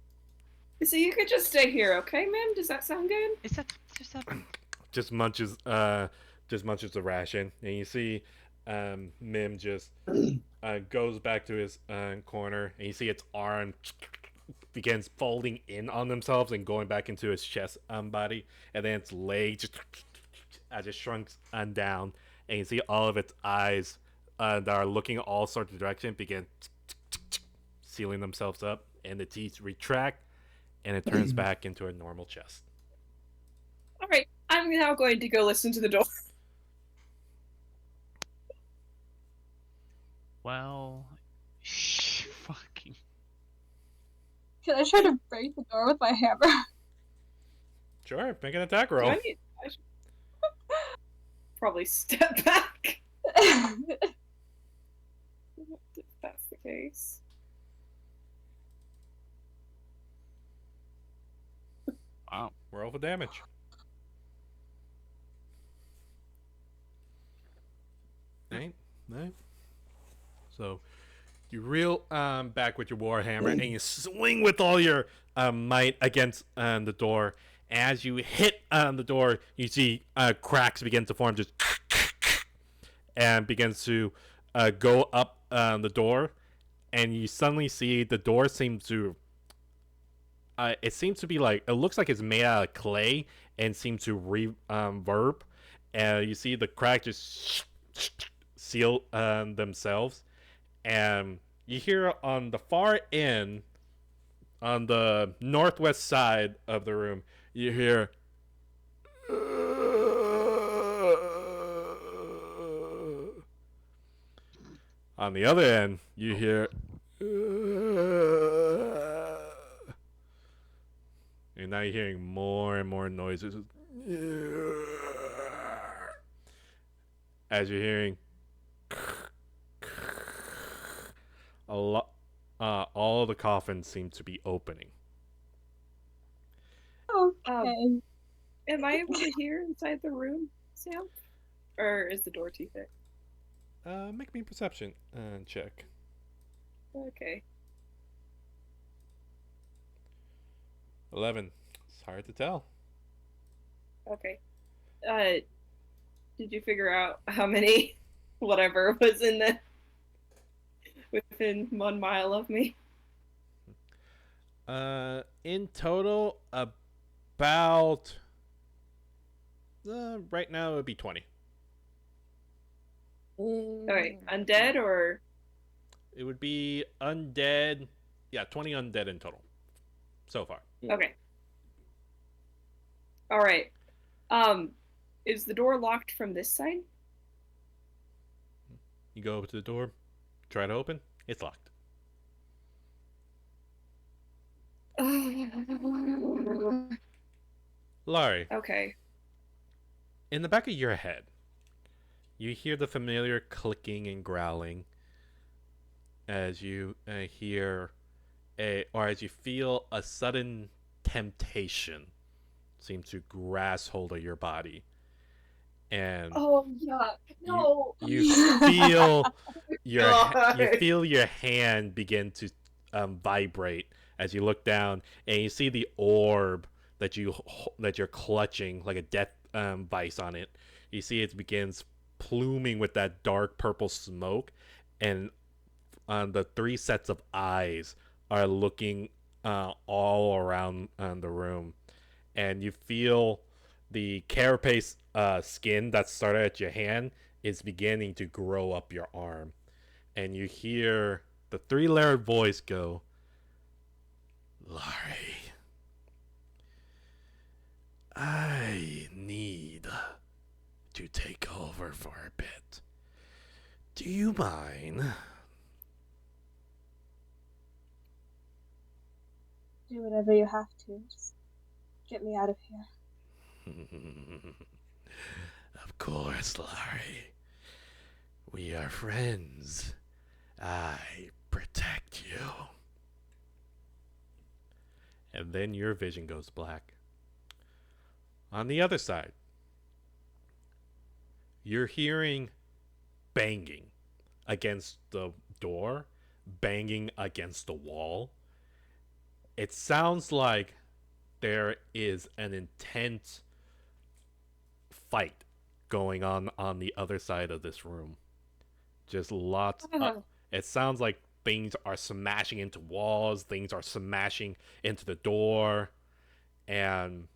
So you could just stay here, okay, ma'am? Does that sound good? Is that just a Just munches the ration, and you see Mim just goes back to his corner, and you see its arm begins folding in on themselves and going back into his chest body, and then its leg just shrunks down, and you see all of its eyes that are looking all sorts of directions begin sealing themselves up, and the teeth retract, and it turns back into a normal chest. Alright, I'm now going to go listen to the door. well fucking Can I try to break the door with my hammer? Sure, make an attack Do roll. I should probably step back if that's the case. wow. Roll for damage. Right. So you reel back with your warhammer and you swing with all your might against the door. As you hit the door, you see cracks begin to form, just and begins to go up the door, and you suddenly see the door seems to. It seems to be like, it looks like it's made out of clay and seems to reverb. And you see the crack just seal themselves. And you hear on the far end, on the northwest side of the room, you hear. On the other end, you hear. And now you're hearing more and more noises. As you're hearing a lot, all the coffins seem to be opening. Okay. Am I able to hear inside the room, Sam? Or is the door too thick? Make me a perception check. Okay. 11. It's hard to tell. Okay. Did you figure out how many whatever was in the within 1 mile of me? In total, about right now it would be 20. Alright, undead or It would be undead. Yeah, 20 undead in total so far. okay. Alright. Is the door locked from this side? You go over to the door, try to open. It's locked. Laurie, Okay. in the back of your head, you hear the familiar clicking and growling as you hear as you feel a sudden temptation seem to grasp hold of your body, and Oh yuck! No. you feel you God. feel your hand begin to vibrate as you look down, and you see the orb that you're clutching like a death vice on it. You see it begins pluming with that dark purple smoke, and the three sets of eyes are looking all around the room, and you feel the carapace skin that started at your hand is beginning to grow up your arm, and you hear the three-layered voice go, Laurie, I need to take over for a bit. Do you mind? Do whatever you have to. Just get me out of here. Of course, Laurie. We are friends. I protect you. And then your vision goes black. On the other side, you're hearing banging against the door, banging against the wall. It sounds like there is an intense fight going on the other side of this room. Just lots of, it sounds like things are smashing into walls, things are smashing into the door, and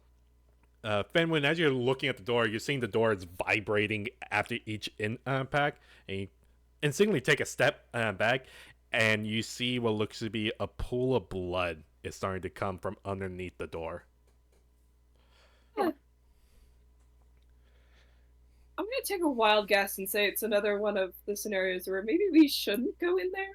Fenwin, as you're looking at the door, you're seeing the door is vibrating after each impact, and you instantly take a step back, and you see what looks to be a pool of blood is starting to come from underneath the door. I'm gonna take a wild guess and say it's another one of the scenarios where maybe we shouldn't go in there.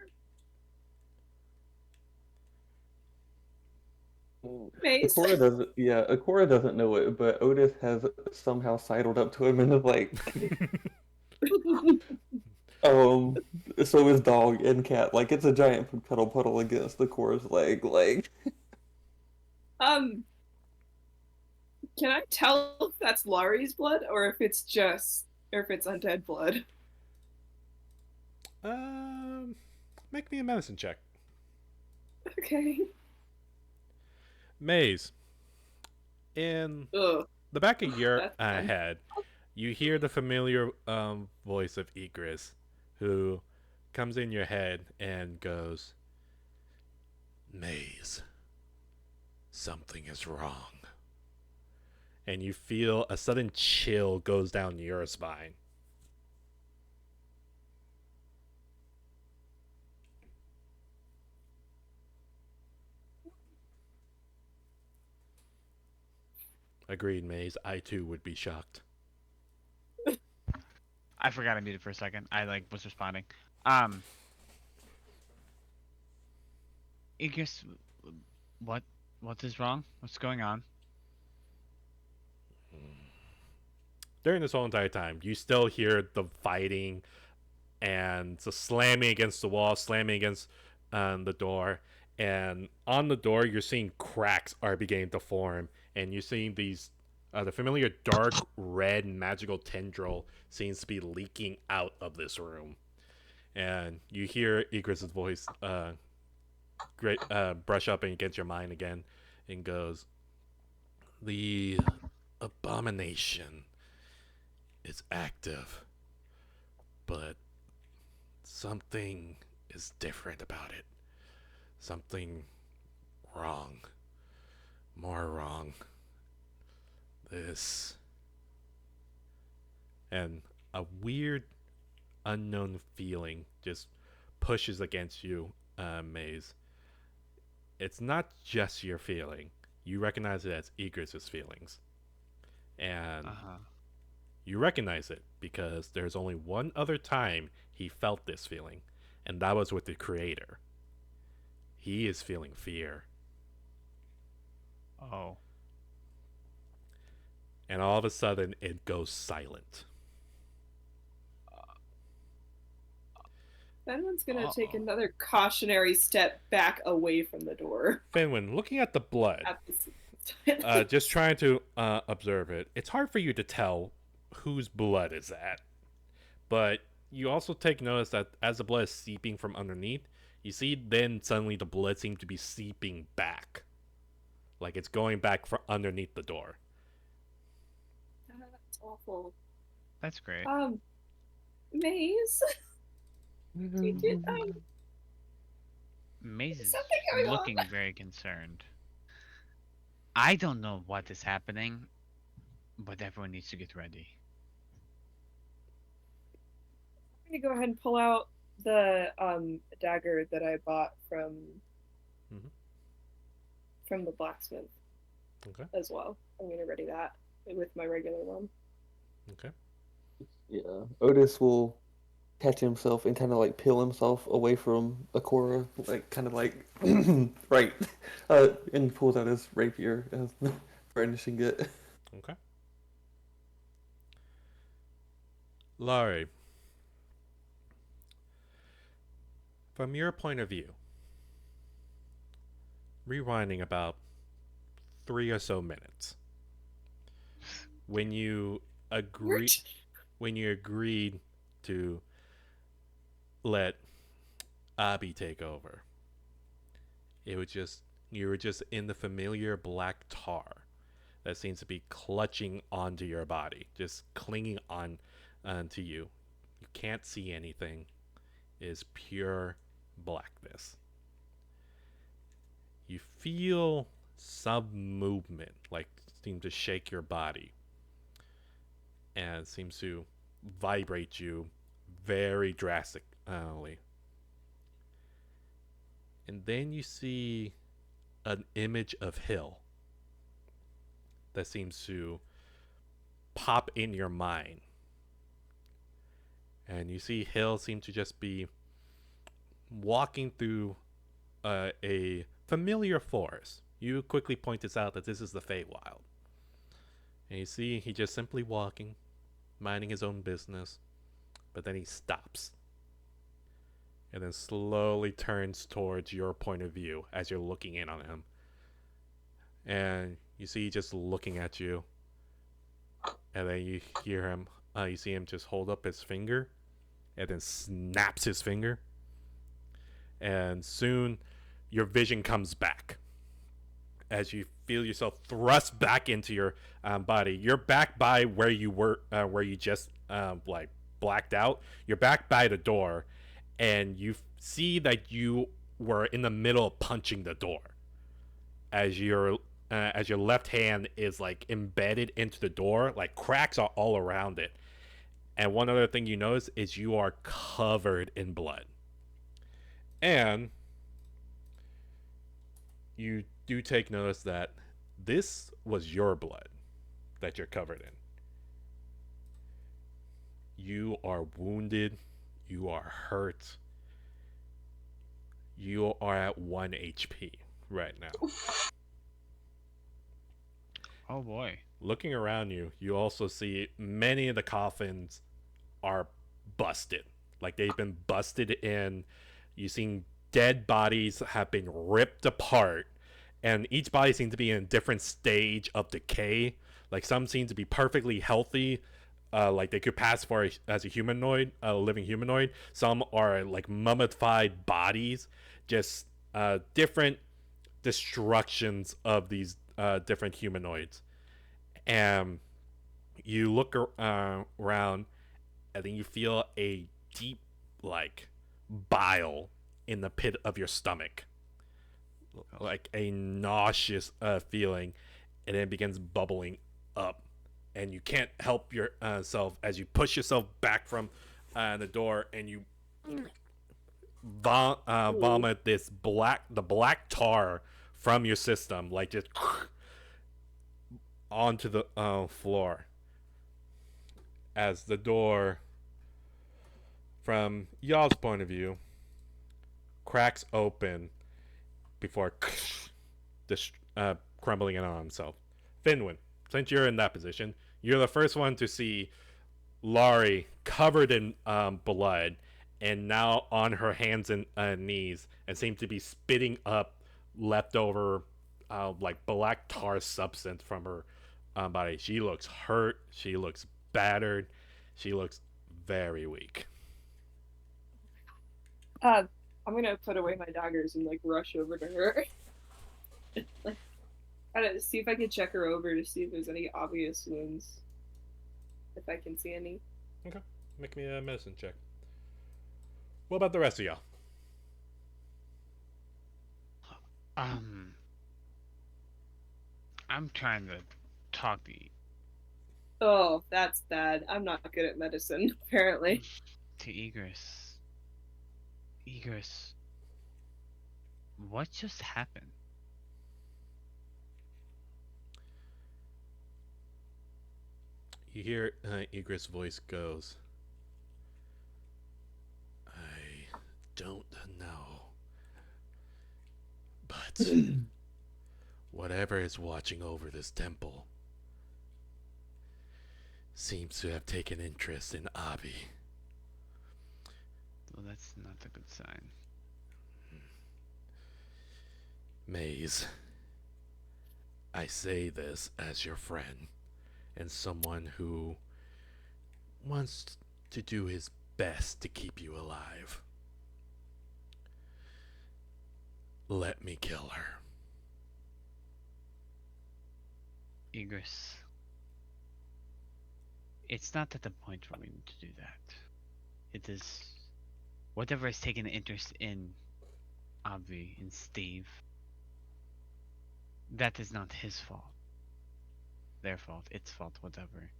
Mace. Akora doesn't know it, but Otis has somehow sidled up to him and is like, so is dog and cat. Like, it's a giant puddle against Akora's leg. Can I tell if that's Laurie's blood or if it's undead blood? Make me a medicine check. Okay. Maze, in Ugh. the back of your That's fun. head, you hear the familiar voice of Egris, who comes in your head and goes, Maze, something is wrong. And you feel a sudden chill goes down your spine. Agreed, Maze. I too would be shocked. I forgot I muted for a second. I was responding. Igris, what is wrong? What's going on? During this whole entire time, you still hear the fighting and the slamming against the wall, slamming against the door. And on the door, you're seeing cracks are beginning to form. And you're seeing these, the familiar dark red magical tendril seems to be leaking out of this room. And you hear Egris's voice brush up against your mind again and goes, The abomination is active, but something is different about it. Something wrong. More wrong. This. And a weird, unknown feeling just pushes against you, Maze. It's not just your feeling. You recognize it as Egris's feelings. And you recognize it because there's only one other time he felt this feeling, and that was with the Creator. He is feeling fear. Oh. And all of a sudden, it goes silent. Fenwin's gonna take another cautionary step back away from the door. Fenwin, looking at the blood, just trying to observe it, it's hard for you to tell whose blood is that. But you also take notice that as the blood is seeping from underneath, you see then suddenly the blood seems to be seeping back. Like it's going back from underneath the door. That's awful. That's great. Maze, Maze is something going on. looking very concerned. I don't know what is happening, but everyone needs to get ready. I'm gonna go ahead and pull out the dagger that I bought Mhm. from the blacksmith Okay. as well. I'm gonna ready that with my regular one. Okay. Yeah, Otis will catch himself and kind of like peel himself away from Akora, like kind of like right, and pulls out his rapier, brandishing it. Okay. Laurie, from your point of view, rewinding about 3 or so minutes, when you agree, when you agreed to let Abby take over, it was just you were just in the familiar black tar that seems to be clutching onto your body, just clinging on to you. You can't see anything. It is pure blackness. You feel some movement, like seem to shake your body, and it seems to vibrate you very drastically. And then you see an image of Hill that seems to pop in your mind. And you see Hill seem to just be walking through a familiar forest. You quickly point this out that this is the Feywild. And you see he just simply walking, minding his own business, but then he stops. And then slowly turns towards your point of view as you're looking in on him. And you see just looking at you. And then you hear him, you see him just hold up his finger and then snaps his finger. And soon your vision comes back as you feel yourself thrust back into your body. You're back by where you were, where you just like blacked out. You're back by the door, and you see that you were in the middle of punching the door as your left hand is like embedded into the door, like cracks are all around it. And one other thing you notice is you are covered in blood. And you do take notice that this was your blood that you're covered in. You are wounded. You are hurt. You are at 1 HP right now. Oh boy. Looking around you, you also see many of the coffins are busted. Like they've been busted in. You've seen dead bodies have been ripped apart, and each body seems to be in a different stage of decay. Like some seem to be perfectly healthy, like they could pass for as a humanoid, a living humanoid. Some are like mummified bodies, just different destructions of these different humanoids. And you look around, and then you feel a deep, like, bile in the pit of your stomach, like a nauseous feeling, and then it begins bubbling up, and you can't help yourself as you push yourself back from the door, and you vomit the black tar from your system, like just onto the floor as the door, from y'all's point of view, cracks open before just crumbling in on himself. Finwin, since you're in that position, you're the first one to see Laurie covered in blood and now on her hands and knees and seems to be spitting up leftover like black tar substance from her body. She looks hurt. She looks battered. She looks very weak. I'm gonna put away my daggers and like rush over to her. Like, try to see if I can check her over to see if there's any obvious wounds. If I can see any. Okay. Make me a medicine check. What about the rest of y'all? Um, I'm trying to talk Oh, that's bad. I'm not good at medicine, apparently. to Egress. Egress, what just happened? You hear Egress' voice goes, I don't know. But whatever is watching over this temple seems to have taken interest in Abi. Well, that's not a good sign. Maze, I say this as your friend and someone who wants to do his best to keep you alive. Let me kill her. Egress, it's not at the point where we need to do that. It is whatever has taken interest in Avi, in Steve. That is not his fault. Their fault, its fault, whatever.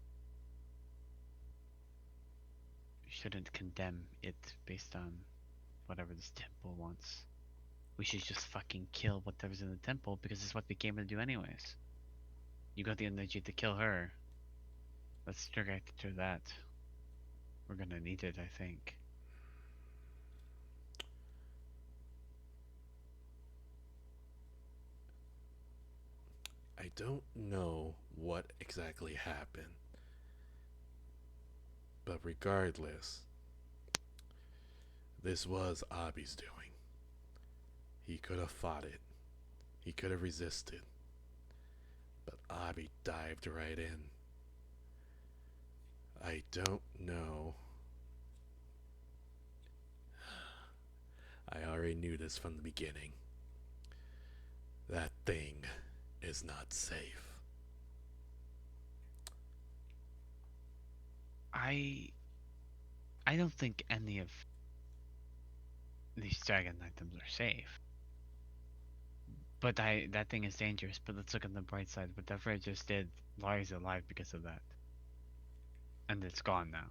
We shouldn't condemn it based on whatever this temple wants. We should just fucking kill whatever's in the temple because it's what we came to do anyways. You got the energy to kill her. Let's direct to that. We're gonna need it, I think. I don't know what exactly happened. But regardless, this was Abi's doing. He could have fought it. He could have resisted. But Abi dived right in. I don't know. I already knew this from the beginning. That thing is not safe. I don't think any of these dragon items are safe. But that thing is dangerous, but let's look on the bright side. Whatever it just did, Laurie's alive because of that. And it's gone now.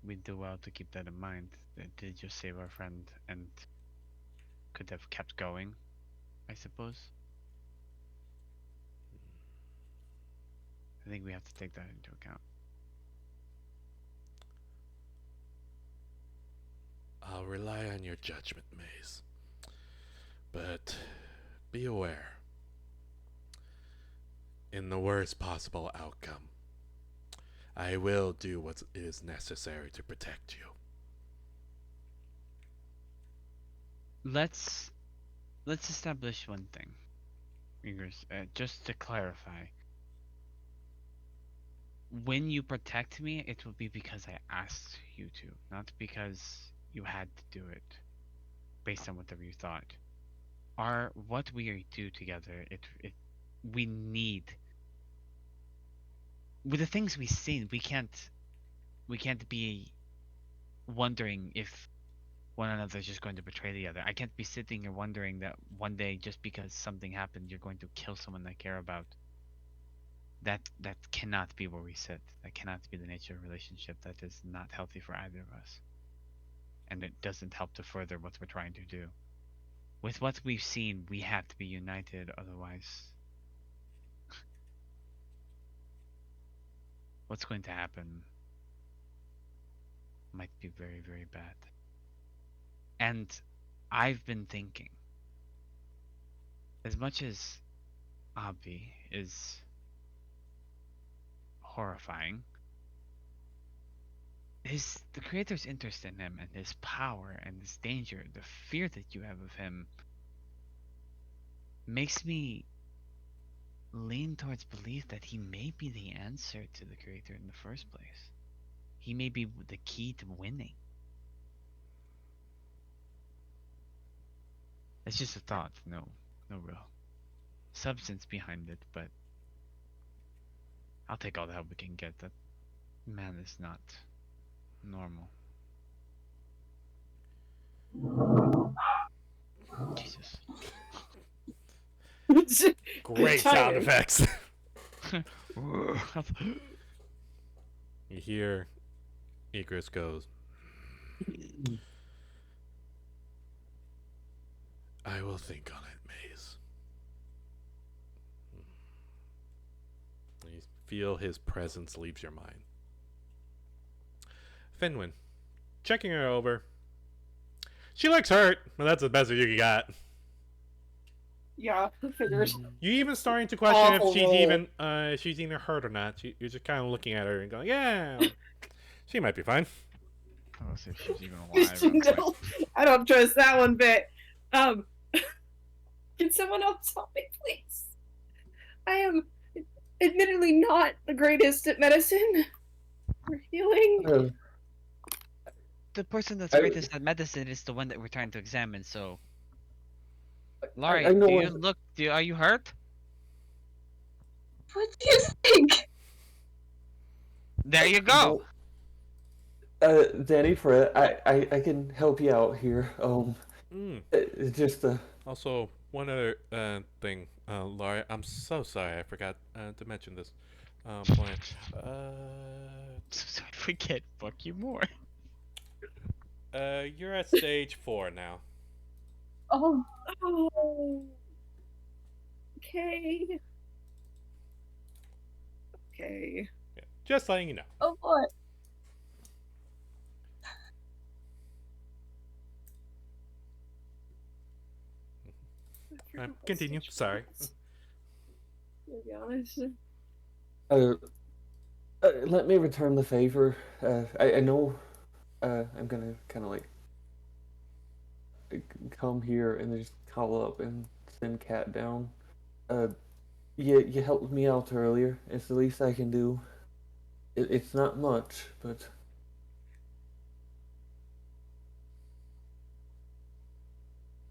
We do well to keep that in mind. It did just save our friend and could have kept going, I suppose. I think we have to take that into account. I'll rely on your judgment, Maze. But be aware. In the worst possible outcome, I will do what is necessary to protect you. Let's establish one thing, Eagers, just to clarify. When you protect me, it will be because I asked you to, not because you had to do it, based on whatever you thought. What we do together, we need. With the things we've seen, we can't be wondering if one another is just going to betray the other. I can't be sitting here wondering that one day, just because something happened, you're going to kill someone I care about. That cannot be where we sit. That cannot be the nature of a relationship. That is not healthy for either of us. And it doesn't help to further what we're trying to do. With what we've seen, we have to be united, otherwise what's going to happen might be very, very bad. And I've been thinking, as much as Abi is horrifying, the creator's interest in him and his power and his danger, the fear that you have of him, makes me lean towards belief that he may be the answer to the creator in the first place. He may be the key to winning. It's just a thought, no real substance behind it, but I'll take all the help we can get. Man is not normal. Jesus. Great sound Tired. effects. You hear Egris goes, I will think on it, Maze. You feel his presence leaves your mind. Finwin, checking her over. She looks hurt, but that's the best you got. Yeah, figures. You even starting to question Awful if she's roll. even hurt or not. You're just kind of looking at her and going, yeah, she might be fine. I don't know if she's even alive. I'm like, No, I don't trust that one bit. Can someone else help me, please? I am admittedly not the greatest at medicine or healing. Uh, the person that's I- greatest at medicine is the one that we're trying to examine. So, I Laurie, know do you what- look? Are you hurt? What do you think? There you go. Danny, Fred, I can help you out here. It's just Also, one other thing, Laurie, I'm so sorry I forgot to mention this. Point. So sorry if we can't fuck you more. You're at stage 4 now. Oh, Oh. Okay. Okay. Yeah, just letting you know. oh boy. I forgot what Continue. stage Sorry. it was, to be honest. let me return the favor. I know. I'm gonna kind of like come here and just call up and send Cat down. You helped me out earlier. It's the least I can do. It's not much, but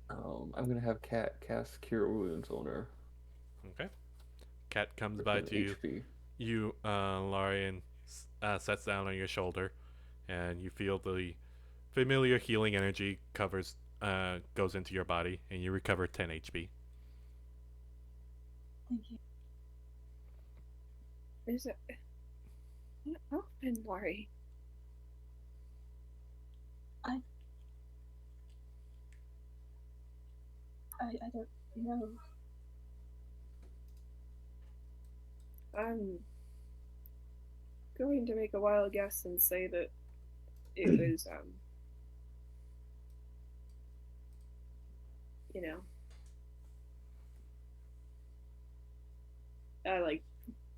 I'm gonna have Cat cast Cure Wounds on her. Okay. Cat comes for by an to you. HP. You, Laurie, and sets down on your shoulder, and you feel the familiar healing energy goes into your body, and you recover 10 HP. Thank you. Is it? What happened, Laurie? I don't know. I'm going to make a wild guess and say that it was, you know, I like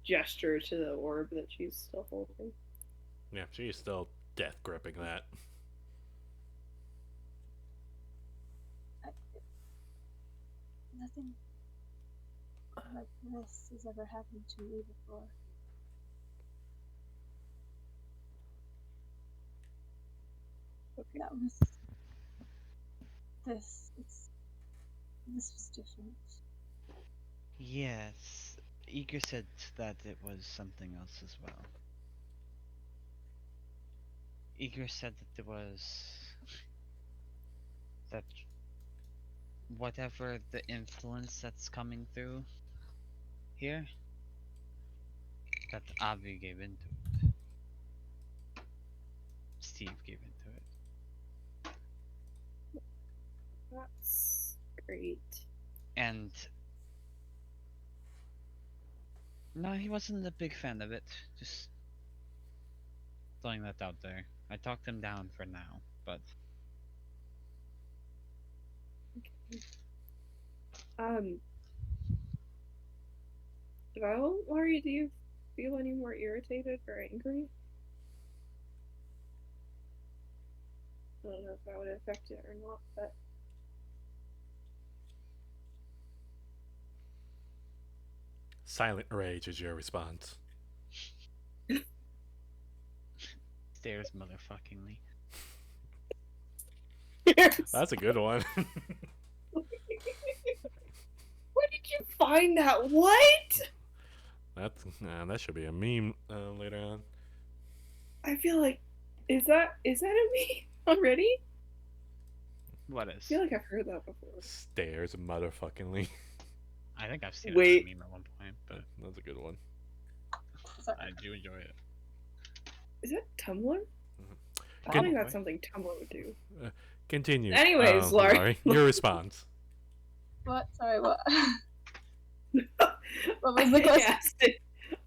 gesture to the orb that she's still holding. Yeah, she's still death gripping that. Nothing like this has ever happened to me before. Okay. That was this. This was different. Yes, Eager said that it was something else as well. Eager said that there was that whatever the influence that's coming through here, that Avi gave into it. Steve gave into it. That's great. And no, he wasn't a big fan of it. Just throwing that out there. I talked him down for now, but Well, Laurie, do you feel any more irritated or angry? I don't know if that would affect it or not, but Silent rage is your response. stares motherfuckingly. That's a good one. Where did you find that? What? That should be a meme later on. I feel like is that a me already? What I is? feel like I've heard that before. Stares motherfuckingly. I think I've seen Wait. a meme at one point, but That's a good one. Sorry. I do enjoy it. Is that Tumblr? I Good- think that's something Tumblr would do. Continue. Anyways, Laurie. Your response. What? Sorry, what? What was the question?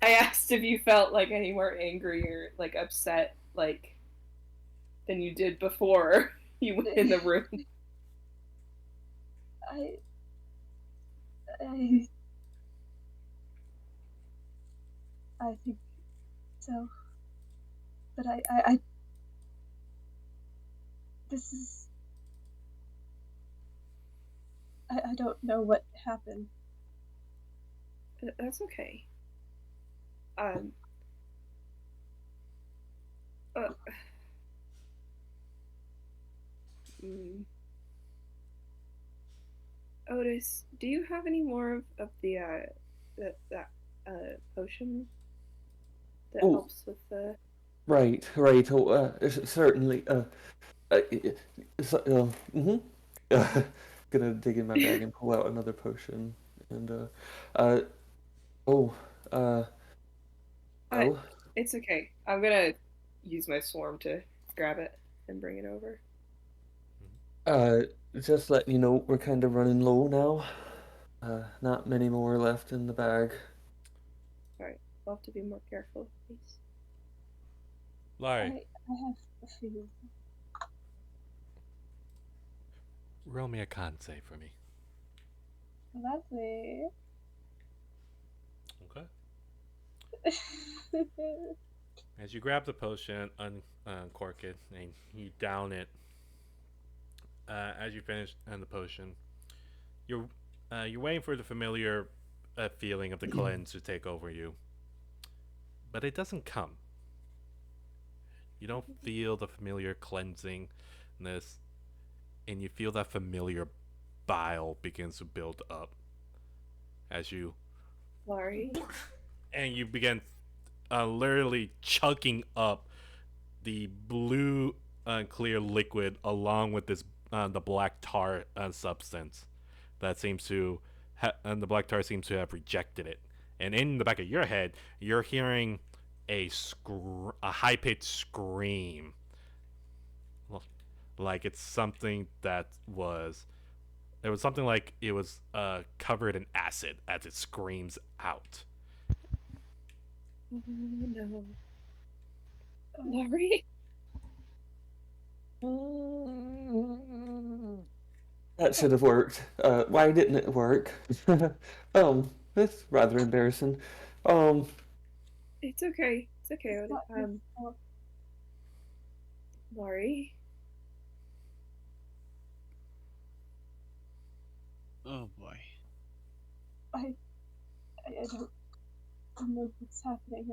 I asked if you felt like any more angry or like upset like than you did before you went in the room. I think so. But I this is I don't know what happened. That's okay. Uh, mm. Otis, do you have any more of the that potion that Oh. helps with the? Right. Oh, certainly. Mm-hmm. Gonna dig in my bag and pull out another potion. And oh, well, It's okay. I'm gonna use my swarm to grab it and bring it over. just letting you know we're kind of running low now. Not many more left in the bag. Alright, I'll have to be more careful, please. Laurie, I have a few. roll me a con save for me. Lovely. Okay. As you grab the potion, uncork it, and you down it. As you finish the potion, you're waiting for the familiar feeling of the cleanse to take over you, but it doesn't come. You don't feel the familiar cleansingness, and you feel that familiar bile begins to build up as you Laurie? and you begin literally chugging up the blue clear liquid along with this the black tar substance that seems to and the black tar seems to have rejected it. And in the back of your head, you're hearing a high pitched scream, like it's something that was. It was something like it was covered in acid as it screams out. Oh no. Laurie? That should have worked. Why didn't it work? It's rather embarrassing. It's okay. It's okay, It's Otis. not your fault. Laurie? Oh boy. I don't know what's happening.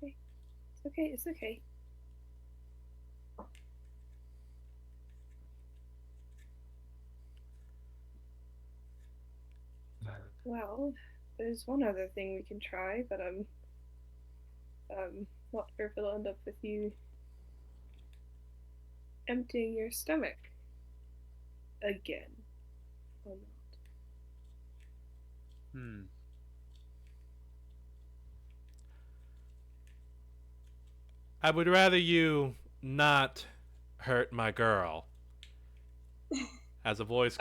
It's okay, it's okay. Well, there's one other thing we can try, but I'm not sure if it'll end up with you emptying your stomach again or not. I would rather you not hurt my girl. As a voice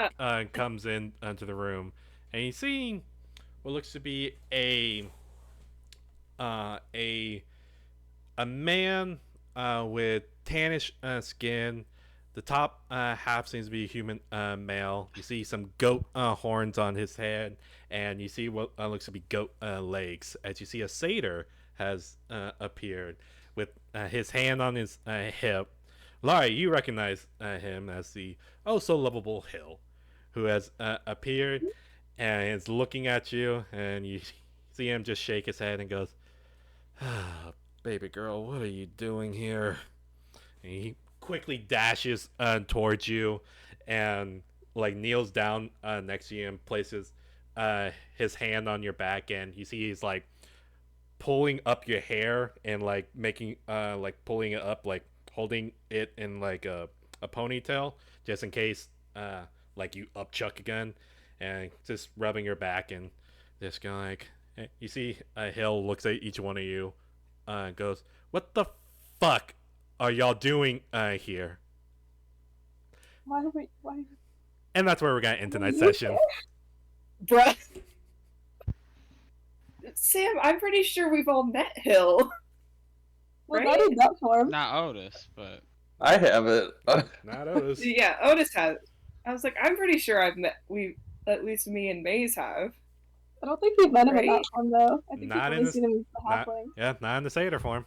comes in into the room, and you see what looks to be a man with tannish skin. The top half seems to be a human male. You see some goat horns on his head, and you see what looks to be goat legs. As you see, a satyr has appeared with his hand on his hip. Laurie, you recognize him as the oh so lovable Hill, who has appeared and is looking at you, and you see him just shake his head and goes, ah, baby girl, what are you doing here? And he quickly dashes towards you and like kneels down next to you and places his hand on your back, and you see he's like pulling up your hair and like making like pulling it up, like holding it in like a ponytail just in case like you upchuck again, and just rubbing your back and just going like, you see Hill looks at each one of you, goes, "What the fuck are y'all doing here?" Why are we? Why? And that's where we're gonna end tonight's you session. Bruh. Sam, I'm pretty sure we've all met Hill. Well, Right? not in that form. Not Otis, but I haven't. Not Otis. Yeah, Otis has. I was like, I'm pretty sure at least me and Maze have. I don't think we've met him in that Right? form though. I think Not we've in only this- seen him as the Not, halfling. yeah, not in the satyr form.